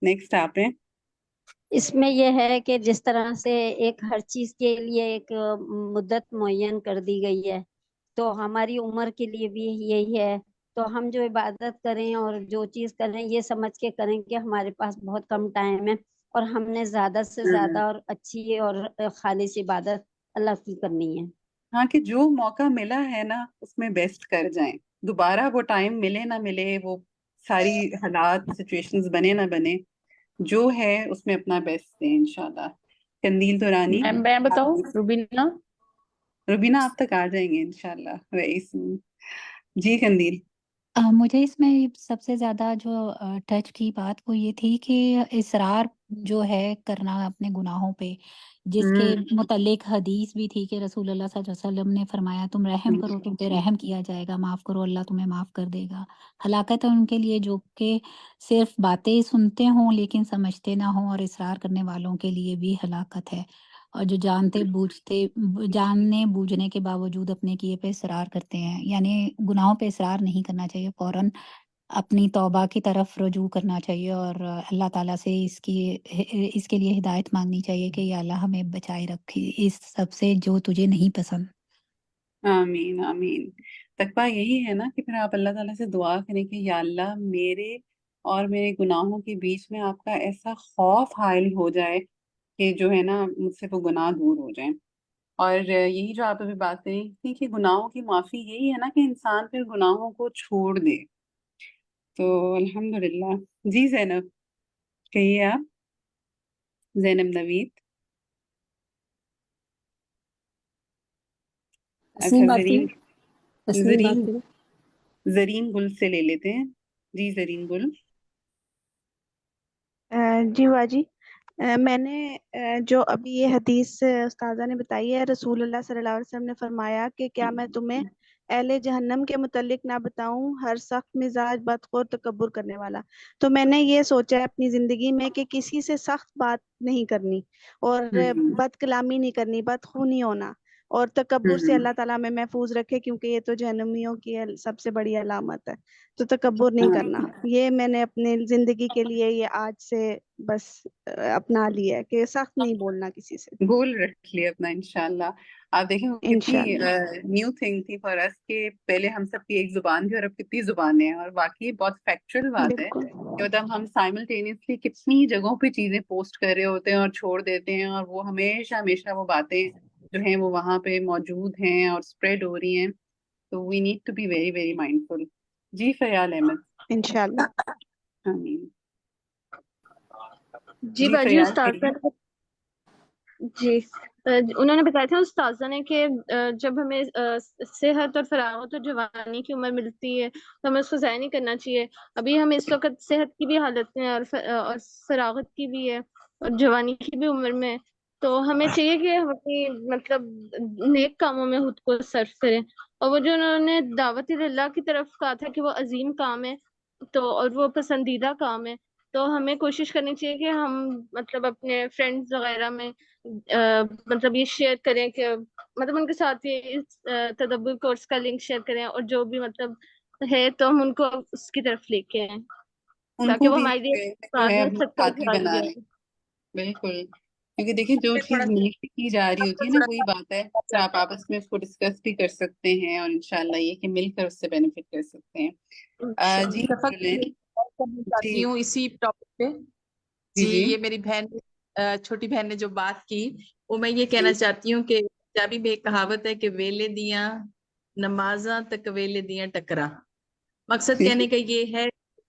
نیکسٹ آپ ہیں. اس میں یہ ہے کہ جس طرح سے ایک ہر چیز کے لیے ایک مدت معین کر دی گئی ہے، تو ہماری عمر کے لیے بھی یہی ہے. تو ہم جو عبادت کریں اور جو چیز کریں یہ سمجھ کے کریں کہ ہمارے پاس بہت کم ٹائم ہے اور ہم نے زیادہ سے زیادہ اور اچھی اور خالص عبادت اللہ کی کرنی ہے. ہاں، کہ جو موقع ملا ہے نا اس میں بیسٹ کر جائیں. دوبارہ وہ ٹائم ملے نہ ملے، وہ ساری حالات سچویشنز بنے نہ بنے، جو ہے اس میں اپنا بیسٹ دیں انشاءاللہ. قندیل تو رانی، میں بتاؤں روبینہ؟ روبینہ آپ تک آ جائیں گے انشاءاللہ ویری سون. جی قندیل. مجھے اس میں سب سے زیادہ جو ٹچ کی بات وہ یہ تھی کہ اصرار جو ہے کرنا اپنے گناہوں پہ، جس کے متعلق حدیث بھی تھی کہ رسول اللہ صلی اللہ علیہ وسلم نے فرمایا تم رحم کرو تم پہ رحم کیا جائے گا، معاف کرو اللہ تمہیں معاف کر دے گا. ہلاکت ہے ان کے لیے جو کہ صرف باتیں سنتے ہوں لیکن سمجھتے نہ ہوں، اور اصرار کرنے والوں کے لیے بھی ہلاکت ہے. اور جو جاننے بوجھنے کے باوجود اپنے کیے پہ اصرار کرتے ہیں، یعنی گناہوں پہ اصرار نہیں کرنا چاہیے، فوراً اپنی توبہ کی طرف رجوع کرنا چاہیے اور اللہ تعالیٰ سے اس کے لیے ہدایت مانگنی چاہیے کہ یا اللہ ہمیں بچائے رکھی اس سب سے جو تجھے نہیں پسند. آمین آمین. تقویٰ یہی ہے نا کہ پھر آپ اللہ تعالیٰ سے دعا کریں کہ یا اللہ میرے اور میرے گناہوں کے بیچ میں آپ کا ایسا خوف حائل ہو جائے کہ جو ہے نا مجھ سے وہ گناہ دور ہو جائیں. اور یہی جو آپ ابھی بات کری تھی کہ گناہوں کی معافی یہی ہے نا کہ انسان پھر گناہوں کو چھوڑ دے. تو الحمدللہ. جی زینب کہیے آپ. زینب نوید. اچھا زرین گل سے لے لیتے ہیں. جی زرین گل. جی باجی، میں نے جو ابھی یہ حدیث استاذہ نے بتائی ہے، رسول اللہ صلی اللہ علیہ وسلم نے فرمایا کہ کیا میں تمہیں اہل جہنم کے متعلق نہ بتاؤں، ہر سخت مزاج بدخور تکبر کرنے والا. تو میں نے یہ سوچا ہے اپنی زندگی میں کہ کسی سے سخت بات نہیں کرنی اور بد کلامی نہیں کرنی، بدخو نہیں ہونا، اور تکبر سے اللہ تعالیٰ میں محفوظ رکھے، کیونکہ یہ تو جہنمیوں کی سب سے بڑی علامت ہے. تو تکبر نہیں کرنا، یہ میں نے اپنے زندگی کے لیے یہ آج سے بس اپنا لیا ہے کہ سخت نہیں بولنا کسی سے. گول رکھ لیا اپنا انشاءاللہ. آپ دیکھیں وہ کتنی نیو تھنگ تھی فار اس کہ پہلے ہم سب کی ایک زبان تھی اور اب کتنی زبانیں ہیں. اور واقعی بہت فیکچوئل بات ہے کہ مطلب ہم سائملٹینیسلی کتنی جگہوں پہ چیزیں پوسٹ کر رہے ہوتے ہیں اور چھوڑ دیتے ہیں، اور وہ ہمیشہ وہ باتیں جو ہیں وہ وہاں پہ موجود ہیں اور اسپریڈ ہو رہی ہیں. تو we need to be very very mindful. جی فیال احمد. انشاءاللہ. آمین. جی باجی استاذہ جی انہوں نے بتایا تھا استاذہ نے کہ جب ہمیں صحت اور فراغت اور جوانی کی عمر ملتی ہے تو ہمیں اس کو ضائع نہیں کرنا چاہیے. ابھی ہم اس وقت صحت کی بھی حالت میں اور فراغت کی بھی ہے اور جوانی کی بھی عمر میں، تو ہمیں چاہیے کہ ہم اپنی مطلب نیک کاموں میں خود کو صرف کریں. اور وہ جو انہوں نے دعوت اللہ کی طرف کہا تھا کہ وہ عظیم کام ہے تو اور وہ پسندیدہ کام ہے، تو ہمیں کوشش کرنی چاہیے کہ ہم مطلب اپنے فرینڈز وغیرہ میں مطلب یہ شیئر کریں کہ مطلب ان کے ساتھ یہ تدبر کورس کا لنک شیئر کریں، اور جو بھی مطلب ہے تو ہم ان کو اس کی طرف لے کے آئیں تاکہ وہ ہمارے لیے ساتھی بنا لیں. بالکل، کیونکہ دیکھیں جو چیز نیکی کی جا رہی ہوتی ہے نا وہی بات ہے کہ آپ آپس میں اس کو ڈسکس بھی کر سکتے ہیں اور انشاءاللہ یہ کہ مل کر اس سے بینیفٹ کر سکتے ہیں. جی چاہتی ہوں اسی ٹاپک پہ. جی یہ میری بہن چھوٹی بہن نے جو بات کی وہ میں یہ کہنا چاہتی ہوں کہ پنجابی میں ایک کہاوت ہے کہ ویلے دیاں نمازاں تک ویلے دیاں ٹکرا. مقصد کہنے کا یہ ہے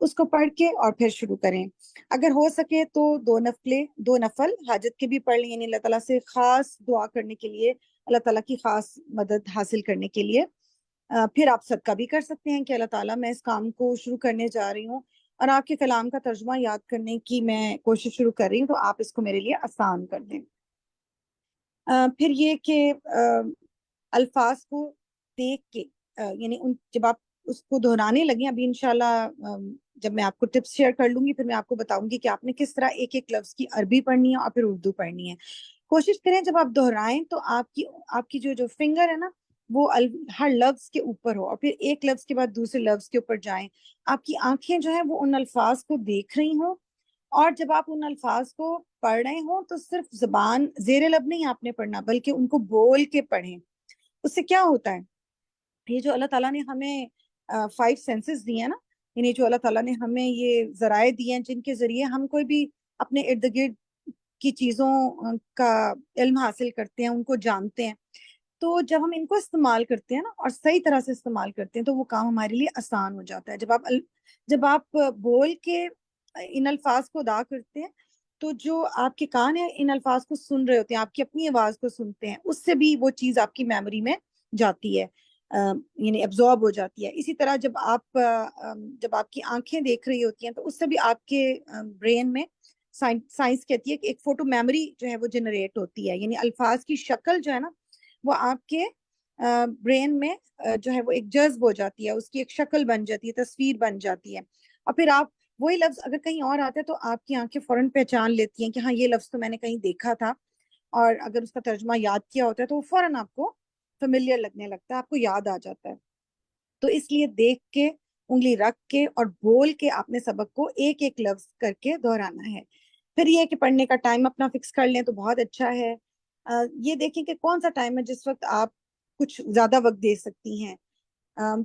اس کو پڑھ کے اور پھر شروع کریں. اگر ہو سکے تو 2 نفل حاجت کے بھی پڑھ لیں، یعنی اللہ تعالیٰ سے خاص دعا کرنے کے لیے، اللہ تعالیٰ کی خاص مدد حاصل کرنے کے لیے. پھر آپ صدقہ بھی کر سکتے ہیں کہ اللہ تعالیٰ میں اس کام کو شروع کرنے جا رہی ہوں اور آپ کے کلام کا ترجمہ یاد کرنے کی میں کوشش شروع کر رہی ہوں، تو آپ اس کو میرے لیے آسان کر دیں. پھر یہ کہ الفاظ کو دیکھ کے یعنی جب آپ اس کو دہرانے لگیں، ابھی انشاءاللہ جب میں آپ کو ٹپس شیئر کر لوں گی پھر میں آپ کو بتاؤں گی کہ آپ نے کس طرح ایک ایک لفظ کی عربی پڑھنی ہے اور پھر اردو پڑھنی ہے. کوشش کریں جب آپ دہرائیں تو آپ کی جو فنگر ہے نا وہ ہر لفظ کے اوپر ہو، اور پھر ایک لفظ کے بعد دوسرے لفظ کے اوپر جائیں. آپ کی آنکھیں جو ہیں وہ ان الفاظ کو دیکھ رہی ہوں، اور جب آپ ان الفاظ کو پڑھ رہے ہوں تو صرف زبان زیر لب نہیں آپ نے پڑھنا، بلکہ ان کو بول کے پڑھیں. اس سے کیا ہوتا ہے، یہ جو اللہ تعالیٰ نے ہمیں 5 سینسز دیے ہیں نا، یعنی جو اللہ تعالیٰ نے ہمیں یہ ذرائع دیے ہیں جن کے ذریعے ہم کوئی بھی اپنے ارد گرد کی چیزوں کا علم حاصل کرتے ہیں، ان کو جانتے ہیں. تو جب ہم ان کو استعمال کرتے ہیں نا اور صحیح طرح سے استعمال کرتے ہیں تو وہ کام ہمارے لیے آسان ہو جاتا ہے. جب آپ بول کے ان الفاظ کو ادا کرتے ہیں تو جو آپ کے کان ہیں ان الفاظ کو سن رہے ہوتے ہیں، آپ کی اپنی آواز کو سنتے ہیں، اس سے بھی وہ چیز آپ کی میموری میں جاتی ہے، یعنی ایبزارب ہو جاتی ہے. اسی طرح جب آپ کی آنکھیں دیکھ رہی ہوتی ہیں تو اس سے بھی آپ کے برین میں سائنس کہتی ہے کہ ایک فوٹو میموری جو ہے وہ جنریٹ ہوتی ہے، یعنی الفاظ کی شکل جو ہے نا وہ آپ کے برین میں جو ہے وہ ایک جذب ہو جاتی ہے، اس کی ایک شکل بن جاتی ہے، تصویر بن جاتی ہے. اور پھر آپ وہی لفظ اگر کہیں اور آتا ہے تو آپ کی آنکھیں فوراً پہچان لیتی ہیں کہ ہاں یہ لفظ تو میں نے کہیں دیکھا تھا، اور اگر اس کا ترجمہ یاد کیا ہوتا ہے تو وہ فوراً آپ کو فیملیئر لگنے لگتا ہے، آپ کو یاد آ جاتا ہے. تو اس لیے دیکھ کے، انگلی رکھ کے اور بول کے آپ نے سبق کو ایک ایک لفظ کر کے دہرانا ہے. پھر یہ کہ پڑھنے کا ٹائم اپنا فکس کر لیں تو بہت اچھا ہے. یہ دیکھیں کہ کون سا ٹائم ہے جس وقت آپ کچھ زیادہ وقت دے سکتی ہیں.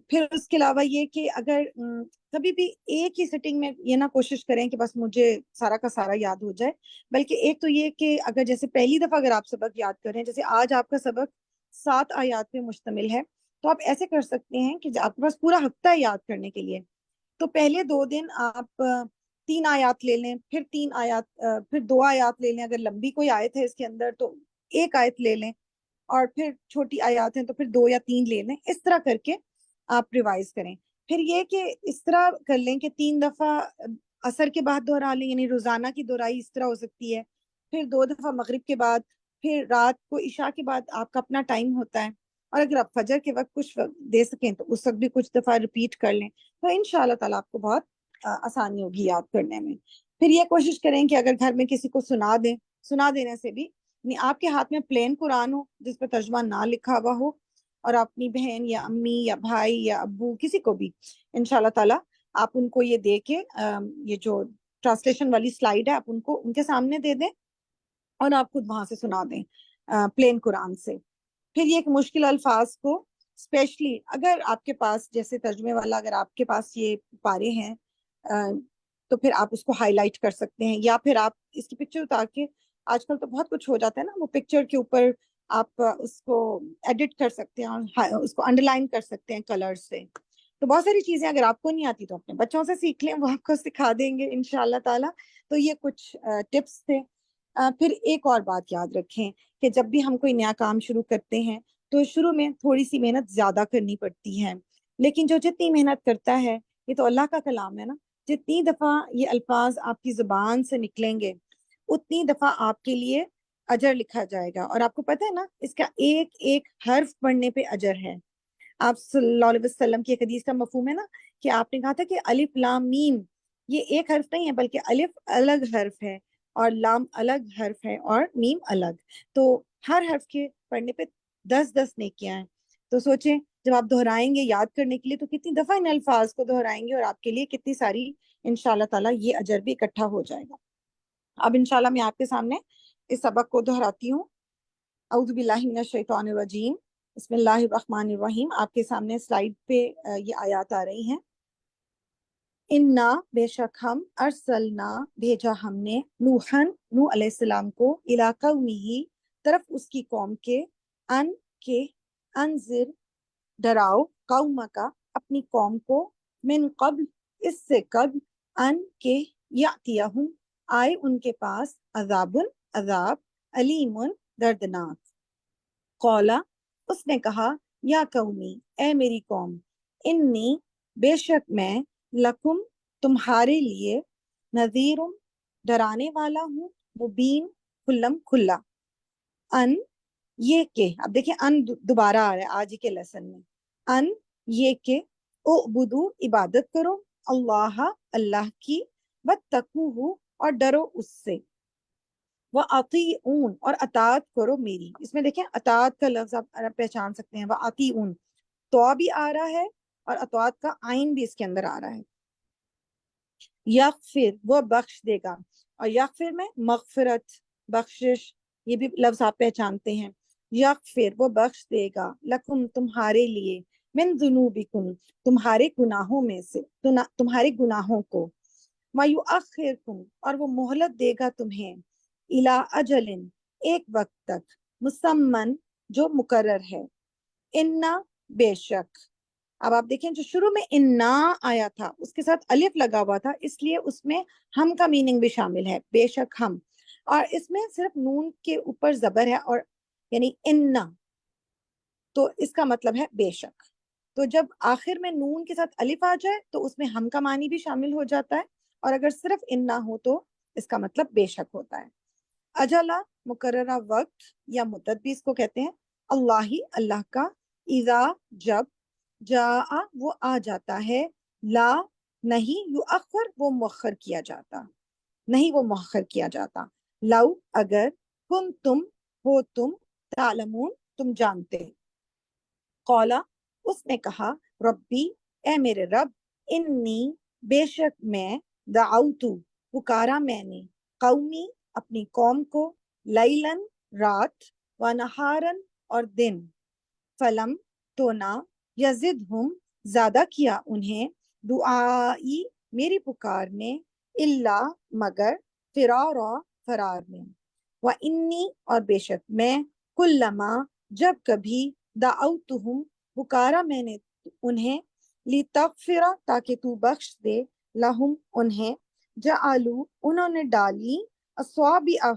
پھر اس کے علاوہ یہ کہ اگر کبھی بھی ایک ہی سٹنگ میں یہ نہ کوشش کریں کہ بس مجھے سارا کا سارا یاد ہو جائے، بلکہ ایک تو یہ کہ اگر جیسے پہلی دفعہ اگر آپ سبق یاد کریں، جیسے آج آپ کا سبق 7 آیات پہ مشتمل ہے، تو آپ ایسے کر سکتے ہیں کہ آپ کے پاس پورا ہفتہ ہے یاد کرنے کے لیے، تو پہلے 2 دن آپ 3 آیات لے لیں، پھر 3 آیات، پھر 2 آیات لے لیں، اگر لمبی کوئی آیت ہے اس کے اندر تو 1 آیت لے لیں، اور پھر چھوٹی آیات ہیں تو پھر 2 یا 3 لے لیں. اس طرح کر کے آپ ریوائز کریں. پھر یہ کہ اس طرح کر لیں کہ 3 دفعہ عصر کے بعد دہرا لیں، یعنی روزانہ کی دہرائی اس طرح ہو سکتی ہے. پھر 2 دفعہ مغرب کے بعد، پھر رات کو عشاء کے بعد آپ کا اپنا ٹائم ہوتا ہے، اور اگر آپ فجر کے وقت کچھ دے سکیں تو اس وقت بھی کچھ دفعہ ریپیٹ کر لیں، تو انشاءاللہ تعالیٰ آپ کو بہت آسانی ہوگی یاد کرنے میں. پھر یہ کوشش کریں کہ اگر گھر میں کسی کو سنا دینے سے بھی آپ کے ہاتھ میں پلین قرآن ہو جس پہ ترجمہ نہ لکھا ہوا ہو، اور اپنی بہن یا امی یا بھائی یا ابو کسی کو بھی انشاءاللہ تعالیٰ آپ ان کو یہ دے کے یہ جو ٹرانسلیشن والی سلائیڈ ہے آپ ان کو ان کے سامنے دے دیں اور آپ خود وہاں سے سنا دیں پلین قرآن سے. پھر یہ مشکل الفاظ کو اسپیشلی اگر آپ کے پاس جیسے ترجمے والا اگر آپ کے پاس یہ پارے ہیں تو پھر آپ اس کو ہائی لائٹ کر سکتے ہیں، یا پھر آپ اس کی پکچر اتار کے، آج کل تو بہت کچھ ہو جاتا ہے نا، وہ پکچر کے اوپر آپ اس کو ایڈٹ کر سکتے ہیں اور اس کو انڈر لائن کر سکتے ہیں کلر سے. تو بہت ساری چیزیں اگر آپ کو نہیں آتی تو اپنے بچوں سے سیکھ لیں، وہ آپ کو سکھا دیں گے انشاءاللہ تعالیٰ. تو یہ کچھ ٹپس تھے. پھر ایک اور بات یاد رکھیں کہ جب بھی ہم کوئی نیا کام شروع کرتے ہیں تو شروع میں تھوڑی سی محنت زیادہ کرنی پڑتی ہے، لیکن جو جتنی محنت کرتا ہے، یہ تو اللہ کا کلام ہے نا، جتنی دفعہ یہ الفاظ آپ کی زبان سے نکلیں گے اتنی دفعہ آپ کے لیے اجر لکھا جائے گا. اور آپ کو پتہ ہے نا اس کا ایک ایک حرف پڑھنے پہ اجر ہے. آپ صلی اللہ علیہ وسلم کی ایک حدیث کا مفہوم ہے نا کہ آپ نے کہا تھا کہ الف لام میم یہ ایک حرف نہیں ہے، بلکہ الف الگ حرف ہے اور لام الگ حرف ہے اور میم الگ، تو ہر حرف کے پڑھنے پہ 10 نیکیاں ہیں. تو سوچیں جب آپ دہرائیں گے یاد کرنے کے لیے تو کتنی دفعہ ان الفاظ کو دہرائیں گے اور آپ کے لیے کتنی ساری انشاءاللہ تعالیٰ یہ اجر بھی اکٹھا ہو جائے گا. اب انشاءاللہ میں آپ کے سامنے اس سبق کو دہراتی ہوں. اعوذ باللہ من الشیطان الرجیم، بسم اللہ الرحمن الرحیم. آپ کے سامنے سلائیڈ پہ یہ آیات آ رہی ہیں. انا بے شک ہم ارسلنا بھیجا ہم نے نوحن نوح علیہ السلام کو الی قومہ طرف اس کی قوم کے ان کے انذر ڈراؤ قوم کا اپنی قوم کو من قبل اس سے قبل ان کے یاتیہم آئے ان کے پاس عذابن عذاب علیمن دردناک. قولا اس نے کہا یا قومی اے میری قوم انی بے شک میں لکم تمہارے لیے نذیر ڈرانے والا ہوں مبین کھلم کھلا. ان یہ کہ اب دیکھیں ان دوبارہ آ رہا ہے آج کے لیسن میں. ان یہ کہ اعبدو عبادت کرو اللہ اللہ کی واتقوہ اور ڈرو اس سے وَأَطِیعُون اور اطاعت کرو میری. اس میں دیکھیں اطاعت کا لفظ آپ پہچان سکتے ہیں. وَأَطِیعُون تو بھی آ رہا ہے اور اطاعت کا عین بھی اس کے اندر آ رہا ہے. یغفر وہ بخش دے گا اور یغفر میں مغفرت بخشش یہ بھی لفظ آپ پہچانتے ہیں. یغفر وہ بخش دے گا لکم تمہارے لیے من ذنوبکم تمہارے گناہوں میں سے تمہارے گناہوں کو وَیُؤَخِّرکم اور وہ مہلت دے گا تمہیں الی اجل ایک وقت تک مسمن جو مقرر ہے. انا بے شک اب آپ دیکھیں جو شروع میں انا آیا تھا اس کے ساتھ الف لگا ہوا تھا اس لیے اس میں ہم کا میننگ بھی شامل ہے بے شک ہم اور اس میں صرف نون کے اوپر زبر ہے اور یعنی انا تو اس کا مطلب ہے بے شک. تو جب آخر میں نون کے ساتھ الف آ جائے تو اس میں ہم کا معنی بھی شامل ہو جاتا ہے اور اگر صرف انا ہو تو اس کا مطلب بے شک ہوتا ہے. اجلا مقررہ وقت یا مدت بھی اس کو کہتے ہیں. اللہ اللہ کا اذا جب جاء وہ آ جاتا ہے لا نہیں یؤخر وہ مؤخر کیا جاتا نہیں وہ مؤخر کیا جاتا. لو اگر کنتم ہو تم تعلمون تم جانتے. قولا اس نے کہا ربی اے میرے رب انی بے شک میں دعوتو پکارا میں نے قومی اپنی قوم کو لیلن رات و نہارن اور دن فلم تو نہ یزدہم زیادہ کیا انہیں دعائی میری پکار نے الا مگر فرارا فرار میں. وانی اور بے شک میں کلما جب کبھی دعوتہم پکارا میں نے انہیں لتغفر تاکہ تو بخش دے لہم انہیں جعلوا انہوں نے ڈالی اصابعہ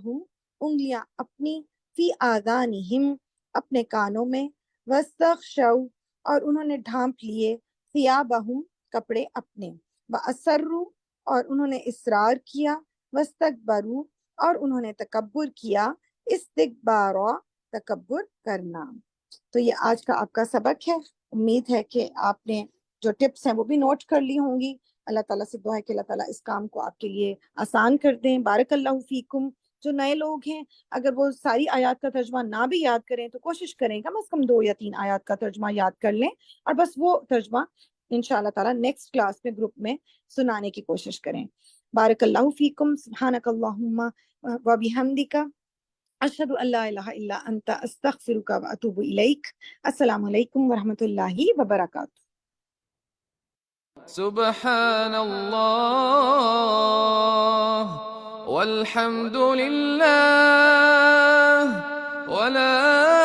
انگلیاں اپنی فی آذانہم اپنے کانوں میں واستغشوا اور انہوں نے ڈھانپ لیے ثیابہم کپڑے اپنے واسروا اور انہوں نے اصرار کیا واستکبروا اور انہوں نے تکبر کیا استکبارا تکبر کرنا. تو یہ آج کا آپ کا سبق ہے. امید ہے کہ آپ نے جو ٹپس ہیں وہ بھی نوٹ کر لی ہوں گی. اللہ تعالیٰ سے دعا ہے کہ اللہ تعالیٰ اس کام کو آپ کے لیے آسان کر دیں. بارک اللہ فیکم. جو نئے لوگ ہیں اگر وہ ساری آیات کا ترجمہ نہ بھی یاد کریں تو کوشش کریں کم از کم 2 یا 3 آیات کا ترجمہ یاد کر لیں اور بس وہ ترجمہ انشاءاللہ تعالیٰ نیکسٹ کلاس میں گروپ میں سنانے کی کوشش کریں. بارک اللہ فیکم. سبحانک اللہم و بحمدک اشہد ان لا الہ الا انت استغفرک و اتوب الیک. السلام علیکم ورحمۃ اللہ وبرکاتہ. سبحان اللہ والحمد للہ ولا